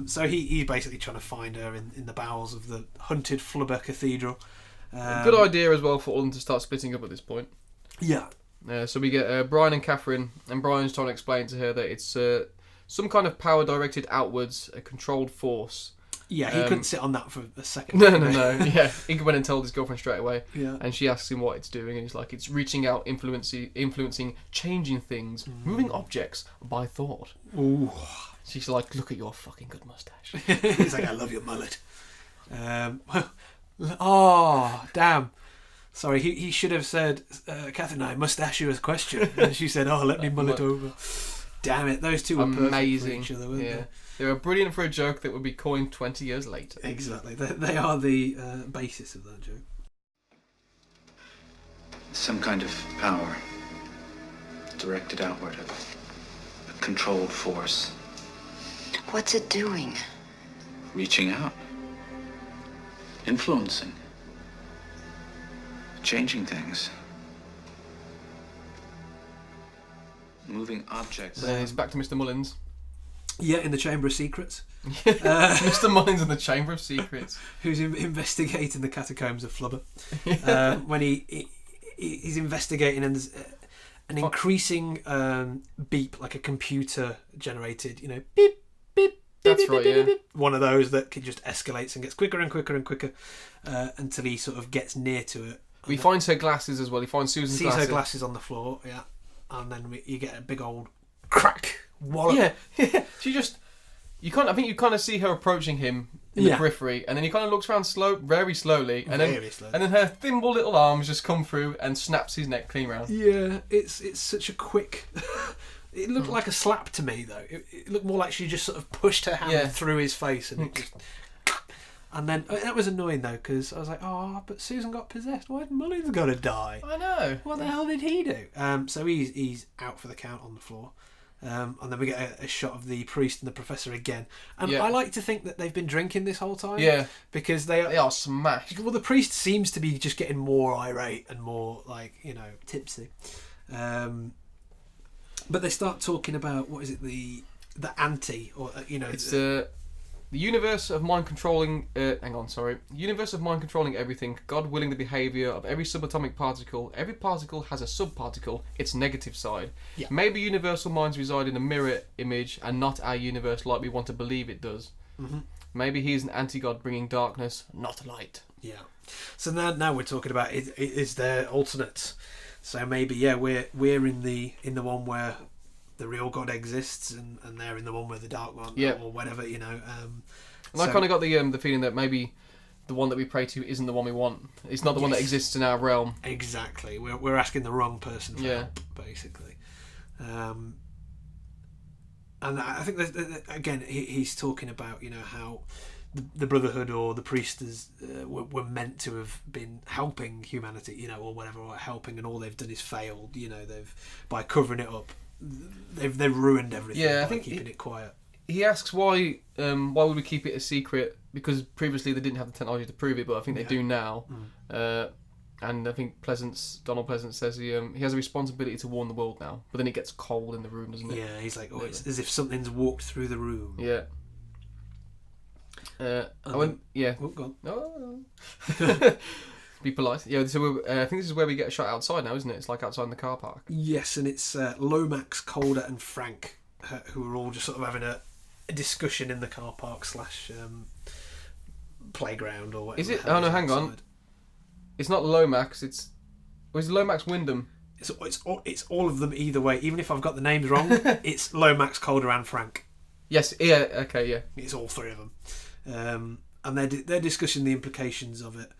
So he's basically trying to find her in the bowels of the hunted Flubber Cathedral. Good idea as well for all them to start splitting up at this point. Yeah. So we get Brian and Catherine, and Brian's trying to explain to her that it's some kind of power directed outwards, a controlled force. Yeah, he couldn't sit on that for a second. No. Yeah, he went and told his girlfriend straight away. Yeah. And she asks him what it's doing, and he's like, it's reaching out, influencing, changing things, moving objects by thought. Ooh. She's like, look at your fucking good mustache. He's like, I love your mullet. Oh, damn. Sorry, he should have said, Catherine, I must ask you a question. And she said, oh, let me mull it over. Damn it, those two were amazing. Perfect for each other, weren't they? They were brilliant for a joke that would be coined 20 years later. Exactly. They are the basis of that joke. Some kind of power directed outward, a controlled force. What's it doing? Reaching out. Influencing. Changing things. Moving objects. Then it's back to Mr. Mullins. Yeah, in the Chamber of Secrets. Mr. Mullins in the Chamber of Secrets. Who's investigating the catacombs of Flubber. When he's investigating and there's an increasing beep, like a computer generated, beep, beep, that's beep, right, beep, yeah. beep. One of those that just escalates and gets quicker and quicker and quicker until he sort of gets near to it. He finds her glasses as well. He finds Susan's glasses. Sees her glasses on the floor, yeah. And then you get a big old crack. Wallop. Yeah. She just... I think you kind of see her approaching him in the periphery, and then he kind of looks around very slowly, and then her thimble little arms just come through and snaps his neck clean round. Yeah, it's such a quick. It looked like a slap to me though. It looked more like she just sort of pushed her hand through his face, and it just. And then that was annoying though, because I was like, oh, but Susan got possessed. Why did Mullins got to die? I know. What the hell did he do? So he's out for the count on the floor. And then we get a shot of the priest and the professor again. And I like to think that they've been drinking this whole time. Yeah. Because they are smashed. Well, the priest seems to be just getting more irate and more, tipsy. But they start talking about, what is it, the anti, or, It's the universe of mind controlling... Universe of mind controlling everything. God willing the behaviour of every subatomic particle. Every particle has a subparticle, its negative side. Yeah. Maybe universal minds reside in a mirror image and not our universe like we want to believe it does. Mm-hmm. Maybe he's an anti-God bringing darkness, not light. Yeah. So now we're talking about is there alternates. So maybe we're in the one where the real God exists, and they're in the one where the dark one, or whatever, And I kind of got the feeling that maybe the one that we pray to isn't the one we want. It's not the one that exists in our realm. Exactly. We're asking the wrong person for help, basically. And I think that, again, he's talking about how the Brotherhood or the priestess were meant to have been helping humanity, or whatever, or helping, and all they've done is failed. They've, by covering it up, they've ruined everything. Yeah, by I think keeping it quiet. He asks why would we keep it a secret, because previously they didn't have the technology to prove it, but I think they do now. And I think Donald Pleasance says he has a responsibility to warn the world now, but then it gets cold in the room, doesn't it? Yeah, he's like, it's as if something's walked through the room. Yeah. Go on. No. Be polite. Yeah, so I think this is where we get a shot outside now, isn't it? It's like outside in the car park. Yes, and it's Lomax, Calder and Frank, who are all just sort of having a discussion in the car park / playground or whatever. Is it? Oh no, hang on. It's not Lomax. It's Lomax Wyndham. It's all of them either way. Even if I've got the names wrong, it's Lomax, Calder and Frank. Yes. Yeah. Okay. Yeah. It's all three of them, and they're discussing the implications of it.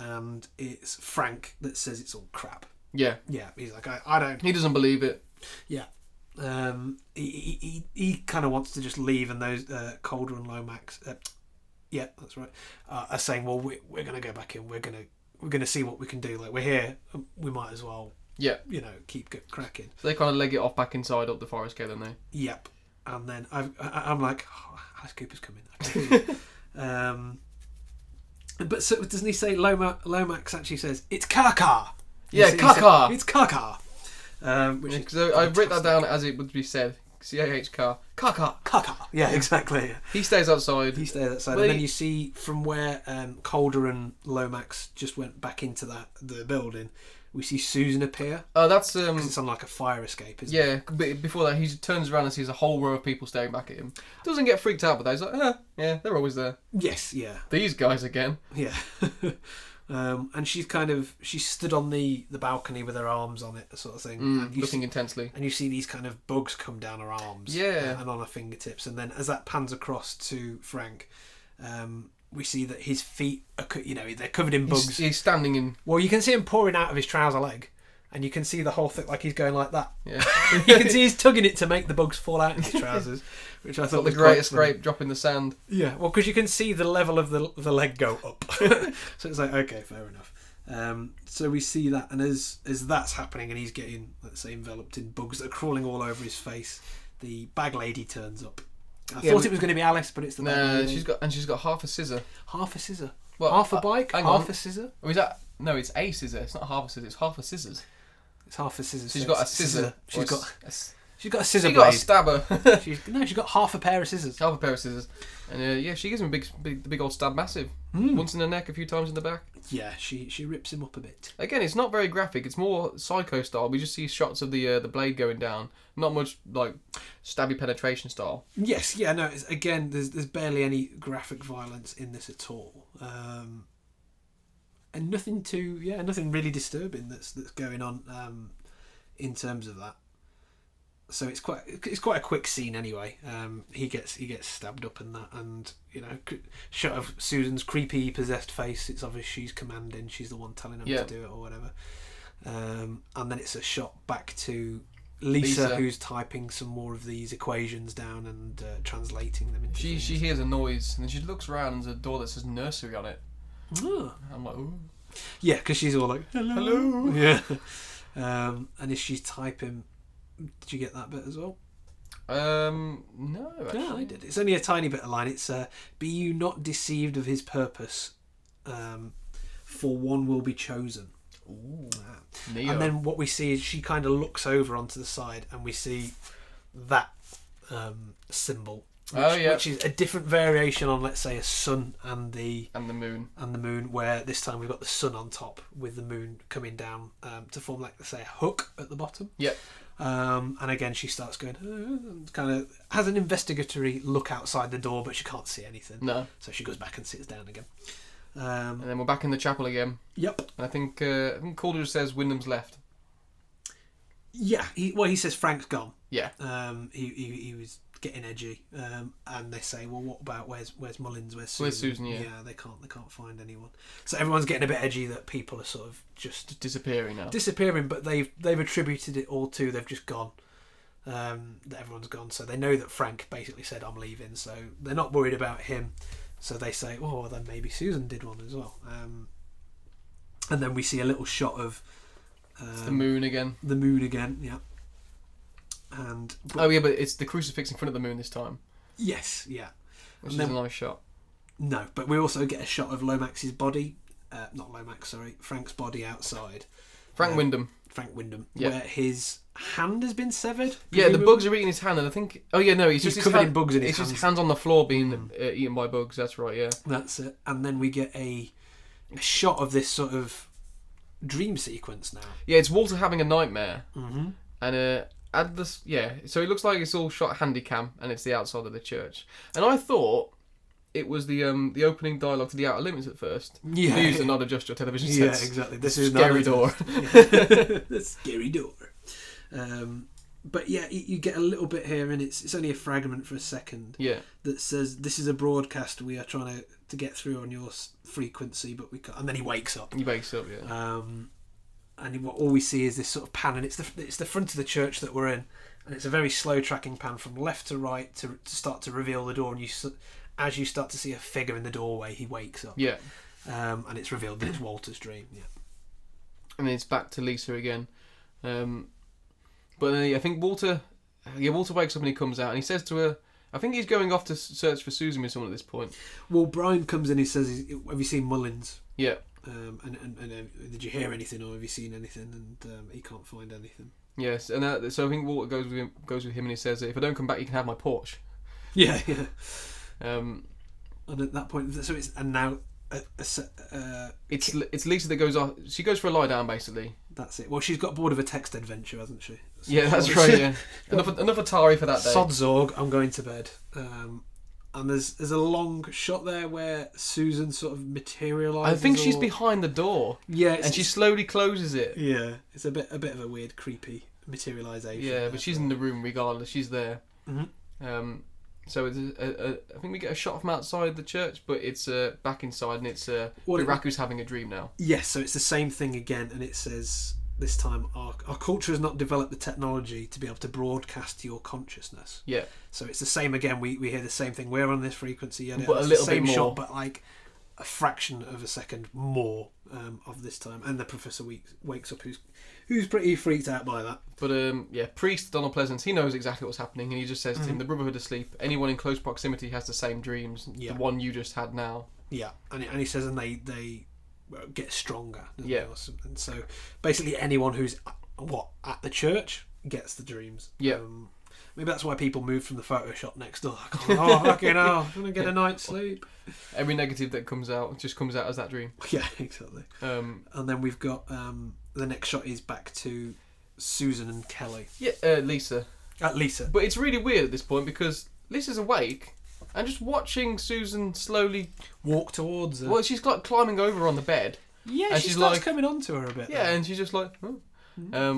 And it's Frank that says it's all crap. Yeah. Yeah. He's like, I don't. He doesn't believe it. Yeah. He kind of wants to just leave, and those Calder and Lomax, yeah, that's right, are saying, well, we're going to go back in. We're going to see what we can do. Like, we're here. We might as well. Yeah. Keep cracking. So they kind of leg it off back inside up the forest gate, don't they? Yep. And then I'm like, Alice Cooper's coming. But so, doesn't he say Lomax actually says it's Kaka? Yeah, Kaka. It's Kaka. Because I've written that down as it would be said. C-A-H-K. Kaka. Kaka. Yeah, exactly. He stays outside. And then you see from where Calder and Lomax just went back into the building, we see Susan appear. Oh, that's... 'cause it's on like a fire escape, isn't it? Yeah, but before that, he turns around and sees a whole row of people staring back at him. Doesn't get freaked out, but he's like, yeah, they're always there. Yes, yeah. These guys again. Yeah. And she's stood on the balcony with her arms on it, sort of thing. Looking intensely. And you see these kind of bugs come down her arms. Yeah. And on her fingertips. And then as that pans across to Frank, we see that his feet are, they're covered in bugs. He's standing in... Well, you can see him pouring out of his trouser leg. And you can see the whole thing, like he's going like that. Yeah. You can see he's tugging it to make the bugs fall out in his trousers, which I thought was the greatest scrape drop in the sand. Yeah, well, because you can see the level of the leg go up. So it's like, okay, fair enough. So we see that, and as that's happening, and he's getting, let's say, enveloped in bugs that are crawling all over his face, the bag lady turns up. I thought it was going to be Alice, but it's the bag lady. she's got half a scissor. Half a scissor. Well, half a bike, half a scissor. Or is that? No, it's a scissor. It's not half a scissor. It's half a scissors. It's half a scissor. She's got a scissor. She's got a scissor blade. She's got a stabber. She's got half a pair of scissors. Half a pair of scissors. And she gives him the big old stab massive. Once in the neck, a few times in the back. Yeah, she rips him up a bit. Again, it's not very graphic. It's more Psycho style. We just see shots of the blade going down. Not much like stabby penetration style. Yes, yeah, no. Again, there's barely any graphic violence in this at all. And nothing really disturbing that's going on in terms of that. So it's quite a quick scene anyway. He gets stabbed up and that, and shot of Susan's creepy possessed face. It's obvious she's commanding. She's the one telling him to do it or whatever. And then it's a shot back to Lisa, who's typing some more of these equations down and translating them into things. She hears a noise and then she looks around and there's a door that says nursery on it. Oh. I'm like, ooh. Yeah, because she's all like, hello. Yeah. And as she's typing, did you get that bit as well? No, actually. No, I did. It's only a tiny bit of line. It's be you not deceived of his purpose, for one will be chosen. Ooh. And then what we see is she kind of looks over onto the side and we see that symbol. Which is a different variation on, let's say, a sun and the moon, where this time we've got the sun on top with the moon coming down to form, like, let's say, a hook at the bottom. Yep. And again, she starts going, kind of has an investigatory look outside the door, but she can't see anything. No. So she goes back and sits down again. And then we're back in the chapel again. Yep. And I think Calder says Wyndham's left. Yeah. He says Frank's gone. Yeah. He was getting edgy, and they say, well, what about where's Mullins, where's Susan? Where's Susan? Yeah, they can't find anyone. So everyone's getting a bit edgy that people are sort of just disappearing now. But they've attributed it all to they've just gone. That everyone's gone, so they know that Frank basically said I'm leaving, so they're not worried about him. So they say, oh, well, then maybe Susan did one as well. And then we see a little shot of it's the moon again. The moon again, yeah. But it's the crucifix in front of the moon this time. Yes, yeah. Which is a nice shot. No, but we also get a shot of Lomax's body. Not Lomax, sorry. Frank's body outside. Frank Wyndham. Yeah. Where his hand has been severed. Yeah, the bugs are eating his hand, and I think... Oh, yeah, no, he's just covered in bugs in his hands. It's just hands on the floor being eaten by bugs, that's right, yeah. That's it. And then we get a shot of this sort of dream sequence now. Yeah, it's Walter having a nightmare. Mm-hmm. And... so it looks like it's all shot handy cam, and it's the outside of the church. And I thought it was the opening dialogue to The Outer Limits at first. Yeah, they used to not adjust your television sets. Yeah, exactly. This is scary door. The scary door. But yeah, you get a little bit here, and it's only a fragment for a second. Yeah. That says this is a broadcast we are trying to get through on your frequency, but we can't. And then he wakes up. Yeah. And all we see is this sort of pan, and it's the front of the church that we're in, and it's a very slow tracking pan from left to right to start to reveal the door, and as you start to see a figure in the doorway, he wakes up. Yeah. And it's revealed that it's Walter's dream. Yeah. And then it's back to Lisa again, but then I think Walter wakes up and he comes out and he says to her, I think he's going off to search for Susan with someone at this point. Well, Brian comes in. He says, "Have you seen Mullins?" Yeah. And did you hear anything or have you seen anything? And he can't find anything. Yes, and so I think Walter goes with him and he says, if I don't come back, you can have my Porsche. Yeah, yeah. And at that point, so it's and now it's Lisa that goes off. She goes for a lie down, basically. That's it. Well, she's got bored of a text adventure, hasn't she? So yeah, that's right. Yeah, enough Atari for that day. Sod Zorg, I'm going to bed. And there's a long shot there where Susan sort of materialises. I think she's behind the door. Yeah, and she slowly closes it. Yeah, it's a bit of a weird, creepy materialisation. Yeah, but she's in the room regardless. She's there. Mm-hmm. So it's I think we get a shot from outside the church, but it's back inside, and it's Iraku's having a dream now. Yes, so it's the same thing again, and it says this time our culture has not developed the technology to be able to broadcast your consciousness. Yeah. So it's the same again. We hear the same thing. We're on this frequency, but a little bit more. Shot, but like a fraction of a second more of this time. And the professor wakes up, who's pretty freaked out by that. But priest Donald Pleasance, he knows exactly what's happening, and he just says to him, "The Brotherhood asleep. Anyone in close proximity has the same dreams. Yeah. The one you just had now." Yeah, and he says, and they get stronger. Yeah. And so basically anyone who's at the church gets the dreams. Yeah. Maybe that's why people moved from the photo shop next door. Oh, fucking hell, I'm gonna get a night's sleep. Every negative that comes out just comes out as that dream. Yeah, exactly. And then we've got the next shot is back to Susan and Kelly. Yeah, Lisa. Lisa. But it's really weird at this point because Lisa's awake and just watching Susan slowly walk towards her. Well, she's like climbing over on the bed. Yeah, and she's like coming onto her a bit. Yeah, and she's just like, oh.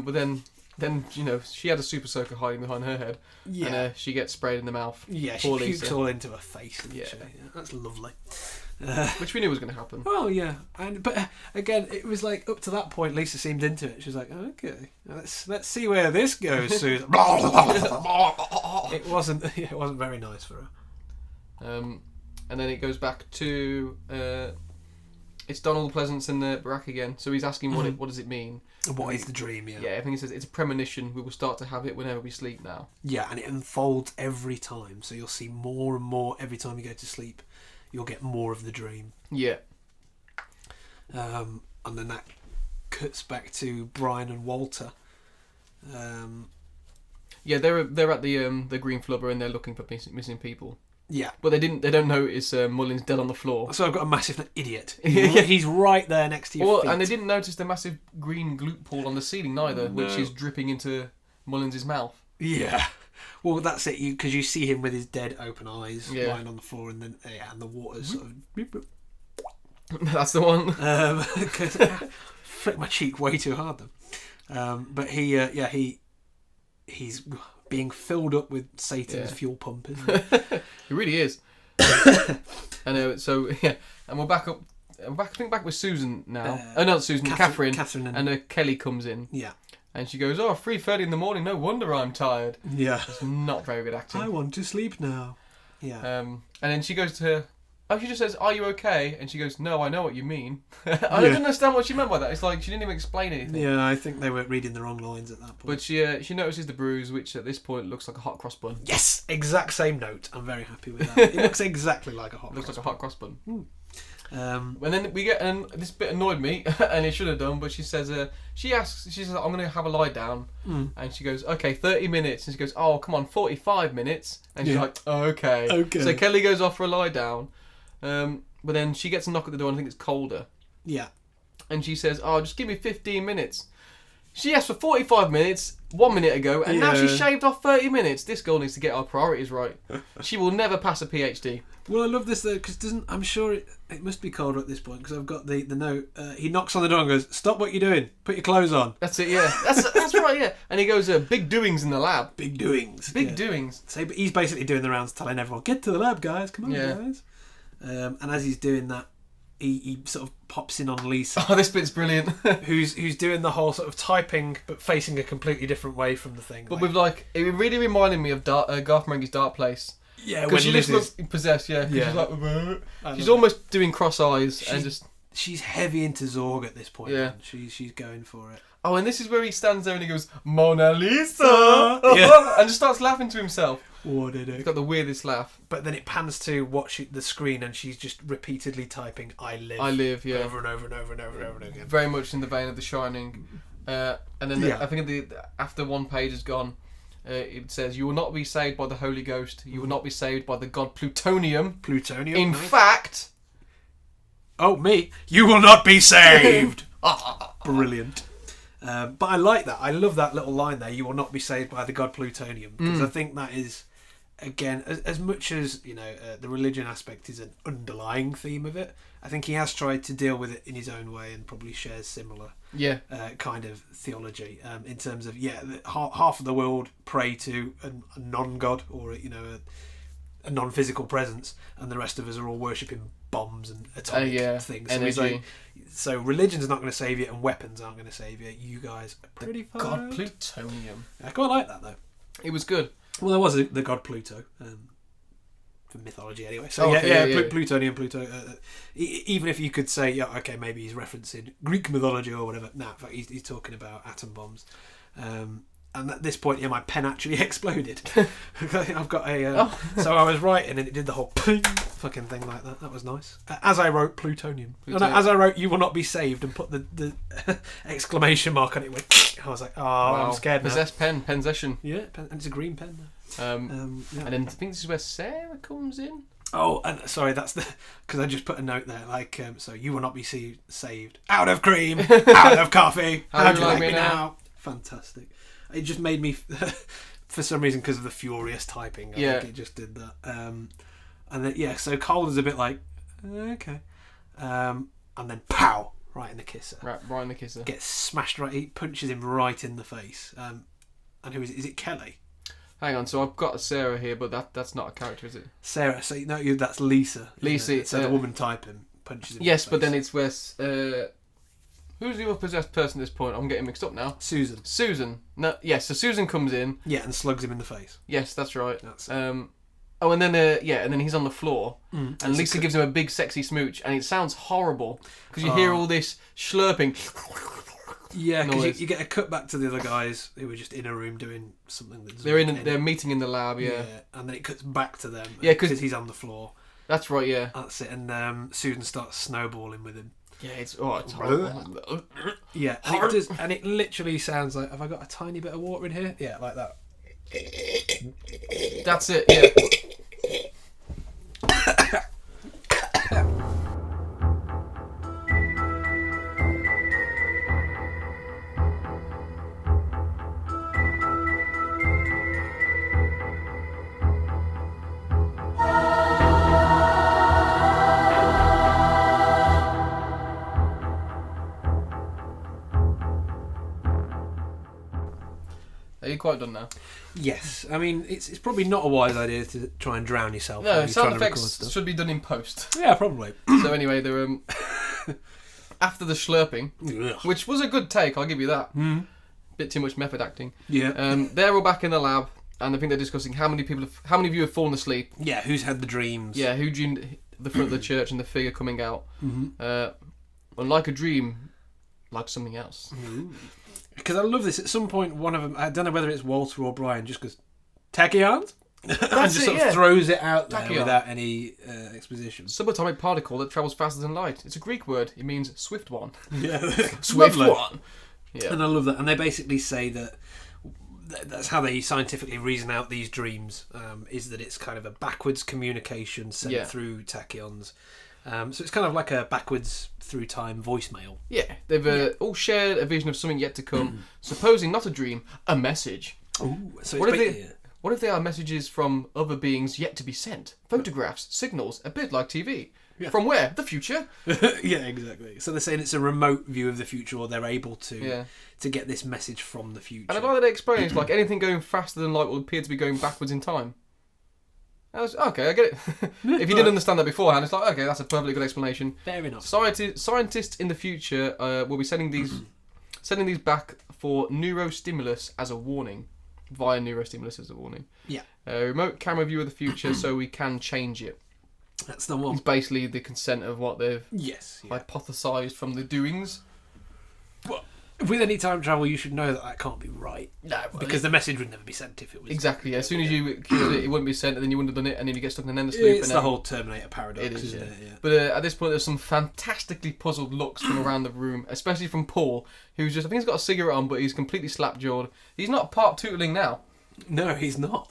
But then then, she had a super soaker hiding behind her head. Yeah. And she gets sprayed in the mouth. Yeah, she pukes all into her face. Yeah. That's lovely. Which we knew was going to happen. Well, yeah. But again, it was like, up to that point, Lisa seemed into it. She was like, okay, let's see where this goes, Susan. It wasn't very nice for her. And then it goes back to... it's Donald Pleasance in the barack again. So he's asking what does it mean? What is the dream, yeah. Yeah, I think he says it's a premonition. We will start to have it whenever we sleep now. Yeah, and it unfolds every time. So you'll see more and more every time you go to sleep. You'll get more of the dream. Yeah. And then that cuts back to Brian and Walter. Yeah, they're at the Green Flubber and they're looking for missing people. Yeah, but they don't notice Mullins dead on the floor. So I've got a massive idiot. He's right there next to your feet. And they didn't notice the massive green gloop pool on the ceiling neither, which is dripping into Mullins' mouth. Yeah. Well, that's it. Because you see him with his dead open eyes lying on the floor, and then and the water's sort of. That's the one. Because flicked my cheek way too hard then. But he's being filled up with Satan's fuel pump, isn't it? It really is. And we're back up. I think back with Susan now. Not Susan, Catherine. And Kelly comes in. Yeah. And she goes, 3:30 in the morning, no wonder I'm tired. Yeah. It's not very good acting. I want to sleep now. Yeah. And then she goes to her... she just says, are you okay? And she goes, no, I know what you mean. I don't understand what she meant by that. It's like she didn't even explain anything. Yeah, I think they were reading the wrong lines at that point. But she notices the bruise, which at this point looks like a hot cross bun. Yes! Exact same note. I'm very happy with that. It looks exactly like a hot cross bun. Looks like a hot cross bun. And then we get... And this bit annoyed me, and it should have done, but she says... She says, I'm going to have a lie down. And she goes, okay, 30 minutes. And she goes, oh, come on, 45 minutes. And she's like, oh, okay. So Kelly goes off for a lie down. But then she gets a knock at the door and I think it's colder. Yeah. And she says, just give me 15 minutes. She asked for 45 minutes 1 minute ago and now she's shaved off 30 minutes. This girl needs to get our priorities right. She will never pass a PhD. Well, I love this though because I'm sure it must be colder at this point because I've got the note. He knocks on the door and goes, stop what you're doing. Put your clothes on. That's it, yeah. That's right, yeah. And he goes, big doings in the lab. Big doings. Big doings. So but he's basically doing the rounds telling everyone, get to the lab, guys. Come on, guys. And as he's doing that, he sort of pops in on Lisa. Oh, this bit's brilliant. who's doing the whole sort of typing, but facing a completely different way from the thing. But with it really reminded me of Garth Marenghi's Dark Place. Yeah, because she just looks possessed. Yeah, she's like, she's almost doing cross eyes and just. She's heavy into Zorg at this point. Yeah, she's going for it. Oh, and this is where he stands there and he goes, Mona Lisa, and just starts laughing to himself. What did it? He's got the weirdest laugh. But then it pans to the screen and she's just repeatedly typing "I live," yeah, over and over and over and over and over again. Very much in the vein of The Shining. And then I think after one page is gone, it says, "You will not be saved by the Holy Ghost. You will not be saved by the god Plutonium. Plutonium. In fact, you will not be saved." Brilliant. But I like that. I love that little line there. You will not be saved by the god Plutonium, because I think that is, again, as much as the religion aspect is an underlying theme of it. I think he has tried to deal with it in his own way and probably shares similar kind of theology in terms of half of the world pray to a non-god or a non-physical presence, and the rest of us are all worshipping bombs and atomic things. Energy. So religion's not going to save you, and weapons aren't going to save you. You guys are pretty fucked. God Plutonium. I quite like that though. It was good. Well, there was the god Pluto. For mythology anyway. So Plutonium, Pluto. Even if you could say, maybe he's referencing Greek mythology or whatever. No, in fact, he's talking about atom bombs. And at this point, my pen actually exploded. I've got so I was writing and it did the whole fucking thing like that. That was nice. As I wrote Plutonium. As I wrote, you will not be saved, and put the exclamation mark on it. Went. I was like, wow. I'm scared now. Possessed pen, pensession. Yeah, and it's a green pen now. And then I think this is where Sarah comes in. Oh, and sorry, that's because I just put a note there, like, so you will not be saved. Out of cream, out of coffee. How do you like me now? Fantastic. It just made me, for some reason, because of the furious typing, I think it just did that. And then, so Calder's a bit like, okay. And then, pow, right in the kisser. Right in the kisser. Gets smashed right. He punches him right in the face. And who is it? Is it Kelly? Hang on, so I've got Sarah here, but that's not a character, is it? Sarah. So no, that's Lisa. Lisa. So the woman typing punches him. Yes, in the but face. then it's where. Who's the other possessed person at this point? I'm getting mixed up now. Susan. No, yes. So Susan comes in. Yeah, and slugs him in the face. Yes, that's right. That's and then and then he's on the floor, and Lisa gives him a big sexy smooch, and it sounds horrible because you hear all this slurping. Yeah, because you get a cut back to the other guys who were just in a room doing something. They're meeting in the lab, yeah. And then it cuts back to them. Yeah, because he's on the floor. That's right, yeah. That's it, and Susan starts snowballing with him. Yeah, it's horrible. Yeah, and it literally sounds like, have I got a tiny bit of water in here? Yeah, like that. That's it, yeah. Are you quite done now? Yes, I mean it's probably not a wise idea to try and drown yourself. No, sound effects should be done in post. Yeah, probably. So anyway, they're after the slurping, which was a good take, I'll give you that. Bit too much method acting. Yeah. They're all back in the lab, and I think they're discussing how many of you have fallen asleep. Yeah, who's had the dreams? Yeah, who dreamed the front of the church and the figure coming out. Unlike a dream, like something else. Because I love this. At some point, one of them, I don't know whether it's Walter or Brian, just goes, tachyons? And just sort of throws it out there Tachyon. without any exposition. Subatomic particle that travels faster than light. It's a Greek word. It means swift one. Yeah, Swift one. Yeah. And I love that. And they basically say that that's how they scientifically reason out these dreams, is that it's kind of a backwards communication sent through tachyons. So it's kind of like a backwards through time voicemail. Yeah, they've all shared a vision of something yet to come, supposing not a dream, a message. Ooh, so what if they are messages from other beings yet to be sent? Photographs, signals, a bit like TV. Yeah. From where? The future? Yeah, exactly. So they're saying it's a remote view of the future, or they're able to get this message from the future. And I like that they explain it's like anything going faster than light will appear to be going backwards in time. Okay, I get it. If you didn't understand that beforehand, it's like, okay, that's a perfectly good explanation. Fair enough. Scientists in the future will be sending these back for neurostimulus as a warning. Via neurostimulus as a warning. Yeah. A remote camera view of the future so we can change it. That's the one. It's basically the consent of what they've hypothesised from the doings. Well, with any time travel, you should know that can't be right. No, because the message would never be sent if it was... Exactly, yeah. As soon as you killed it, it wouldn't be sent, and then you wouldn't have done it, and then you get stuck in an endless loop. It's the whole Terminator paradox, isn't it? Yeah. But at this point, there's some fantastically puzzled looks from around the room, especially from Paul, who's just... I think he's got a cigarette on, but he's completely slap-jawed. He's not part tootling now. No, he's not.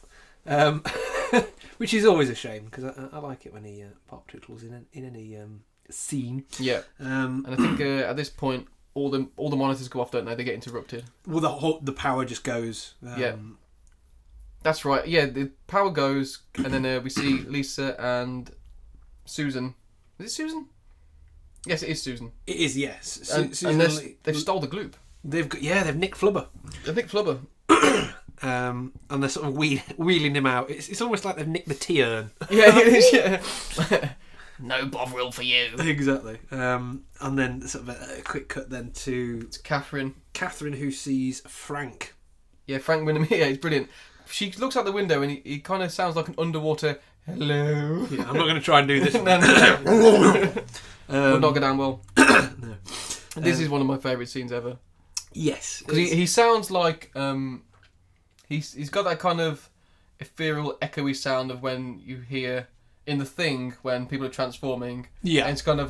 Which is always a shame, because I like it when he pop tootles in any scene. Yeah. And I think at this point, all the monitors go off, don't they? They get interrupted. Well, the power just goes. Yeah. That's right. Yeah, the power goes, and then we see Lisa and Susan. Is it Susan? Yes, it is Susan. It is, yes. And they've stole the gloop. They've nicked Flubber. They've nicked Flubber. And they're sort of wheeling him out. It's almost like they've nicked the tea urn. Yeah, it is, yeah. No bovril for you. Exactly. And then sort of a quick cut then to Catherine. Catherine, who sees Frank. Yeah, Frank Winham. Yeah, it's brilliant. She looks out the window and he kind of sounds like an underwater hello. Yeah, I'm not going to try and do this. Will not go down well. No. This is one of my favourite scenes ever. Yes, because he sounds like he's got that kind of ethereal, echoey sound of when you hear in The Thing when people are transforming. Yeah, and it's kind of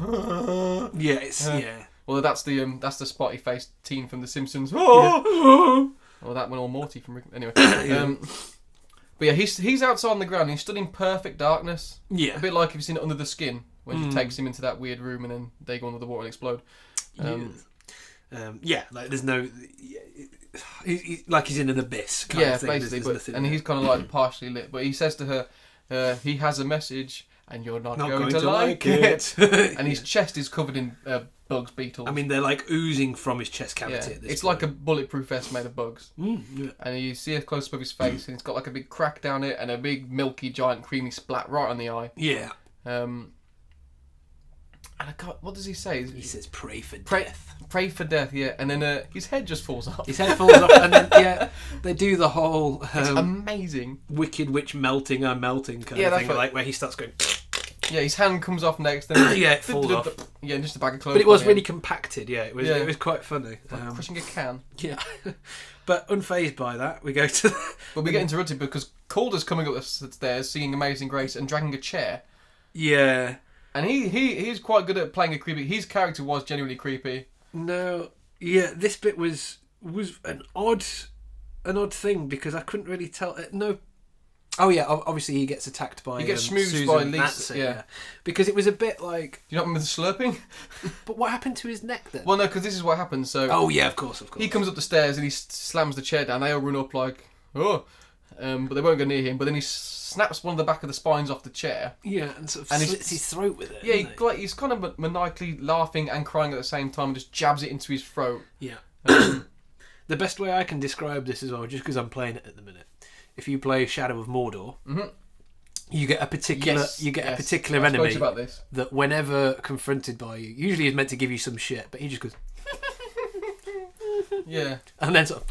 yeah. Well, that's the spotty faced teen from The Simpsons. Or that one, or Morty from anyway. But yeah, he's outside on the ground. He's stood in perfect darkness. Yeah, a bit like if you've seen it Under the Skin when she takes him into that weird room and then they go under the water and explode. Like there's no, like he's in an abyss. Kind of thing. Basically, and he's kind of like partially lit. But he says to her, he has a message, and you're not going to like it. And his chest is covered in bugs, beetles. I mean, they're like oozing from his chest cavity at this It's point. like a bulletproof vest made of bugs. Yeah. And you see a close-up of his face, and it's got like a big crack down it, and a big, milky, giant, creamy splat right on the eye. Yeah. And I can't, what does he say? He says, pray for death. Pray for death, yeah. And then his head just falls off. His head falls off, and then, they do the whole... it's amazing. Wicked Witch melting kind of thing, like where he starts going... Yeah, his hand comes off next, then it falls off. Yeah, just a bag of clothes. But it was really compacted, it was quite funny. Like crushing a can. Yeah. But unfazed by that, we go to... But we get interrupted because Calder's coming up the stairs, singing Amazing Grace and dragging a chair. Yeah. And he's quite good at playing a creepy... His character was genuinely creepy. No, yeah, this bit was an odd thing because I couldn't really tell... No. Oh yeah, obviously he gets attacked by... He gets smoothed Susan, by Lisa. that's it, yeah. Because it was a bit like... Do you not remember the slurping? But what happened to his neck then? Well, no, because this is what happens. So... Oh yeah, of course. He comes up the stairs and he slams the chair down. They all run up like, oh. But they won't go near him. But then he snaps one of the back of the spines off the chair. Yeah, and sort of slits his throat with it. Yeah, he's kind of maniacally laughing and crying at the same time and just jabs it into his throat. Yeah. The best way I can describe this as well, just because I'm playing it at the minute, if you play Shadow of Mordor, you get a particular a particular enemy about this. That whenever confronted by you, usually is meant to give you some shit, but he just goes... Yeah. And then sort of...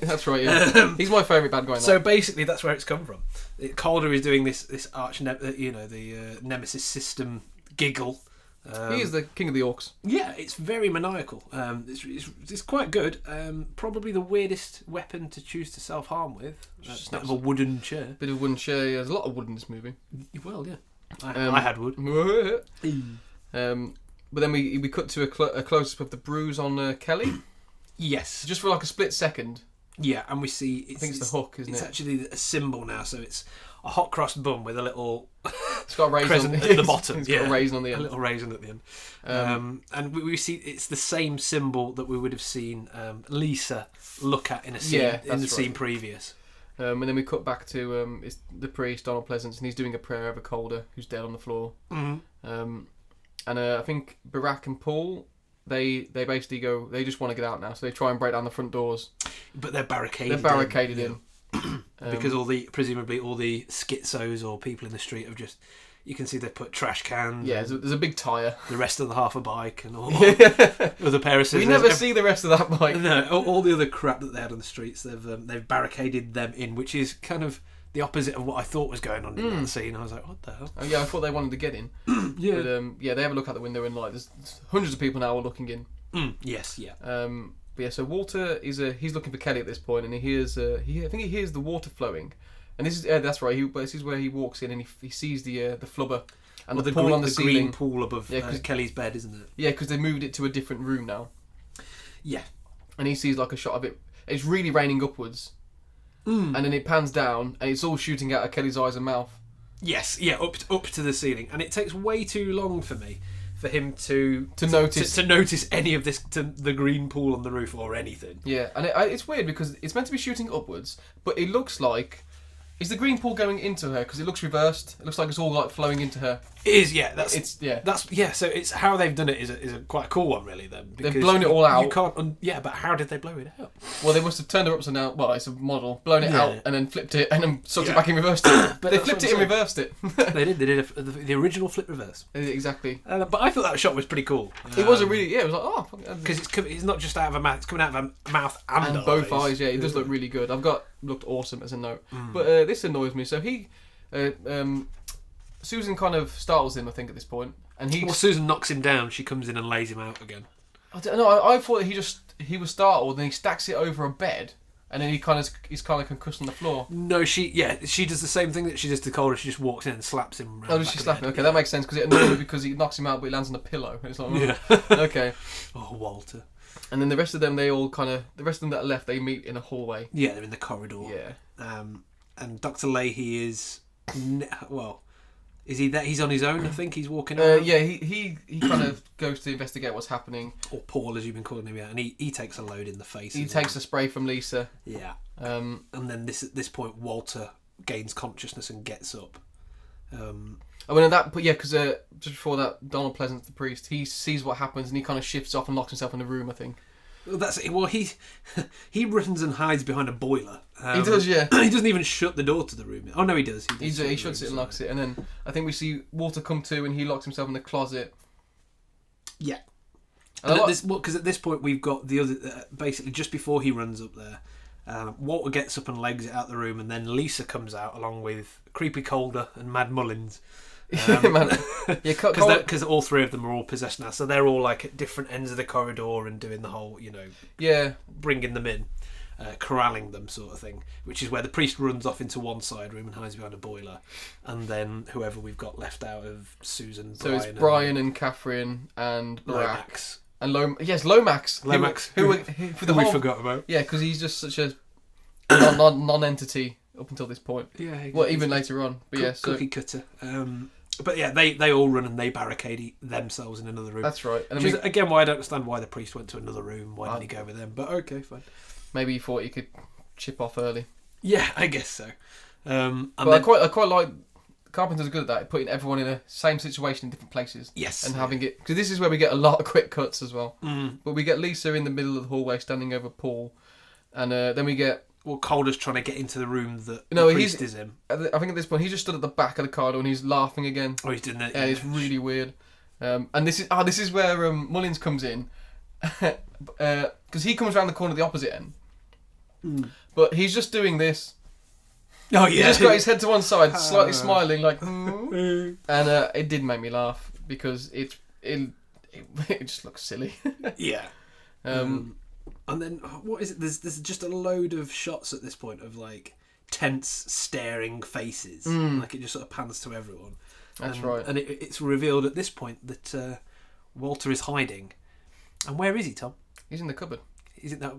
That's right, yeah. He's my favourite bad guy. So basically, that's where it's come from. Calder is doing this arch, the Nemesis system giggle. He is the king of the orcs. Yeah, it's very maniacal. It's quite good. Probably the weirdest weapon to choose to self-harm with. It's a wooden chair. Bit of wooden chair. Yeah, there's a lot of wood in this movie. Well, yeah. I had wood. But then we cut to a close-up of the bruise on Kelly. Yes. Just for like a split second. Yeah, and we see... I think it's the hook, isn't it? It's actually a symbol now, so it's a hot cross bun with a little... It's got a raisin at the bottom. It's got a raisin on the end. A little raisin at the end. And we see it's the same symbol that we would have seen Lisa look at in a scene scene previous. And then we cut back to it's the priest, Donald Pleasance, and he's doing a prayer over Calder, who's dead on the floor. Mm-hmm. And I think Barack and Paul... They basically go. They just want to get out now, so they try and break down the front doors. But they're barricaded. in. Because presumably all the schizos or people in the street have just. You can see they put trash cans. Yeah, there's a big tyre. The rest of the half a bike and all. With a pair of scissors. We never see the rest of that bike. No, all the other crap that they had on the streets. They've barricaded them in, which is kind of the opposite of what I thought was going on in that scene. I was like, what the hell? Oh yeah, I thought they wanted to get in. Yeah. But they have a look out the window and like there's hundreds of people now all looking in. Yes, yeah. But yeah, so Walter he's looking for Kelly at this point, and he hears I think he hears the water flowing, and this is that's right. This is where he walks in and he sees the flubber and the pool on the ceiling. Green pool above Kelly's bed, isn't it? Yeah, because they moved it to a different room now. Yeah, and he sees like a shot of it. It's really raining upwards. And then it pans down, and it's all shooting out of Kelly's eyes and mouth. Yes, yeah, up to the ceiling, and it takes way too long for him to notice any of this, the green pool on the roof or anything. Yeah, and it's weird because it's meant to be shooting upwards, but it looks like is the green pool going into her because it looks reversed. It looks like it's all like flowing into her. It is, yeah. So it's how they've done it is a quite a cool one, really. Then they've blown it all out. You can't, but how did they blow it out? Well, they must have turned her upside down. Well, it's a model, blown it out and then flipped it and then sucked it back and reversed it. But they flipped it and reversed it. They did. They did the original flip reverse. Exactly. But I thought that shot was pretty cool. It was a really It was like because it's not just out of a mouth; it's coming out of a mouth and both eyes. Yeah, it does look really good. Looked awesome as a note, but this annoys me. So Susan kind of startles him, I think, at this point, and Susan knocks him down. She comes in and lays him out again. I don't know. I thought he was startled, and he stacks it over a bed, and then he's kind of concussed on the floor. No, she does the same thing that she does to Calder. She just walks in and slaps him. Oh, does she slap him? Okay, that makes sense because it annoys me because he knocks him out, but he lands on a pillow. It's like, okay. Oh, Walter. And then the rest of them, the rest of them that are left, they meet in a hallway. Yeah, they're in the corridor. Yeah. And Dr. Leahy is, is he there? He's on his own, I think. He's walking around. Yeah, he kind of goes to investigate what's happening. Or Paul, as you've been calling him, yeah. And he takes a load in the face. He takes a spray from Lisa. Yeah. And then at this point, Walter gains consciousness and gets up. Because just before that, Donald Pleasance, the priest, he sees what happens and he kind of shifts off and locks himself in the room, I think. Well, that's it. Well, he runs and hides behind a boiler. He does, yeah. He doesn't even shut the door to the room. Oh no, he does. He shuts it and locks it, and then I think we see Walter come to, and he locks himself in the closet. Yeah. Because at this point we've got the other. Basically, just before he runs up there, Walter gets up and legs it out the room, and then Lisa comes out along with Creepy Calder and Mad Mullins. Because all three of them are all possessed now, so they're all like at different ends of the corridor and doing the whole, bringing them in, corralling them sort of thing. Which is where the priest runs off into one side room and hides behind a boiler, and then whoever we've got left out of Susan, so it's Brian and Catherine and Lomax. And Lomax. Lomax, who we forgot about. Yeah, because he's just such a non-entity up until this point. Yeah. Well, even later on. But cookie cutter. But yeah, they all run and they barricade themselves in another room. That's right. And which is, again, why I don't understand why the priest went to another room. Why didn't he go with them? But okay, fine. Maybe he thought he could chip off early. Yeah, I guess so. But I quite like... Carpenter's good at that, putting everyone in a same situation in different places. Yes. And having it... Because this is where we get a lot of quick cuts as well. But we get Lisa in the middle of the hallway standing over Paul. And then we get... Well, Calder's trying to get into the room that the priest is in. I think at this point, he's just stood at the back of the corridor and he's laughing again. Oh, he's doing that. Yeah, it's really weird. And this is where Mullins comes in. Because he comes around the corner the opposite end. But he's just doing this. Oh, yeah. He's just got his head to one side, slightly smiling, like... and it did make me laugh, because it just looks silly. Yeah. And then, what is it? There's just a load of shots at this point of, like, tense, staring faces. Like, it just sort of pans to everyone. That's right. And it's revealed at this point that Walter is hiding. And where is he, Tom? He's in the cupboard.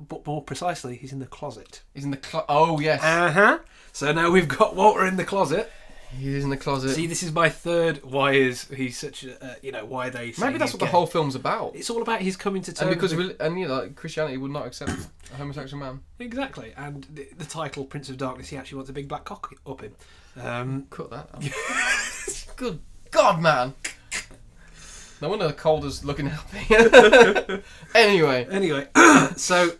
But more precisely, he's in the closet. He's in the Oh, yes. Uh-huh. So now we've got Walter in the closet. He's in the closet. See, this is my third. Why is he such a... why they say maybe that's what the whole film's about. It's all about his coming to terms. And Christianity would not accept a homosexual man. Exactly. And the title, Prince of Darkness, he actually wants a big black cock up him. Cut that out. Good God, man. No wonder the Calder's looking happy. Anyway. So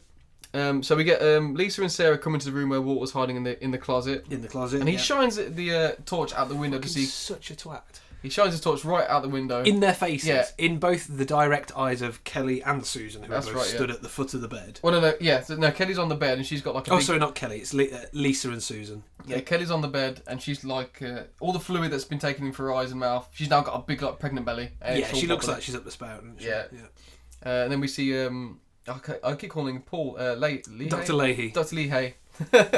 we get Lisa and Sarah come into the room where Walter's hiding in the closet. In the closet, and he shines the torch out the window to see. Such a twat. He shines the torch right out the window in their faces. Yeah. In both the direct eyes of Kelly and Susan, who stood at the foot of the bed. Well, no. Kelly's on the bed and she's got like. Sorry, not Kelly. It's Lisa and Susan. Yeah, Kelly's on the bed and she's like all the fluid that's been taken in for her eyes and mouth. She's now got a big like pregnant belly. She looks like she's up the spout. Yeah. And then we see. I keep calling Paul Leahy. Dr. Leahy. Dr. Leahy.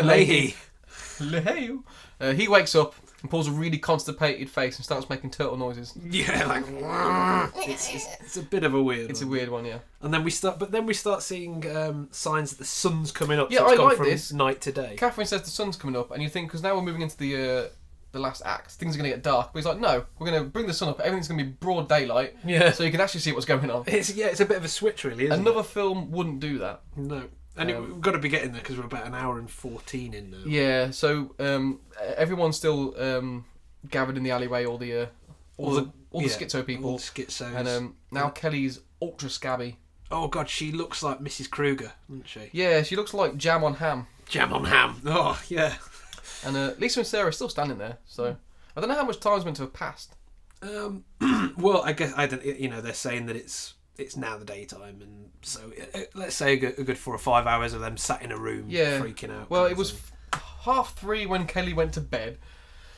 Leahy. Leahy. He wakes up and pulls a really constipated face and starts making turtle noises. Yeah, like it's a bit of a weird. It's a weird one, yeah. And then we start seeing signs that the sun's coming up. Yeah, so it's I like from this. Night to day. Catherine says the sun's coming up, and you think because now we're moving into the last act, things are going to get dark. But he's like, no, we're going to bring the sun up. Everything's going to be broad daylight. Yeah. So you can actually see what's going on. It's a bit of a switch, really. Isn't Another film wouldn't do that. No. And we've got to be getting there because we're about an hour and 14 in now. Yeah. So everyone's still gathered in the alleyway. All the schizo people. All the schizos. And now Kelly's ultra scabby. Oh God, she looks like Mrs. Kruger, doesn't she? Yeah, she looks like jam on ham. Jam on ham. Oh yeah. And Lisa and Sarah are still standing there, so I don't know how much time's meant to have passed. Well, I guess I don't. They're saying that it's now the daytime, and so let's say a good 4 or 5 hours of them sat in a room, freaking out. Well, it was 3:30 when Kelly went to bed,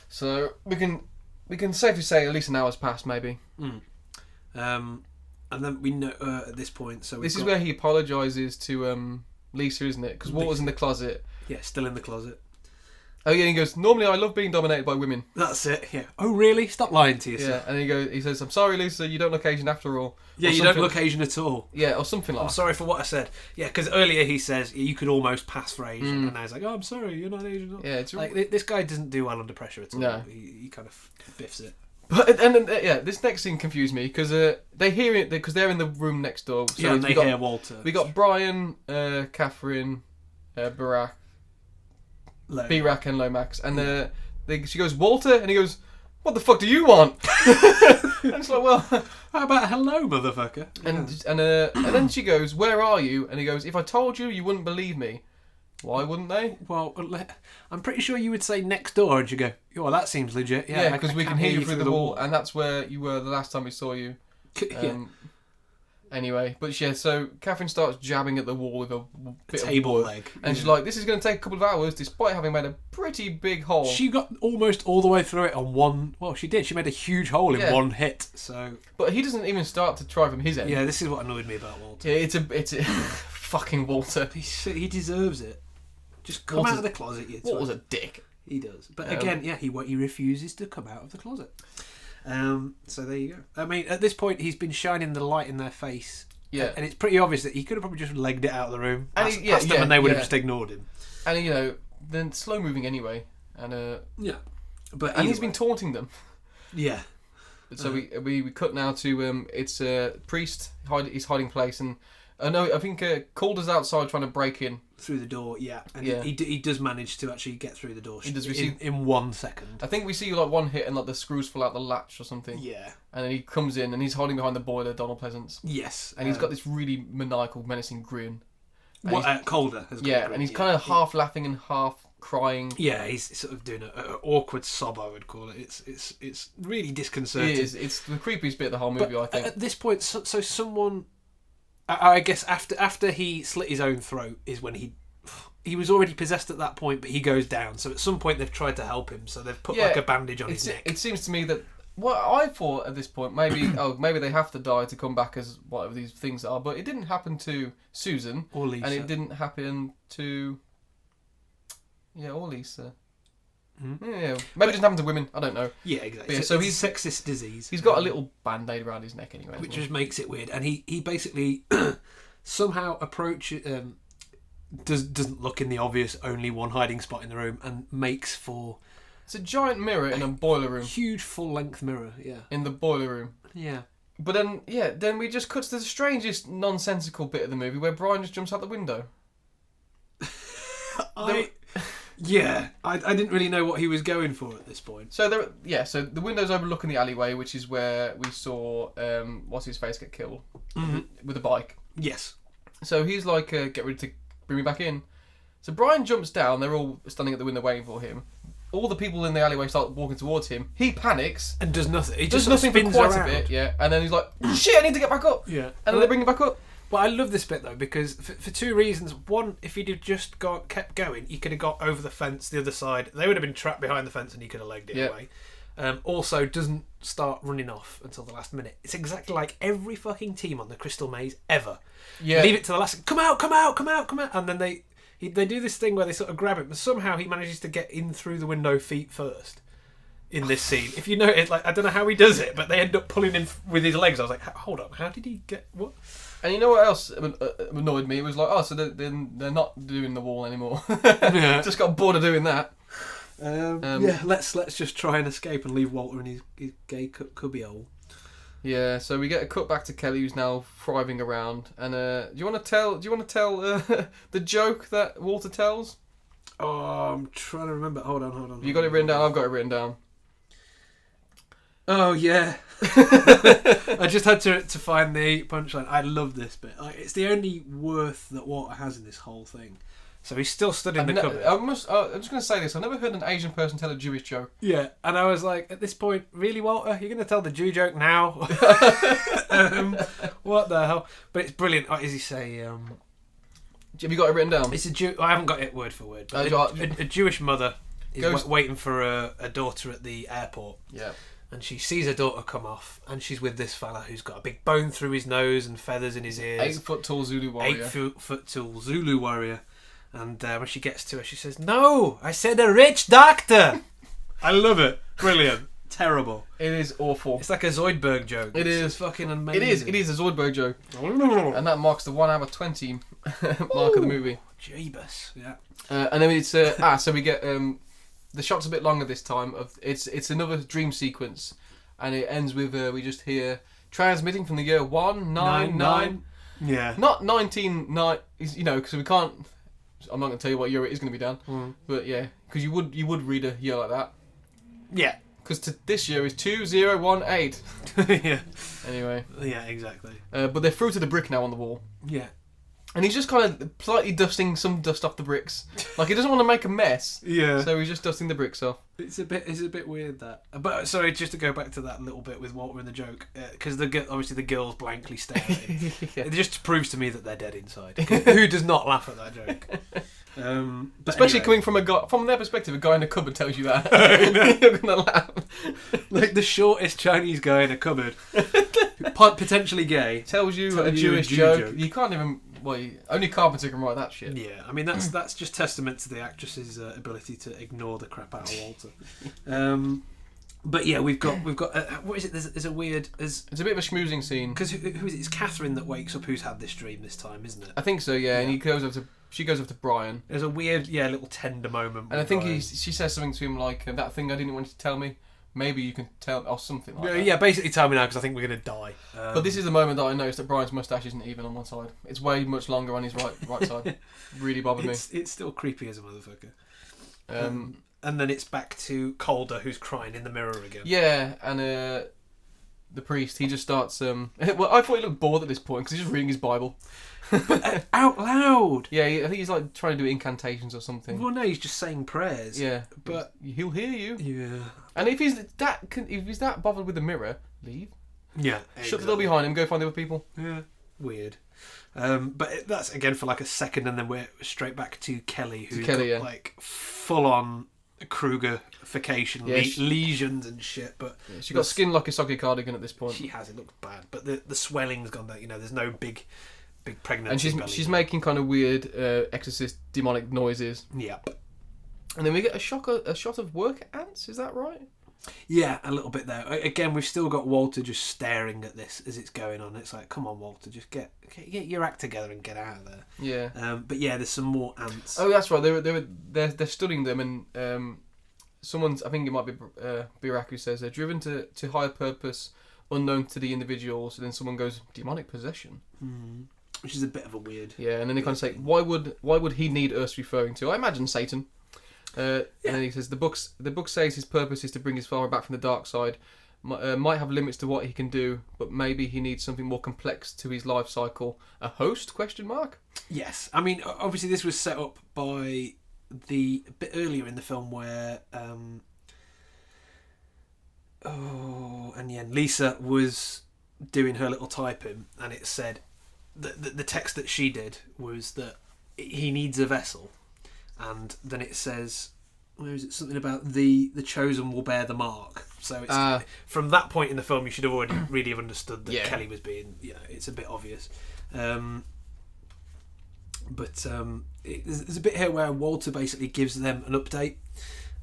so we can safely say at least an hour's passed, maybe. And then we know at this point. So this is where he apologises to Lisa, isn't it? Because Walter's in the closet. Yeah, still in the closet. Oh yeah, he goes, normally I love being dominated by women. That's it, yeah. Oh really? Stop lying to yourself. Yeah, and he says, I'm sorry Lisa, you don't look Asian after all. Yeah, you don't look Asian at all. Yeah, or something like that. I'm sorry for what I said. Yeah, because earlier he says, you could almost pass for Asian, and now he's like, oh, I'm sorry, you're not Asian. Yeah, it's like, this guy doesn't do well under pressure at all. No. He kind of biffs it. But this next scene confused me because they hear it because they're in the room next door. So yeah, and they hear Walter. We got Brian, Catherine, Barack and Lomax, and she goes Walter, and he goes what the fuck do you want? And it's like, well, how about hello, motherfucker? And then she goes, where are you? And he goes, if I told you, you wouldn't believe me. Why wouldn't they? Well, I'm pretty sure you would say next door, and you go, oh, well, that seems legit. Yeah, because we can hear you through the wall, and that's where you were the last time we saw you. Anyway, but yeah, so Catherine starts jabbing at the wall with a bit table of wood, leg. And she's like, this is going to take a couple of hours, despite having made a pretty big hole. She got almost all the way through it on one... Well, she did. She made a huge hole in one hit, so... But he doesn't even start to try from his end. Yeah, this is what annoyed me about Walter. Yeah, it's a fucking Walter. He deserves it. Just come out of the closet, you Walter's a dick. He does. But again, yeah, he refuses to come out of the closet. So there you go. I mean, at this point, he's been shining the light in their face. Yeah. And it's pretty obvious that he could have probably just legged it out of the room, past them, and they would have just ignored him. And, then slow moving anyway. And But he's been taunting them. Yeah. So we cut now to it's a priest. He's hiding place, and I think Calder's outside trying to break in through the door. Yeah, and he does manage to actually get through the door. He does. In 1 second. I think we see like one hit and like the screws fall out the latch or something. Yeah, and then he comes in and he's hiding behind the boiler, Donald Pleasance. Yes, and he's got this really maniacal, menacing grin. Calder has got a grin, and he's kind of half laughing and half crying. Yeah, he's sort of doing an awkward sob, I would call it. It's really disconcerting. It is. It's the creepiest bit of the whole movie, I think. At this point, so someone, I guess after he slit his own throat is when he was already possessed at that point, but he goes down. So at some point they've tried to help him, so they've put like a bandage on his neck. It seems to me that what I thought at this point, maybe they have to die to come back as whatever these things are, but it didn't happen to Susan or Lisa, and it didn't happen to or Lisa. Mm-hmm. Yeah, maybe it doesn't happen to women. I don't know. Yeah, exactly. Yeah, so he's sexist disease. He's got a little band-aid around his neck anyway, which just makes it weird. And he basically somehow doesn't look in the obvious only one hiding spot in the room and makes for... It's a giant mirror in a boiler room. Huge full-length mirror, yeah. In the boiler room. Yeah. But then we just cut to the strangest nonsensical bit of the movie where Brian just jumps out the window. I didn't really know what he was going for at this point. So the window's overlooking the alleyway, which is where we saw what's his face get killed with a bike. Yes. So he's like, get ready to bring me back in. So Brian jumps down. They're all standing at the window waiting for him. All the people in the alleyway start walking towards him. He panics and does nothing. He does just nothing for quite around. A bit, yeah. And then he's like, "Shit, I need to get back up." Yeah. And then they bring him back up. Well, I love this bit though because for two reasons. One, if he'd have just kept going, he could have got over the fence the other side. They would have been trapped behind the fence, and he could have legged it away. Also, doesn't start running off until the last minute. It's exactly like every fucking team on the Crystal Maze ever. Yeah. Leave it to the last. Come out! And then they do this thing where they sort of grab him, but somehow he manages to get in through the window feet first in this scene. If you notice, like, I don't know how he does it, but they end up pulling him with his legs. I was like, hold on, how did he get what? And you know what else annoyed me? It was like, so they're not doing the wall anymore. Just got bored of doing that. Let's just try and escape and leave Walter in his gay cubbyhole. Yeah, so we get a cut back to Kelly, who's now thriving around. And do you want to tell the joke that Walter tells? Oh, I'm trying to remember. Hold on. You got it written down. I've got it written down. Oh yeah. I just had to find the punchline. I love this bit. It's the only worth that Walter has in this whole thing. So he's still stood in the cupboard. I'm just going to say this. I've never heard an Asian person tell a Jewish joke. Yeah, and I was like, at this point, really, Walter? You're going to tell the Jew joke now? What the hell? But it's brilliant. What does he say? Have you got it written down? It's a Jew. I haven't got it word for word. But a Jewish mother is waiting for a daughter at the airport. Yeah. And she sees her daughter come off, and she's with this fella who's got a big bone through his nose and feathers in his ears. 8 foot tall Zulu warrior. 8 foot tall Zulu warrior. And when she gets to her, she says, "No, I said a rich doctor." I love it. Brilliant. Terrible. It is awful. It's like a Zoidberg joke. It's fucking amazing. It is a Zoidberg joke. And that marks the 1 hour 20 mark of the movie. Jeebus. Yeah. And then it's so we get the shot's a bit longer this time. It's another dream sequence, and it ends with we just hear transmitting from the year 199. Yeah. Not 199. Because we can't. I'm not going to tell you what year it is going to be, Dan. But yeah, because you would read a year like that. Yeah. Because this year is 2018. Yeah. Anyway. Yeah, exactly. But they're through to the brick now on the wall. Yeah. And he's just kind of politely dusting some dust off the bricks. Like, he doesn't want to make a mess. Yeah. So he's just dusting the bricks off. It's a bit weird, that. But sorry, just to go back to that little bit with Walter and the joke, because obviously the girls blankly stare at him. Yeah. It just proves to me that they're dead inside. Who does not laugh at that joke? But especially anyway. coming from a guy, from their perspective, a guy in a cupboard tells you that. You're gonna laugh. Like the shortest Chinese guy in a cupboard, potentially gay, tells you a Jewish joke. You can't even. Well, only Carpenter can write that shit. Yeah, I mean that's just testament to the actress's ability to ignore the crap out of Walter. But yeah, we've got what is it? There's a weird. It's a bit of a schmoozing scene. Because who is it? It's Catherine that wakes up, who's had this dream this time, isn't it? I think so. Yeah, and she goes over to Brian. There's a weird, little tender moment. And I think she says something to him like, "That thing I didn't want you to tell me. Maybe you can tell," or something like that. Yeah, basically tell me now because I think we're gonna die. But this is the moment that I noticed that Brian's mustache isn't even on one side. It's way much longer on his right side. Really bothered me. It's still creepy as a motherfucker. And then it's back to Calder, who's crying in the mirror again. Yeah, and the priest, he just starts. Well, I thought he looked bored at this point because he's just reading his Bible. But out loud. Yeah, I think he's like trying to do incantations or something. Well, no, he's just saying prayers. Yeah, but he'll hear you. Yeah. And if he's that bothered with the mirror, leave. Yeah. Shut the door behind him. Go find the other people. Yeah. Weird. But that's again for like a second, and then we're straight back to Kelly, who's got like full on Krugerification, lesions and shit. But she got skin like a soggy cardigan at this point. She has. It looks bad, but the swelling's gone down. There's no big pregnancy. And she's making kind of weird exorcist demonic noises. Yep. And then we get a shot of work ants. Is that right? Yeah, a little bit there. Again, we've still got Walter just staring at this as it's going on. It's like, come on, Walter, just get your act together and get out of there. Yeah. But yeah, there's some more ants. Oh, that's right. They're studying them, and someone's, I think it might be Birak, who says they're driven to higher purpose unknown to the individual. So then someone goes, demonic possession. Mm. Which is a bit of a weird. Yeah, and then they kind of say, why would he need us referring to? I imagine Satan. And then he says the book says his purpose is to bring his father back from the dark side. Might have limits to what he can do, but maybe he needs something more complex to his life cycle. A host? ? Yes, I mean obviously this was set up by a bit earlier in the film where Lisa was doing her little typing, and it said the text that she did was that he needs a vessel. And then it says, where is it? Something about the chosen will bear the mark. So it's from that point in the film, you should have already really have understood that Kelly was being. It's a bit obvious. There's a bit here where Walter basically gives them an update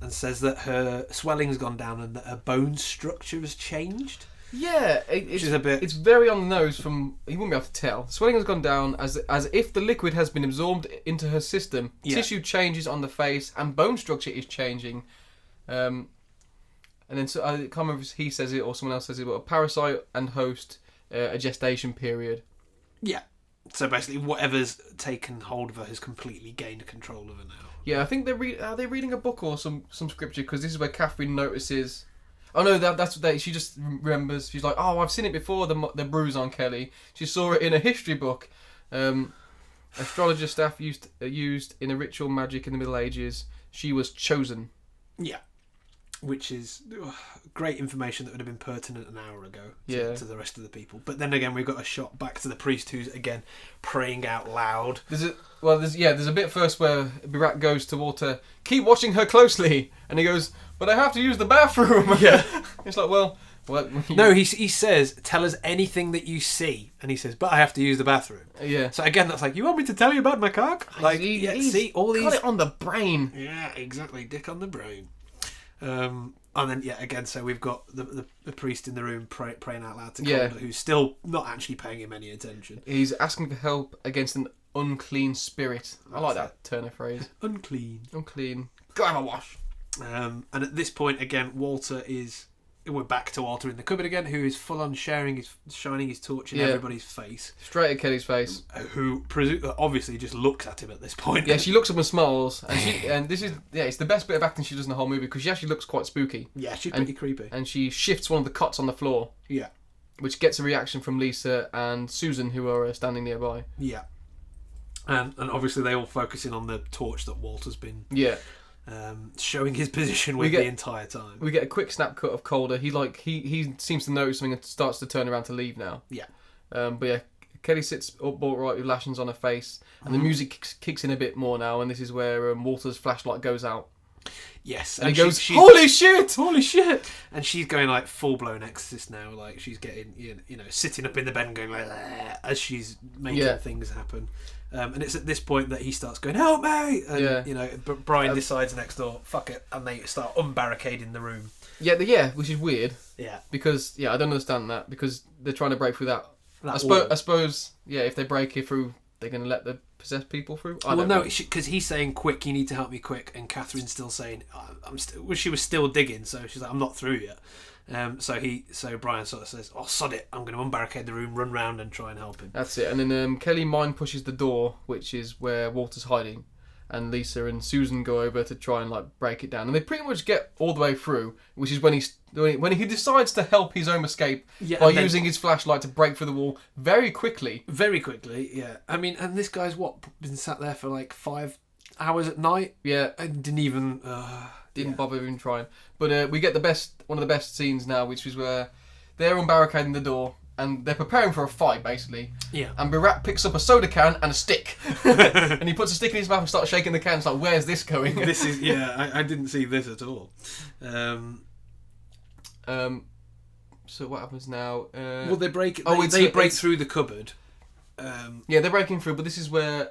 and says that her swelling's gone down and that her bone structure has changed. Yeah, it's very on the nose. From he wouldn't be able to tell. Swelling has gone down as if the liquid has been absorbed into her system. Yeah. Tissue changes on the face and bone structure is changing. And then so I can't remember if he says it or someone else says it, but a parasite and host, a gestation period. Yeah. So basically, whatever's taken hold of her has completely gained control of her now. Yeah, I think are they reading a book or some scripture? Because this is where Catherine notices. Oh no, that's what she just remembers. She's like, oh, I've seen it before. The bruise on Kelly. She saw it in a history book. Astrologer staff used in a ritual magic in the Middle Ages. She was chosen. Yeah, which is great information that would have been pertinent an hour ago to the rest of the people. But then again, we've got a shot back to the priest who's again praying out loud. There's a bit first where Birak goes to Walter, keep watching her closely, and he goes, but I have to use the bathroom. Yeah. It's like, well. No, he says, tell us anything that you see. And he says, but I have to use the bathroom. Yeah. So again, that's like, you want me to tell you about my cock? Like, see, all these... got it on the brain. Yeah, exactly. Dick on the brain. And then, again, so we've got the priest in the room praying out loud to Calder, who's still not actually paying him any attention. He's asking for help against an unclean spirit. I like that turn of phrase. Unclean. Go have a wash. And at this point, again, Walter is we're back to Walter in the cupboard again, who is full on shining his torch in everybody's face. Straight at Kelly's face. Who obviously just looks at him at this point. Yeah, she looks up and smiles, and this is it's the best bit of acting she does in the whole movie because she actually looks quite spooky. Yeah, she's pretty creepy. And she shifts one of the cots on the floor. Yeah. Which gets a reaction from Lisa and Susan, who are standing nearby. Yeah. And obviously they all focus in on the torch that Walter's been showing his position with the entire time. We get a quick snap cut of Calder. He seems to notice something and starts to turn around to leave now. Yeah. But yeah, Kelly sits up right with lashings on her face, and the music kicks in a bit more now, and this is where Walter's flashlight goes out. Yes, and he goes, "Holy shit! Holy shit!" And she's going like full blown exorcist now. Like she's getting, sitting up in the bed and going like as she's making things happen. And it's at this point that he starts going, "Help me!" And Brian decides next door, "Fuck it," and they start unbarricading the room. Yeah, which is weird. Yeah, because I don't understand that because they're trying to break through that. I suppose if they break it through, they're going to let the possessed people through. I don't know. Because he's saying, "Quick, you need to help me quick," and Catherine's still saying, she was still digging, so she's like, "I'm not through yet." So Brian sort of says, "Oh, sod it, I'm going to unbarricade the room, run round and try and help him." That's it. And then Kelly mind pushes the door, which is where Walter's hiding, and Lisa and Susan go over to try and break it down, and they pretty much get all the way through, which is when he decides to help his own escape by using his flashlight to break through the wall very quickly. Very quickly, yeah. I mean, and this guy's been sat there for 5 hours at night. Yeah, and didn't even bother even trying. But we get one of the best scenes now, which is where they're unbarricading the door and they're preparing for a fight, basically. Yeah. And Barak picks up a soda can and a stick, and he puts a stick in his mouth and starts shaking the can. It's like, where's this going? This is I didn't see this at all. So what happens now? Well, they break. They break through the cupboard. Yeah, they're breaking through, but this is where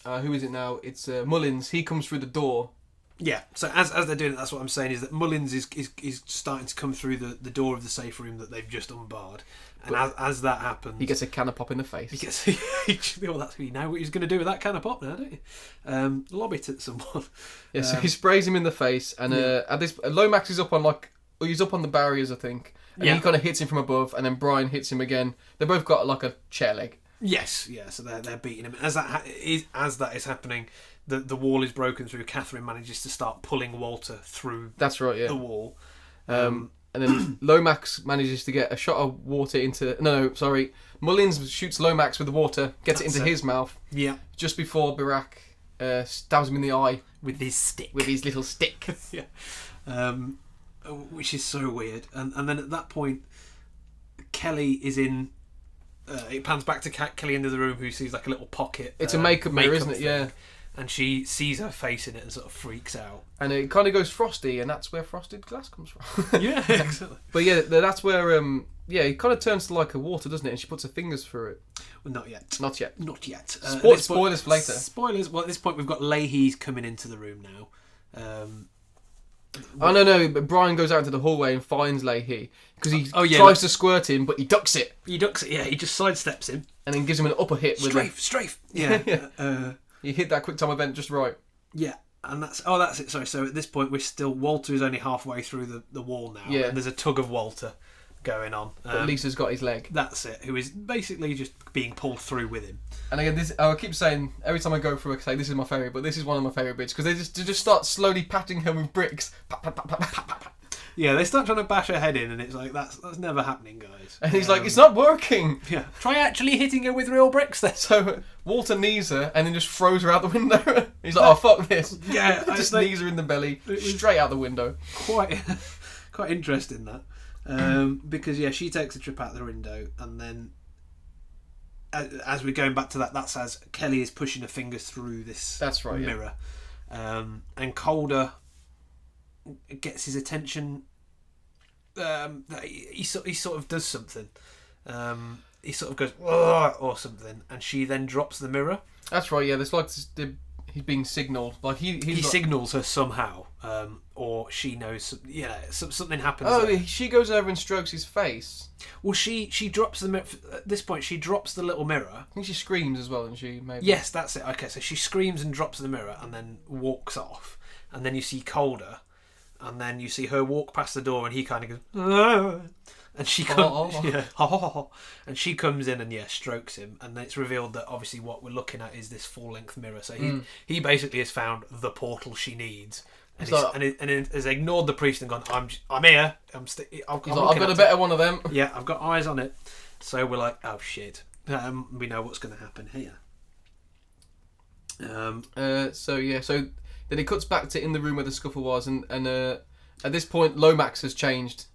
who is it now? It's Mullins. He comes through the door. Yeah, so as they're doing it, that's what I'm saying, is that Mullins is starting to come through the door of the safe room that they've just unbarred. And as that happens... He gets a can of pop in the face. He gets... well, that's you know what he's going to do with that can of pop now, don't you? Lob it at someone. Yeah, so he sprays him in the face, and at this... Lomax is up on he's up on the barriers, I think. And he kind of hits him from above, and then Brian hits him again. They both got a chair leg. Yes, yeah, so they're beating him. As that is happening... The wall is broken through. Catherine manages to start pulling Walter through. That's right, yeah. The wall, and then Lomax manages to get a shot of water into. No, sorry. Mullins shoots Lomax with the water, gets it into his mouth. Yeah. Just before Barak stabs him in the eye with his stick. With his little stick. Yeah. Which is so weird. And then at that point, Kelly is in. It pans back to Kelly into the room, who sees a little pocket. It's a makeup mirror, isn't it? Yeah. And she sees her face in it and sort of freaks out. And it kind of goes frosty, and that's where frosted glass comes from. Yeah, exactly. But yeah, that's where it kind of turns to a water, doesn't it? And she puts her fingers through it. Well, not yet. Not yet. Not yet. Spoilers for later. Spoilers. Well, at this point, we've got Leahy's coming into the room now. No, but Brian goes out into the hallway and finds Leahy because he tries to squirt him, but he ducks it. Yeah. He just sidesteps him and then gives him an upper hit with strafe. Yeah. You hit that quick time event just right. Yeah, and that's it. Sorry, so at this point Walter is only halfway through the wall now. Yeah. And there's a tug of Walter going on. But Lisa's got his leg. That's it. Who is basically just being pulled through with him. And again, I keep saying every time I go through, I say this is my favourite, but this is one of my favourite bits because they just start slowly patting her with bricks. Pat, pat, pat, pat, pat, pat, pat. Yeah, they start trying to bash her head in, and it's like that's never happening, guys. And he's like, it's not working. Yeah, try actually hitting her with real bricks then. So Walter knees her and then just throws her out the window. He's like, oh fuck this. Yeah, just knees her in the belly, straight out the window. Quite interesting that, because she takes a trip out the window, and then as we're going back to that's as Kelly is pushing her fingers through this mirror, and Calder gets his attention. He sort of does something. He sort of goes or something, and she then drops the mirror. That's right. Yeah, there's he's being signalled. He signals her somehow, or she knows. Yeah, something happens. Oh, there. She goes over and strokes his face. Well, she drops the mirror. At this point, she drops the little mirror. I think she screams as well, doesn't she? Maybe. Yes, that's it. Okay, so she screams and drops the mirror, and then walks off. And then you see Calder and then you see her walk past the door, and he kind of goes, "Ah," and she comes, and she comes in and strokes him, and then it's revealed that obviously what we're looking at is this full-length mirror. So he basically has found the portal she needs. And, and has ignored the priest and gone, I'm here. I've got a better one of them. Yeah, I've got eyes on it. So we're like, oh shit. We know what's going to happen here. So then it cuts back to in the room where the scuffle was, and at this point Lomax has changed,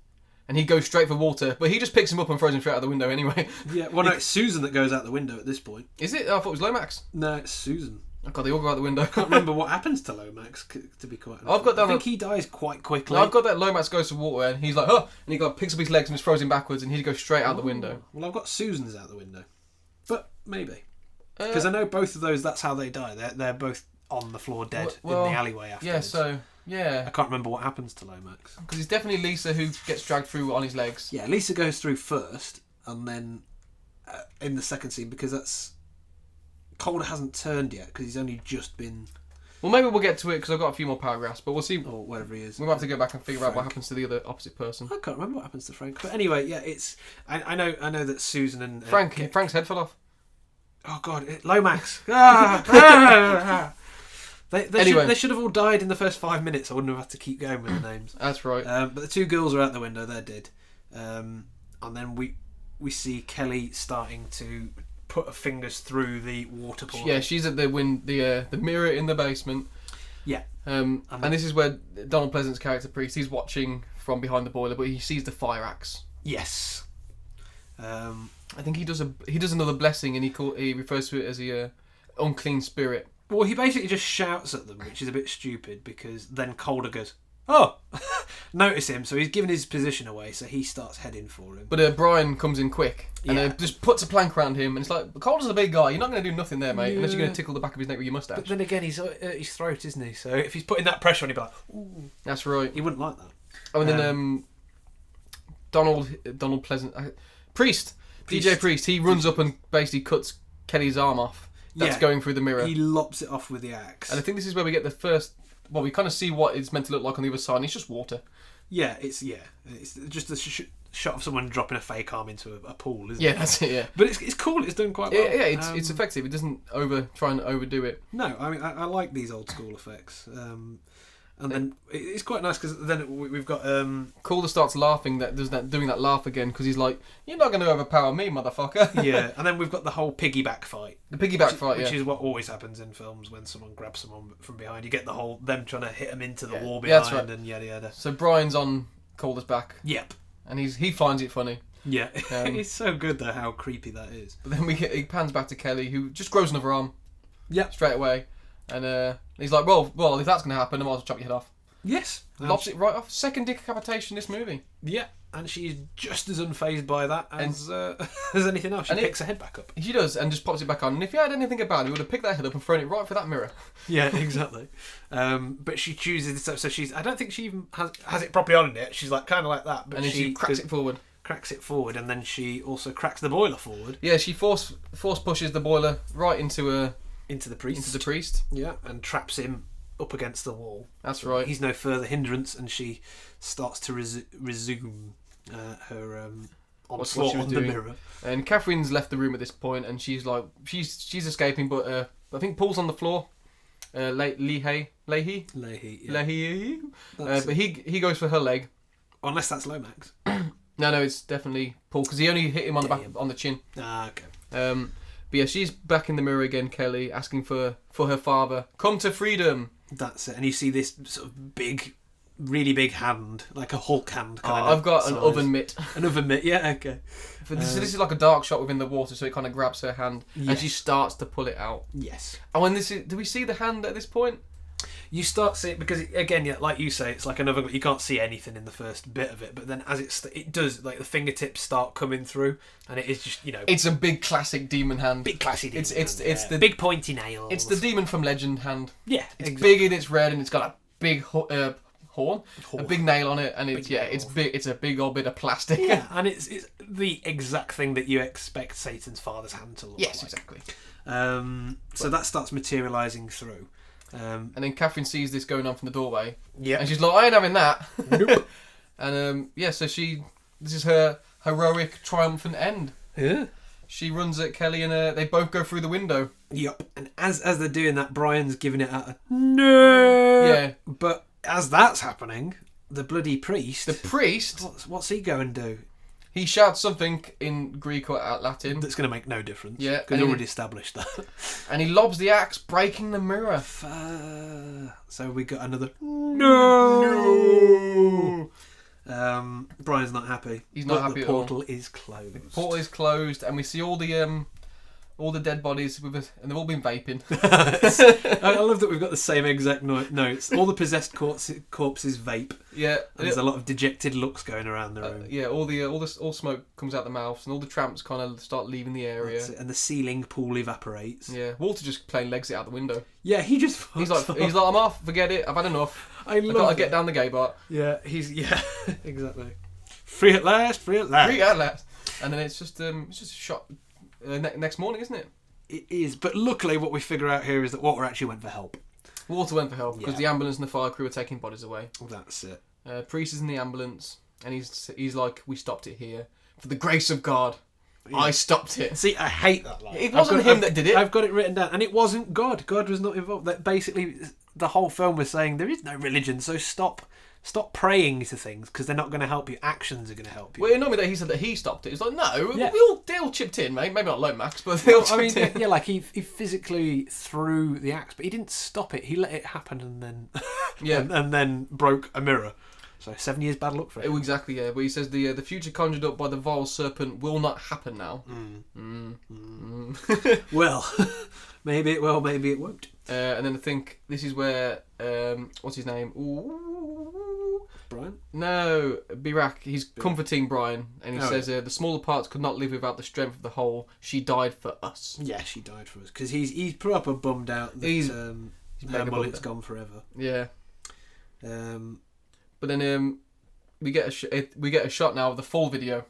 and he goes straight for Walter, but he just picks him up and throws him straight out the window anyway. Yeah, well, no, it's Susan that goes out the window at this point. Is it? I thought it was Lomax. No, it's Susan. Oh God, they all go out the window. I can't remember what happens to Lomax, to be quite honest. I think he dies quite quickly. No, I've got that Lomax goes to Walter, and he's like, and he picks up his legs and just throws him backwards, and he goes straight out the window. Well, I've got Susan's out the window, but maybe because I know both of those. That's how they die. They're both on the floor dead in the alleyway afterwards. Yeah. I can't remember what happens to Lomax because it's definitely Lisa who gets dragged through on his legs. Yeah, Lisa goes through first, and then in the second scene because that's. Calder hasn't turned yet because he's only just been. Well, maybe we'll get to it because I've got a few more paragraphs, but we'll see. Or whatever he is. We'll have to go back and figure out what happens to the other opposite person. I can't remember what happens to Frank, but anyway, yeah, it's. I know that Susan and Frank's head fell off. Oh God, Lomax. They should have all died in the first 5 minutes. I wouldn't have had to keep going with the names. That's right. But the two girls are out the window. They're dead. And then we see Kelly starting to put her fingers through the water portal. Yeah, she's at the mirror in the basement. Yeah. And this is where Donald Pleasant's character Priest, he's watching from behind the boiler, but he sees the fire axe. Yes. I think he does another blessing, and he refers to it as the unclean spirit. Well, he basically just shouts at them, which is a bit stupid because then Calder goes, "Oh!" Notice him, so he's given his position away, so he starts heading for him. But Brian comes in quick and just puts a plank around him, and it's like, Calder's a big guy, you're not going to do nothing there, mate, unless you're going to tickle the back of his neck with your moustache. But then again, he's at his throat, isn't he? So if he's putting that pressure on, he'd be like, "Ooh." That's right. He wouldn't like that. Oh, and then Donald Pleasant... Priest, DJ Priest, he runs up and basically cuts Kelly's arm off. That's going through the mirror. He lops it off with the axe. And I think this is where we get the first... Well, we kind of see what it's meant to look like on the other side, and it's just water. Yeah, it's just a shot of someone dropping a fake arm into a pool, isn't it? Yeah, that's it, yeah. But it's cool, it's done quite well. Yeah, it's effective. It doesn't try and overdo it. No, I mean, I like these old school effects. And then it's quite nice because then we've got Calder starts laughing, doing that laugh again because he's like, "You're not going to overpower me, motherfucker." Yeah, and then we've got the whole piggyback fight. Which is what always happens in films when someone grabs someone from behind. You get the whole them trying to hit them into the wall behind, that's right. And yada yada. So Brian's on Calder's back. Yep. And he finds it funny. Yeah, it's so good though how creepy that is. But then he pans back to Kelly, who just grows another arm. Yeah, straight away. And he's like, well, if that's going to happen, I might as well chop your head off. Yes. Lops it right off. Second decapitation in this movie. Yeah, and she's just as unfazed by that as anything else. She picks her head back up. She does, and just pops it back on. And if you had anything about it, you would have picked that head up and thrown it right for that mirror. Yeah, exactly. But she chooses... So she's... I don't think she even has it properly on yet. She's like kind of like that. But and then she cracks it forward. Cracks it forward, and then she also cracks the boiler forward. Yeah, she force pushes the boiler right into the priest. Yeah, and traps him up against the wall. That's right. He's no further hindrance, and she starts to resume her onslaught on the mirror. And Catherine's left the room at this point, and she's like, she's escaping, but I think Paul's on the floor. Leahy. Yeah. But he goes for her leg. Unless that's Lomax. No, it's definitely Paul because he only hit him on the back on the chin. Ah, okay. But yeah, she's back in the mirror again, Kelly, asking for her father. Come to freedom. That's it. And you see this sort of big, really big hand, like a Hulk hand kind of I've got an oven mitt. An oven mitt, yeah, okay. So this is like a dark shot within the water, so it kind of grabs her hand and she starts to pull it out. Yes. And when do we see the hand at this point? You start seeing, because again, like you say, it's like another. You can't see anything in the first bit of it, but then as it does, like the fingertips start coming through, and it is just It's a big classic demon hand. Big classic demon hand. It's the big pointy nails. It's the demon from Legend hand. Yeah, it's big and it's red and it's got a big horn, a big nail on it, and it's big. It's a big old bit of plastic. Yeah, and it's the exact thing that you expect Satan's father's hand to look like. Yes, exactly. So that starts materialising through. And then Catherine sees this going on from the doorway. Yeah. And she's like, I ain't having that. Nope. And so this is her heroic, triumphant end. Yeah. She runs at Kelly and they both go through the window. Yep. And as they're doing that, Brian's giving it a no. Yeah. But as that's happening, the bloody priest. The priest? What's he going to do? He shouts something in Greek or Latin. That's going to make no difference. Yeah. Because we already established that. And he lobs the axe, breaking the mirror. So we got another no. Brian's not happy. He's not happy at all. The portal is closed. The portal is closed, and we see all the dead bodies and they've all been vaping. I love that we've got the same exact notes. All the possessed corpses vape. Yeah, and there's a lot of dejected looks going around the room. Yeah, all smoke comes out the mouths, and all the tramps kind of start leaving the area. And the ceiling pool evaporates. Yeah, Walter just plain legs it out the window. Yeah, he's like, I'm off. Forget it. I've had enough. I've got to get down the gay bar. Yeah, exactly. Free at last. Free at last. And then it's just a shot. Next morning, isn't it? It is, but luckily what we figure out here is that Walter actually went for help. Walter went for help because the ambulance and the fire crew are taking bodies away. That's it. Priest is in the ambulance and he's like, we stopped it here. For the grace of God, I stopped it. See, I hate that line. It wasn't him that did it. I've got it written down. And it wasn't God. God was not involved. That basically, the whole film was saying there is no religion, so stop praying to things because they're not going to help you. Actions are going to help you. Well, it annoyed me that he said that he stopped it. It's like, no, they all chipped in, mate. Maybe not Lomax, but they all chipped in. Yeah, like he physically threw the axe, but he didn't stop it. He let it happen and then and then broke a mirror. So 7 years bad luck for him. Oh, exactly, yeah. But he says the future conjured up by the vile serpent will not happen now. Well, maybe it will, maybe it won't. And then I think this is where what's his name? Brian? No, Birak. He's comforting Brian, and he says the smaller parts could not live without the strength of the whole. She died for us. Yeah, she died for us because he's proper bummed out that her mullet's gone forever. Yeah. But then we get a shot now of the full video.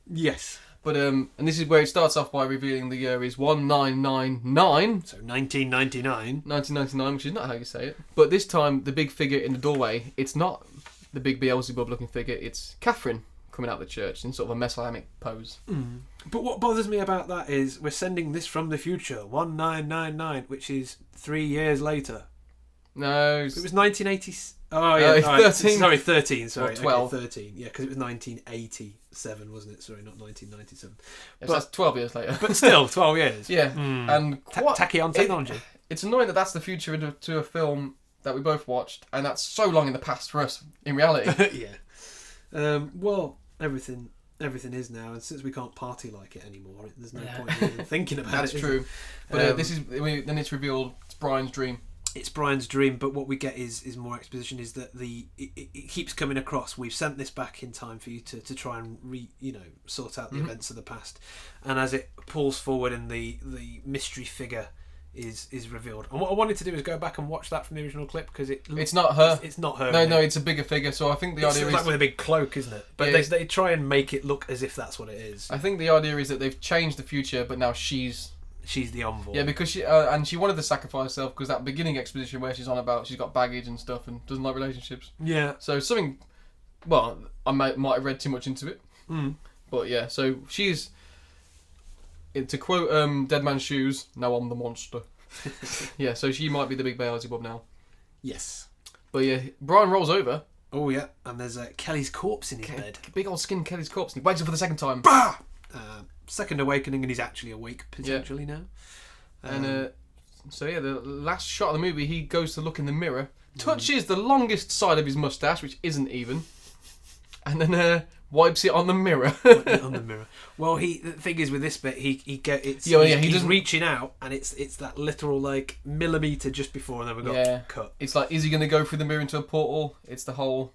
Yes. But and this is where it starts off by revealing the year is 1999. So 1999. 1999, which is not how you say it. But this time, the big figure in the doorway, it's not the big Beelzebub-looking figure. It's Catherine coming out of the church in sort of a messianic pose. But what bothers me about that is we're sending this from the future, 1999, which is 3 years later. No, it was 1980. Oh yeah, 13. Sorry, 13. Sorry, 12. Okay, 13. Yeah, because it was 1987, wasn't it? Sorry, not 1997. Yes, but that's 12 years later. But still, 12 years. Yeah, and tacky on technology. It's annoying that that's the future to a film that we both watched, and that's so long in the past for us in reality. Yeah. Well, everything is now, and since we can't party like it anymore, there's no point in even thinking about That's it. That's true. But then it's revealed it's Brian's dream. It's Brian's dream, but what we get is more exposition. Is that it keeps coming across. We've sent this back in time for you to try and sort out the events of the past, and as it pulls forward and the mystery figure is revealed. And what I wanted to do is go back and watch that from the original clip because it's not her. It's not her. No, it's a bigger figure. So I think the idea is like with a big cloak, isn't it? But they try and make it look as if that's what it is. I think the idea is that they've changed the future, but now she's the envoy. Yeah, because she wanted to sacrifice herself because that beginning exposition where she's on about she's got baggage and stuff and doesn't like relationships. Yeah. So something, well, I might have read too much into it. But yeah, so she's, to quote Dead Man's Shoes, now I'm the monster. Yeah, so she might be the big Beelzebub now. Yes. But yeah, Brian rolls over. Oh yeah, and there's Kelly's corpse in his bed. Big old skin Kelly's corpse. And he wakes up for the second time. Bah! Second awakening, and he's actually awake potentially now. And so yeah, the last shot of the movie, he goes to look in the mirror, touches the longest side of his mustache, which isn't even, and then wipes it on the mirror. Well, the thing is with this bit, he's reaching out, and it's that literal like millimeter just before, and then we got cut. It's like, is he going to go through the mirror into a portal? It's the whole.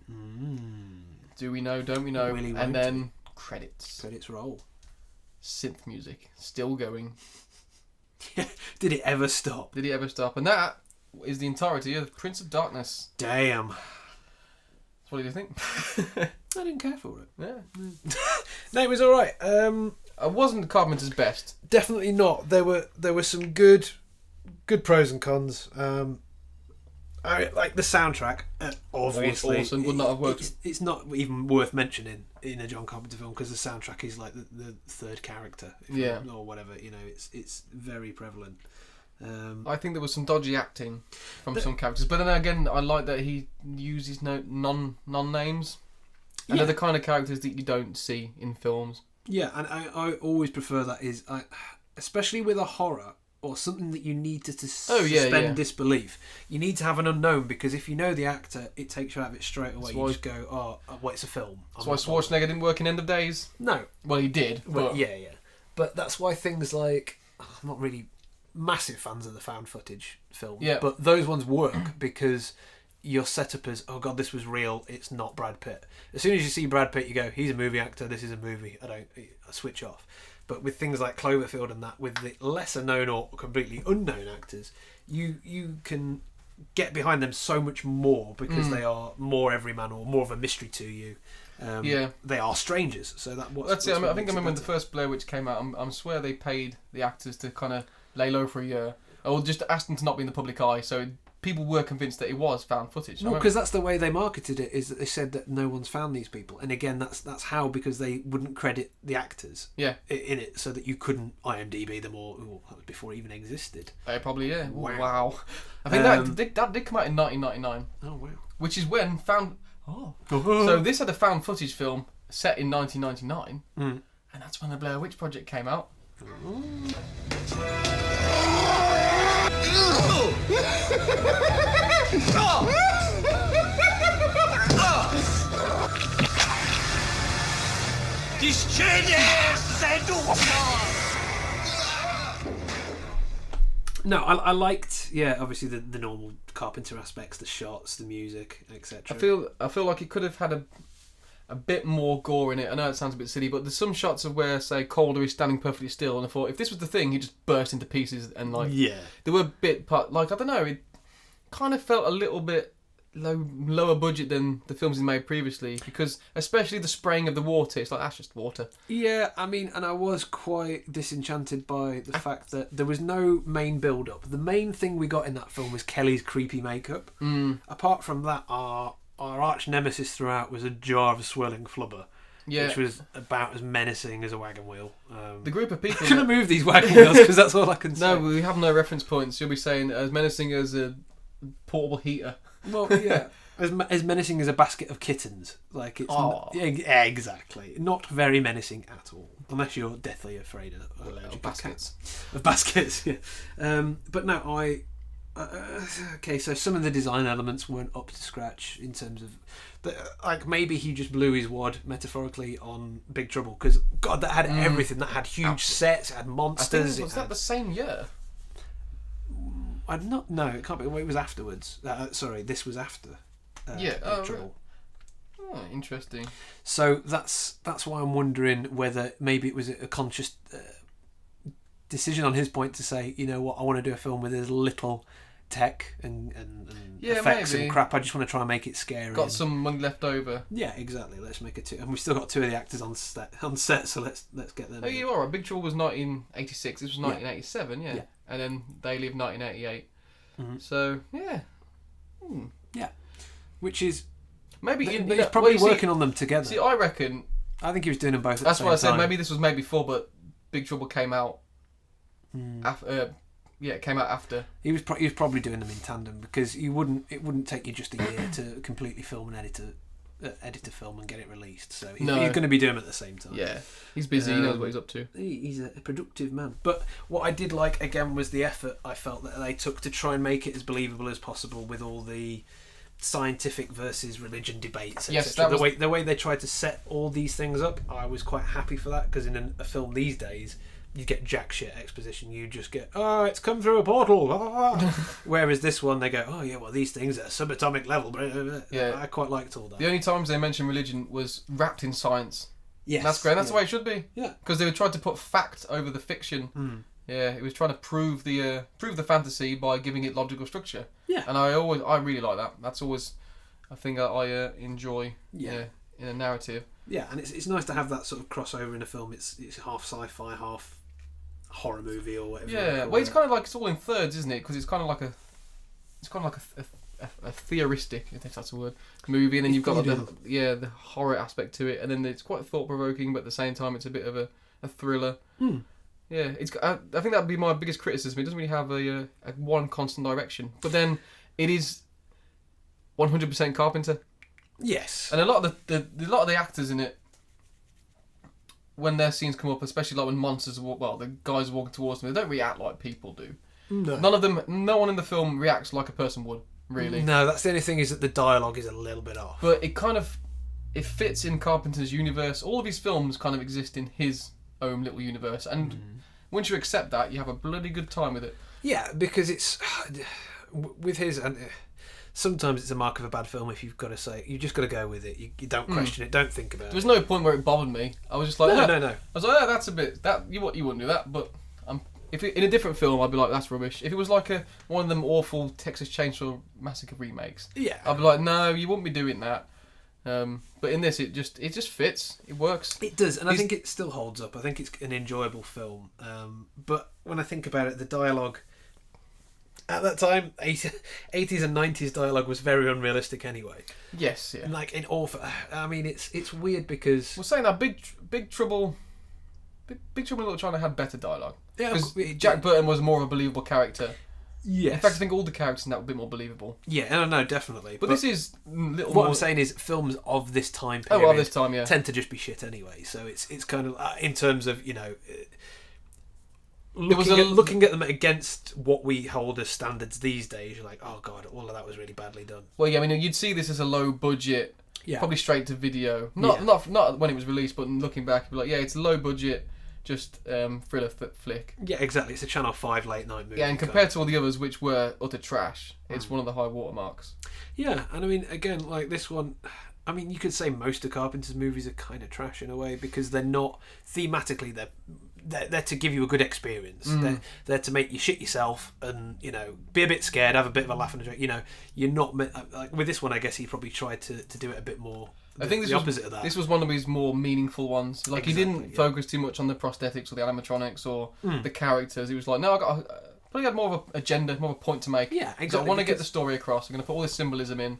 Do we know? Don't we know? And then credits. Credits roll. Synth music still going. Did it ever stop? And that is the entirety of Prince of Darkness. Damn. What do you think? I didn't care for it. Yeah. No, it was all right. It wasn't Carpenter's best. Definitely not. There were some good pros and cons. Like the soundtrack, obviously, awesome. Would not have worked. It's not even worth mentioning in a John Carpenter film because the soundtrack is like the third character, or whatever. You know, it's very prevalent. I think there was some dodgy acting from some characters, but then again, I like that he uses non-names, and they're the kind of characters that you don't see in films. Yeah, and I always prefer that. Especially with a horror or something that you need to suspend disbelief. You need to have an unknown, because if you know the actor, it takes you out of it straight away. You just go, well, it's a film. That's why Schwarzenegger didn't work in End of Days. No. Well, he did. Well, yeah. But that's why things like... I'm not really massive fans of the found footage film. Yeah. But those ones work because you're set up as, oh God, this was real, it's not Brad Pitt. As soon as you see Brad Pitt, you go, he's a movie actor, this is a movie. I switch off. But with things like Cloverfield and that, with the lesser known or completely unknown actors, you can get behind them so much more because they are more everyman or more of a mystery to you. They are strangers, so that's it. I think I remember when the first Blair Witch came out. I swear they paid the actors to kind of lay low for a year, or just asked them to not be in the public eye. So people were convinced that it was found footage. Well, because that's the way they marketed it, is that they said that no one's found these people. And again, that's how, because they wouldn't credit the actors in it, so that you couldn't IMDb them, or that was before it even existed. Probably, yeah. Wow. I think that did come out in 1999. Oh, wow. Which is when so this had a found footage film set in 1999, and that's when the Blair Witch Project came out. No, I liked, obviously the normal Carpenter aspects, the shots, the music, etc. I feel like it could have had a bit more gore in it. I know it sounds a bit silly, but there's some shots of where, say, Calder is standing perfectly still, and I thought if this was the thing, he'd just burst into pieces, and there were I don't know, it kind of felt a little bit lower budget than the films he made previously, because especially the spraying of the water, it's like, that's just water. Yeah, I mean, and I was quite disenchanted by the fact that there was no main build-up. The main thing we got in that film was Kelly's creepy makeup. Apart from that, our arch nemesis throughout was a jar of swirling flubber, which was about as menacing as a wagon wheel. The group of people... I'm going to move these wagon wheels because that's all I can say. No, we have no reference points. You'll be saying as menacing as a portable heater. Well, yeah. As menacing as a basket of kittens. Like, it's exactly. Not very menacing at all. Unless you're deathly afraid of allergic baskets. Of baskets, yeah. But no, okay, so some of the design elements weren't up to scratch in terms of... maybe he just blew his wad, metaphorically, on Big Trouble, because, God, that had everything. That had huge sets, it had monsters. Was that the same year? No, it can't be. Well, it was afterwards. Sorry, this was after Big Trouble. Oh, interesting. So that's why I'm wondering whether maybe it was a conscious decision on his point to say, you know what, I want to do a film with as little tech and effects and crap. I just want to try and make it scary. Got some money left over. Yeah, exactly. Let's make it two, and we've still got two of the actors on set. So let's get them. Oh, you are right. Big Trouble was 1986. This was 1987. Yeah. And then They Live 1988. So yeah. Yeah. Which is maybe he's probably working on them together. See, I reckon. I think he was doing them both. That's why I said maybe this was made before, but Big Trouble came out. It came out after. He was probably doing them in tandem, because it wouldn't take you just a year to completely film and edit a film and get it released. So he's going to be doing them at the same time. Yeah, he's busy. He knows what he's up to. He's a productive man. But what I did like again was the effort I felt that they took to try and make it as believable as possible, with all the scientific versus religion debates, etc. The way they tried to set all these things up, I was quite happy for that, because in a film these days, you get jack shit exposition. You just get, it's come through a portal. Whereas this one, they go, well, these things at a subatomic level. Yeah, I quite liked all that. The only times they mentioned religion was wrapped in science. Yes, that's great. That's the way it should be. Yeah, because they were trying to put fact over the fiction. Yeah, it was trying to prove the fantasy by giving it logical structure. Yeah, and I really like that. That's always a thing that I enjoy. Yeah, in a narrative. Yeah, and it's nice to have that sort of crossover in a film. It's half sci-fi, half horror movie or whatever. Yeah, well, it's kind of like, it's all in thirds, isn't it? Because it's kind of like a a theoristic, if that's a word, movie, and then you've got like the horror aspect to it, and then it's quite thought provoking, but at the same time it's a bit of a thriller. Yeah, I think that'd be my biggest criticism. It doesn't really have a one constant direction, but then it is 100% Carpenter. Yes, and a lot of the actors in it, when their scenes come up, especially like when monsters the guys are walking towards them, they don't react like people do. No one in the film reacts like a person would, really. No, that's the only thing, is that the dialogue is a little bit off. But it fits in Carpenter's universe. All of his films kind of exist in his own little universe, and once you accept that, you have a bloody good time with it. Yeah, because it's with his, and sometimes it's a mark of a bad film if you've got to say, you just got to go with it. You don't question it, don't think about it. There was no point where it bothered me. I was just like, no. I was like, that's a bit you wouldn't do that, but if in a different film, I'd be like, that's rubbish. If it was like one of them awful Texas Chainsaw Massacre remakes, I'd be like, no, you wouldn't be doing that. But in this, it just fits. It works. It does, and I think it still holds up. I think it's an enjoyable film. But when I think about it, the dialogue at that time, 80s and 90s dialogue was very unrealistic anyway. Yes, yeah. Like in awful. I mean, it's weird because we're saying that Big Trouble in Little China had better dialogue. Yeah, because Jack Burton was more of a believable character. Yes. In fact, I think all the characters in that were a bit more believable. Yeah, no, definitely. But this is what I'm saying is films of this time period of this time, tend to just be shit anyway. So it's kind of in terms of looking at them against what we hold as standards these days. You're like, oh god, all of that was really badly done. Well, yeah, I mean, you'd see this as a low budget, probably straight to video. Not when it was released, but looking back, you'd be like, yeah, it's a low budget. Just thriller flick. Yeah, exactly. It's a Channel 5 late night movie. Yeah, and compared to all the others, which were utter trash, it's one of the high watermarks. Yeah, and I mean, again, like this one, I mean, you could say most of Carpenter's movies are kind of trash in a way because they're not thematically. They're to give you a good experience. They're to make you shit yourself and be a bit scared, have a bit of a laugh and a joke. You're not like with this one. I guess he probably tried to do it a bit more. I think the opposite of that. This was one of his more meaningful ones. Like he didn't focus too much on the prosthetics or the animatronics or the characters. He was like, no, I probably had more of an agenda, more of a point to make. Yeah, exactly. So I want to get the story across. I'm going to put all this symbolism in.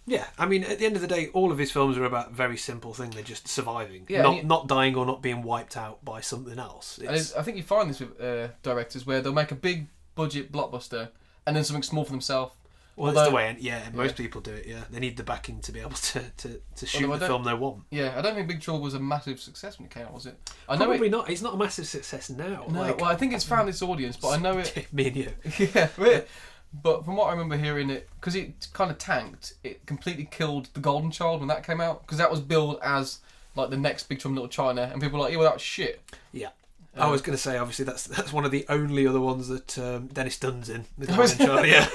Yeah, I mean, at the end of the day, all of his films are about a very simple thing. They're just surviving, not dying or not being wiped out by something else. I think you find this with directors where they'll make a big budget blockbuster and then something small for themselves. Well, that's the way, most people do it, They need the backing to be able to shoot the film they want. Yeah, I don't think Big Trouble was a massive success when it came out, was it? Probably not. It's not a massive success now. No, well, I think it's found its audience, but I know it... Me and you. Yeah, but from what I remember hearing it, because it kind of tanked, it completely killed The Golden Child when that came out, because that was billed as like the next Big Trouble in Little China, and people were like, yeah, well, that's shit. Yeah. I was going to say, obviously, that's one of the only other ones that Dennis Dunn's in, The Golden Child, yeah.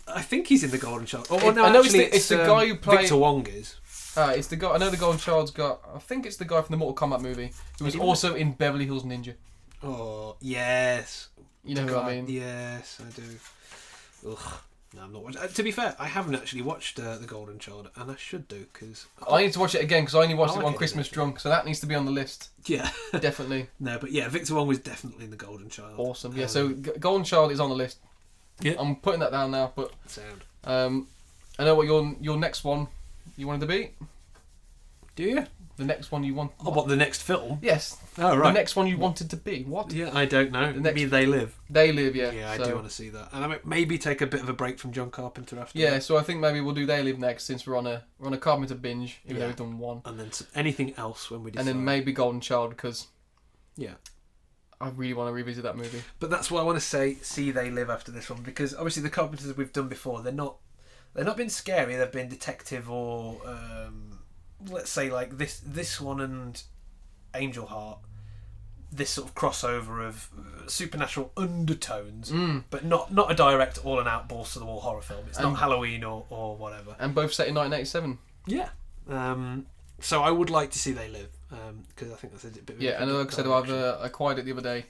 I think he's in The Golden Child. Oh, no, I know it's the guy who played... Victor Wong is. It's the guy. I know The Golden Child's got... I think it's the guy from the Mortal Kombat movie who was also in Beverly Hills Ninja. Oh, yes. You know who I mean? Yes, I do. Ugh. No, I'm not watching. To be fair, I haven't actually watched The Golden Child, and I should do, because... I need to watch it again, because I only watched it one Christmas drunk, so that needs to be on the list. Yeah. Definitely. No, but yeah, Victor Wong was definitely in The Golden Child. Awesome. Yeah, so Golden Child is on the list. Yeah. I'm putting that down now, but... Sound. I know what your next one you wanted to be. Do you? The next one you want... Oh, what, the next film? Yes. Oh, right. The next one you wanted to be. What? Yeah, I don't know. Maybe They Live. They Live, yeah. Yeah, I do want to see that. And I maybe take a bit of a break from John Carpenter after that. Yeah, so I think maybe we'll do They Live next, since we're on a Carpenter binge, even though we've done one. And then anything else when we decide. And then maybe Golden Child, because... Yeah. I really want to revisit that movie. But that's why I want to see They Live after this one, because obviously the Carpenters that we've done before, they've not been scary. They've been detective or let's say like this one and Angel Heart. This sort of crossover of supernatural undertones, but not a direct all and out balls to the wall horror film. It's not Halloween or whatever. And both set in 1987. Yeah. So I would like to see They Live, because I think that's a bit of and like I said, I've acquired it the other day,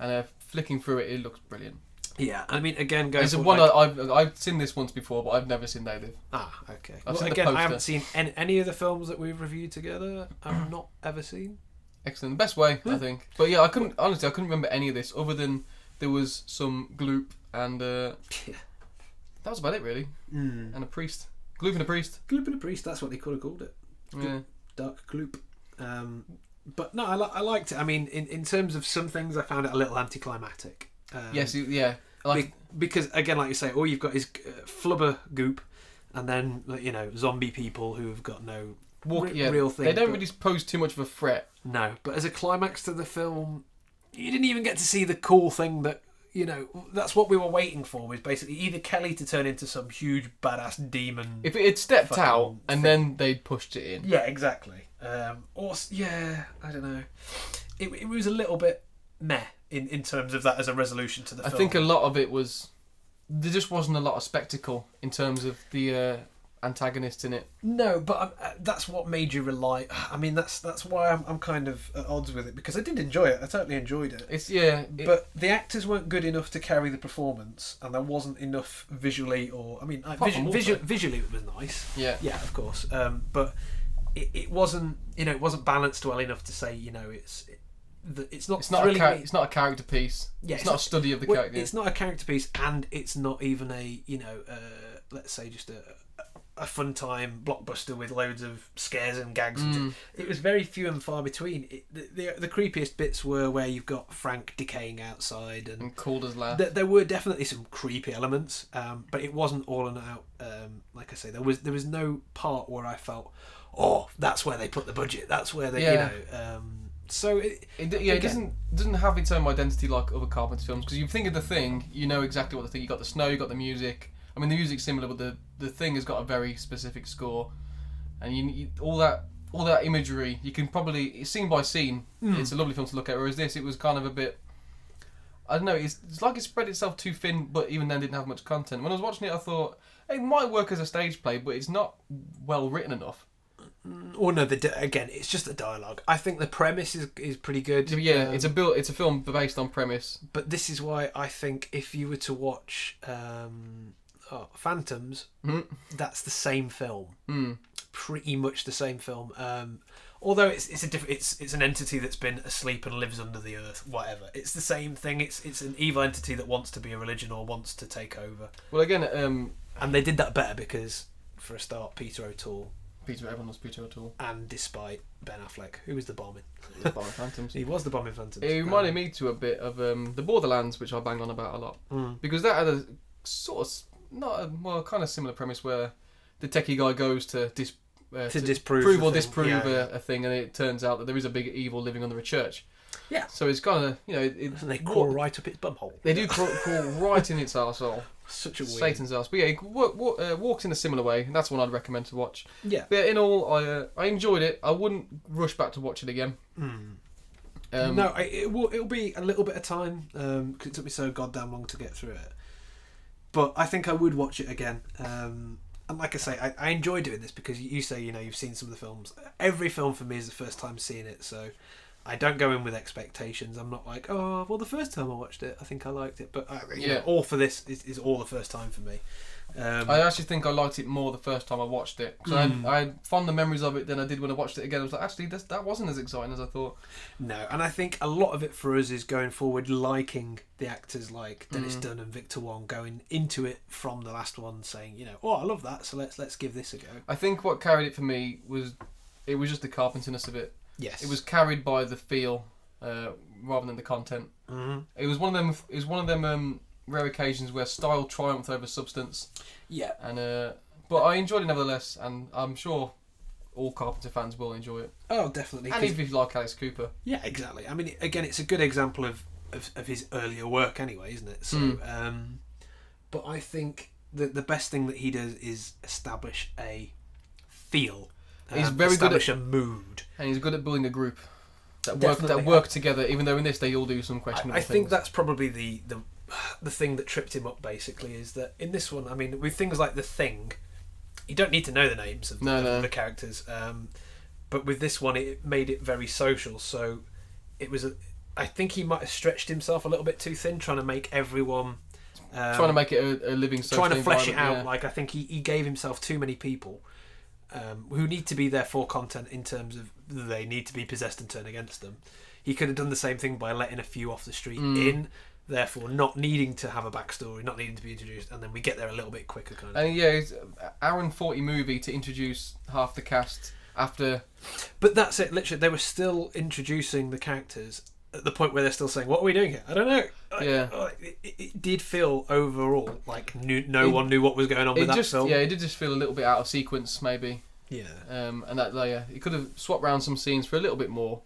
and flicking through it, it looks brilliant. Yeah, I mean, again, it's one I've seen this once before, but I've never seen They Live. Ah, okay. I haven't seen any of the films that we've reviewed together. I've not ever seen. Excellent, the best way, I think. But yeah, I couldn't remember any of this other than there was some gloop and that was about it really. And a priest. Gloop and a priest. Gloop and a priest. That's what they could have called it. Yeah. Dark gloop. But no, I liked it. I mean, in terms of some things, I found it a little anticlimactic. Yes, yeah. Because again, like you say, all you've got is flubber goop, and then zombie people who have got no real thing. They don't really pose too much of a threat. No, but as a climax to the film, you didn't even get to see the cool thing that that's what we were waiting for. Was basically either Kelly to turn into some huge badass demon. If it had stepped out and then they'd pushed it in. Yeah, exactly. I don't know. It was a little bit meh in terms of that as a resolution to the film. I think a lot of it was there just wasn't a lot of spectacle in terms of the antagonist in it. No, but that's what made you rely. I mean, that's why I'm kind of at odds with it, because I did enjoy it. I totally enjoyed it. But the actors weren't good enough to carry the performance, and there wasn't enough visually. Visually it was nice. Yeah, of course. But it wasn't. It wasn't balanced well enough to say. It's not a character piece. Yeah, it's not a study of the character. It's not a character piece, and it's not even a let's say just a fun time blockbuster with loads of scares and gags. It was very few and far between. The creepiest bits were where you've got Frank decaying outside and Calder's laugh. There were definitely some creepy elements, but it wasn't all and out. Like I say, there was no part where I felt, oh, that's where they put the budget. That's where they So it doesn't have its own identity like other Carpenter films, because you think of The Thing, you know exactly what the thing. You got the snow, you got the music. I mean, the music's similar, but the Thing has got a very specific score, and you all that imagery you can probably scene by scene. It's a lovely film to look at. Whereas this, it was kind of a bit. I don't know. It's like it spread itself too thin, but even then didn't have much content. When I was watching it, I thought it might work as a stage play, but it's not well written enough. Or no, again, it's just the dialogue. I think the premise is pretty good. Yeah, it's a film based on premise. But this is why I think if you were to watch Phantoms, that's the same film. Pretty much the same film. Although it's an entity that's been asleep and lives under the earth. Whatever, it's the same thing. It's an evil entity that wants to be a religion or wants to take over. Well, again, and they did that better because, for a start, everyone was Peter O'Toole. And despite Ben Affleck, who was the bomb in Phantoms. He was the bomb in Phantoms. It reminded me to a bit of the Borderlands, which I banged on about a lot. Because that had a sort of, kind of similar premise where the techie guy goes to disprove a thing, and it turns out that there is a big evil living under a church. Yeah. So it's kind of, and they crawl right up its bumhole. They do crawl right in its arsehole. Such a weird. Satan's arse. But yeah, it walks in a similar way. That's one I'd recommend to watch. Yeah. But in all, I enjoyed it. I wouldn't rush back to watch it again. No, it'll be a little bit of time because it took me so goddamn long to get through it. But I think I would watch it again. And like I say, I enjoy doing this because you say you've seen some of the films. Every film for me is the first time seeing it, so I don't go in with expectations. I'm not like, oh, well, the first time I watched it, I think I liked it. But all for this is all the first time for me. I actually think I liked it more the first time I watched it. Because I had fonder memories of it than I did when I watched it again. I was like, actually, that wasn't as exciting as I thought. No, and I think a lot of it for us is going forward, liking the actors like Dennis Dunn and Victor Wong, going into it from the last one, saying, oh, I love that, so let's give this a go. I think what carried it for me was just the Carpenterness of it. Yes, it was carried by the feel rather than the content. It was one of them rare occasions where style triumphed over substance. Yeah, and but I enjoyed it nevertheless, and I'm sure all Carpenter fans will enjoy it. Oh, definitely. And even if you like Alice Cooper. Yeah, exactly. I mean, again, it's a good example of his earlier work, anyway, isn't it? So, but I think that the best thing that he does is establish a feel. He's very good at a mood, and he's good at building a group that work together. Even though in this they all do some questionable things. I think that's probably the thing that tripped him up. Basically, is that in this one, I mean, with things like The Thing, you don't need to know the names of the characters. But with this one, it made it very social. So it was I think he might have stretched himself a little bit too thin, trying to make everyone. Trying to make it a living social trying to flesh it out. Yeah. Like I think he gave himself too many people. Who need to be there for content in terms of they need to be possessed and turn against them. He could have done the same thing by letting a few off the street in, therefore not needing to have a backstory, not needing to be introduced, and then we get there a little bit quicker, kind of. And yeah, it's an hour and 40 movie to introduce half the cast after. But that's it. Literally, they were still introducing the characters at the point where they're still saying, "What are we doing here? I don't know." Yeah. It did feel overall like no one knew what was going on with that film. Yeah, it did just feel a little bit out of sequence, maybe. Yeah. And that, yeah, it could have swapped around some scenes for a little bit more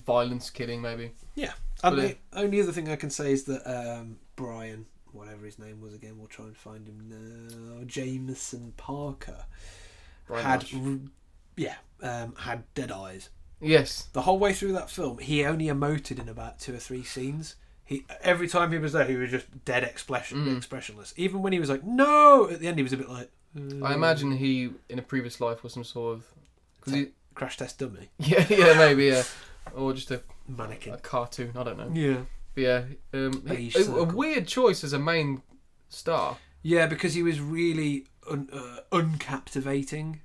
violence, killing, maybe. Yeah. And the only other thing I can say is that Brian, whatever his name was again, we'll try and find him now. Jameson Parker had dead eyes. Yes. The whole way through that film, he only emoted in about 2 or 3 scenes. Every time he was there, he was just dead expressionless. Even when he was like, "No!" at the end, he was a bit like. I imagine he, in a previous life, was some sort of crash test dummy. Yeah, maybe, yeah, or just a mannequin, a cartoon. I don't know. Yeah, but yeah, a weird choice as a main star. Yeah, because he was really uncaptivating.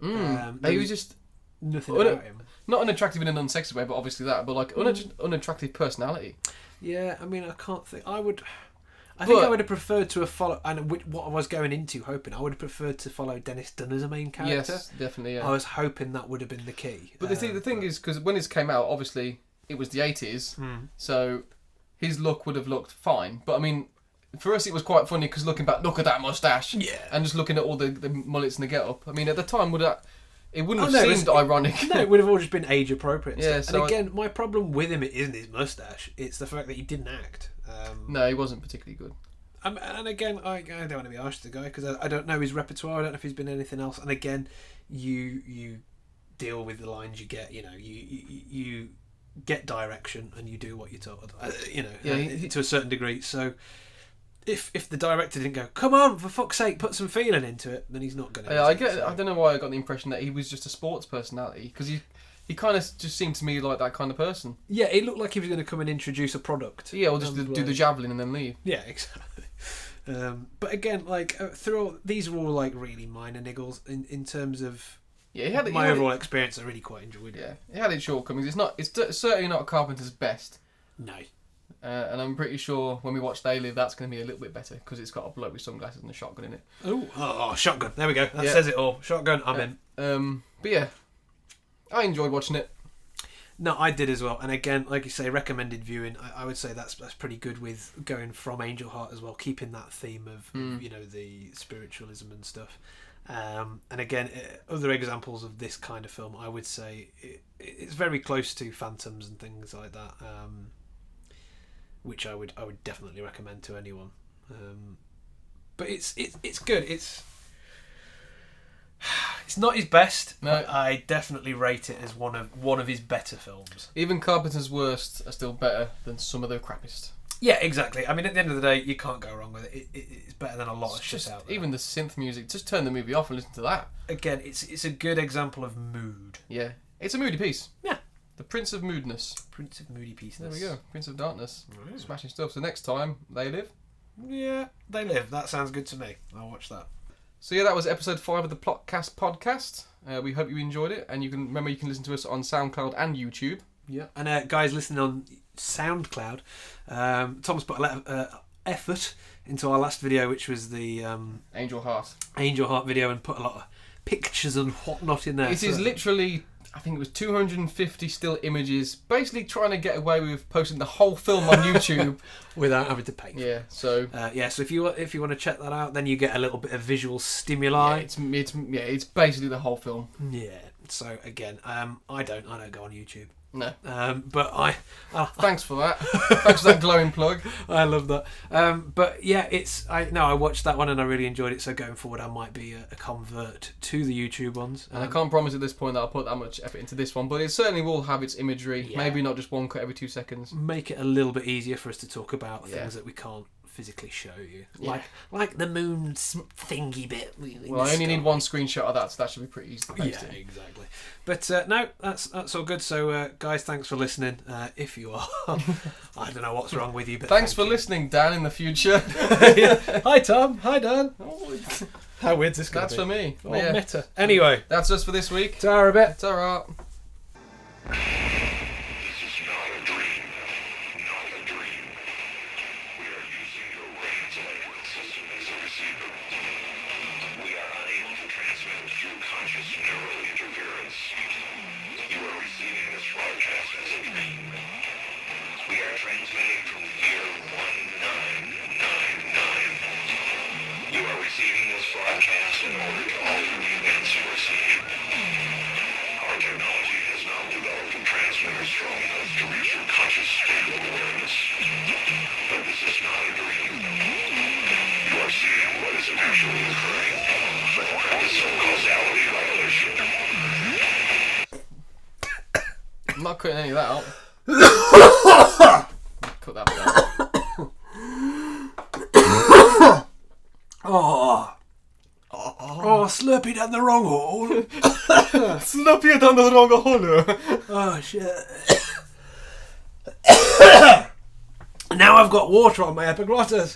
He was just nothing about him. Not unattractive in an unsexy way, but obviously that. But like unattractive personality. Yeah, I mean, I can't think. I think I would have preferred to have followed, and what I was going into hoping, I would have preferred to follow Dennis Dunn as a main character. Yes, definitely. Yeah. I was hoping that would have been the key. But the thing is, because when this came out, obviously it was the 80s, so his look would have looked fine. But I mean, for us, it was quite funny because looking back, look at that mustache, and just looking at all the mullets and the get-up. I mean, at the time, it wouldn't have seemed ironic. No, it would have all just been age appropriate. Yeah, and again, my problem with him isn't his mustache; it's the fact that he didn't act. No, he wasn't particularly good. And again, I don't want to be harsh to the guy because I don't know his repertoire. I don't know if he's been anything else. And again, you deal with the lines you get. You know, you get direction and you do what you're told. To a certain degree. So if the director didn't go, "Come on, for fuck's sake, put some feeling into it," then he's not going to. I don't know why I got the impression that he was just a sports personality because he kind of just seemed to me like that kind of person. Yeah, it looked like he was going to come and introduce a product. Yeah, or just do the javelin and then leave. Yeah, exactly. But again, like these are all like really minor niggles in terms of my overall experience. I really quite enjoyed it. Yeah, it had its shortcomings. It's certainly not Carpenter's best. No. And I'm pretty sure when we watch They Live, that's going to be a little bit better because it's got a bloke with sunglasses and a shotgun in it. Oh, shotgun! There we go. That says it all. Shotgun. I'm in. But yeah. I enjoyed watching it. No, I did as well. And again, like you say, recommended viewing. I would say that's pretty good with going from Angel Heart as well, keeping that theme of the spiritualism and stuff. And again, other examples of this kind of film, I would say it's very close to Phantoms and things like that, which I would definitely recommend to anyone. But it's good. It's not his best. No. I definitely rate it as one of his better films. Even Carpenter's worst are still better than some of the crappiest. Yeah, exactly. I mean, at the end of the day, you can't go wrong with it. It's better than a lot of shit out there. Even the synth music, just turn the movie off and listen to that. Again, it's a good example of mood. Yeah, it's a moody piece. Yeah. The Prince of Moodness. Prince of Moody Pieces. There we go. Prince of Darkness. Oh. Smashing stuff. So next time, They Live. Yeah, They Live. That sounds good to me. I'll watch that. So yeah, that was episode 5 of the Plotcast podcast. We hope you enjoyed it, and you can listen to us on SoundCloud and YouTube. Yeah, and guys listening on SoundCloud, Tom's put a lot of effort into our last video, which was the Angel Heart video, and put a lot of pictures and whatnot in there. It is literally, I think it was 250 still images, basically trying to get away with posting the whole film on YouTube without having to pay. Yeah, so so if you want to check that out, then you get a little bit of visual stimuli. Yeah, it's basically the whole film. Yeah. So again, I don't go on YouTube. No. But I thanks for that. Thanks for that glowing plug. I love that. But yeah, I watched that one and I really enjoyed it. So going forward, I might be a convert to the YouTube ones. And I can't promise at this point that I'll put that much effort into this one, but it certainly will have its imagery. Yeah. Maybe not just one cut every 2 seconds. Make it a little bit easier for us to talk about things that we can't physically show you, like the moon thingy bit. Well, I only need one screenshot of that, so that should be pretty easy to post. Yeah, exactly. But no, that's all good. So guys, thanks for listening. If you are, I don't know what's wrong with you, but thanks for listening, Dan. In the future. Hi Tom. Hi Dan. How weird's this going to be? That's for me. Oh, yeah. Meta. Anyway, that's us for this week. Ta-ra a bit. Ta-ra. Transmitting from year 1999. You are receiving this broadcast in order to alter the events you are seeing. Our technology has now developed a transmitter strong enough to reach your conscious state of awareness. But this is not a dream. You are seeing what is actually occurring, but the premise of causality violation. I'm not cutting any of that out. Cut that bit out. Oh, Slurpee down the wrong hole. Slurpee down the wrong hole. Oh, shit. Now I've got water on my epiglottis.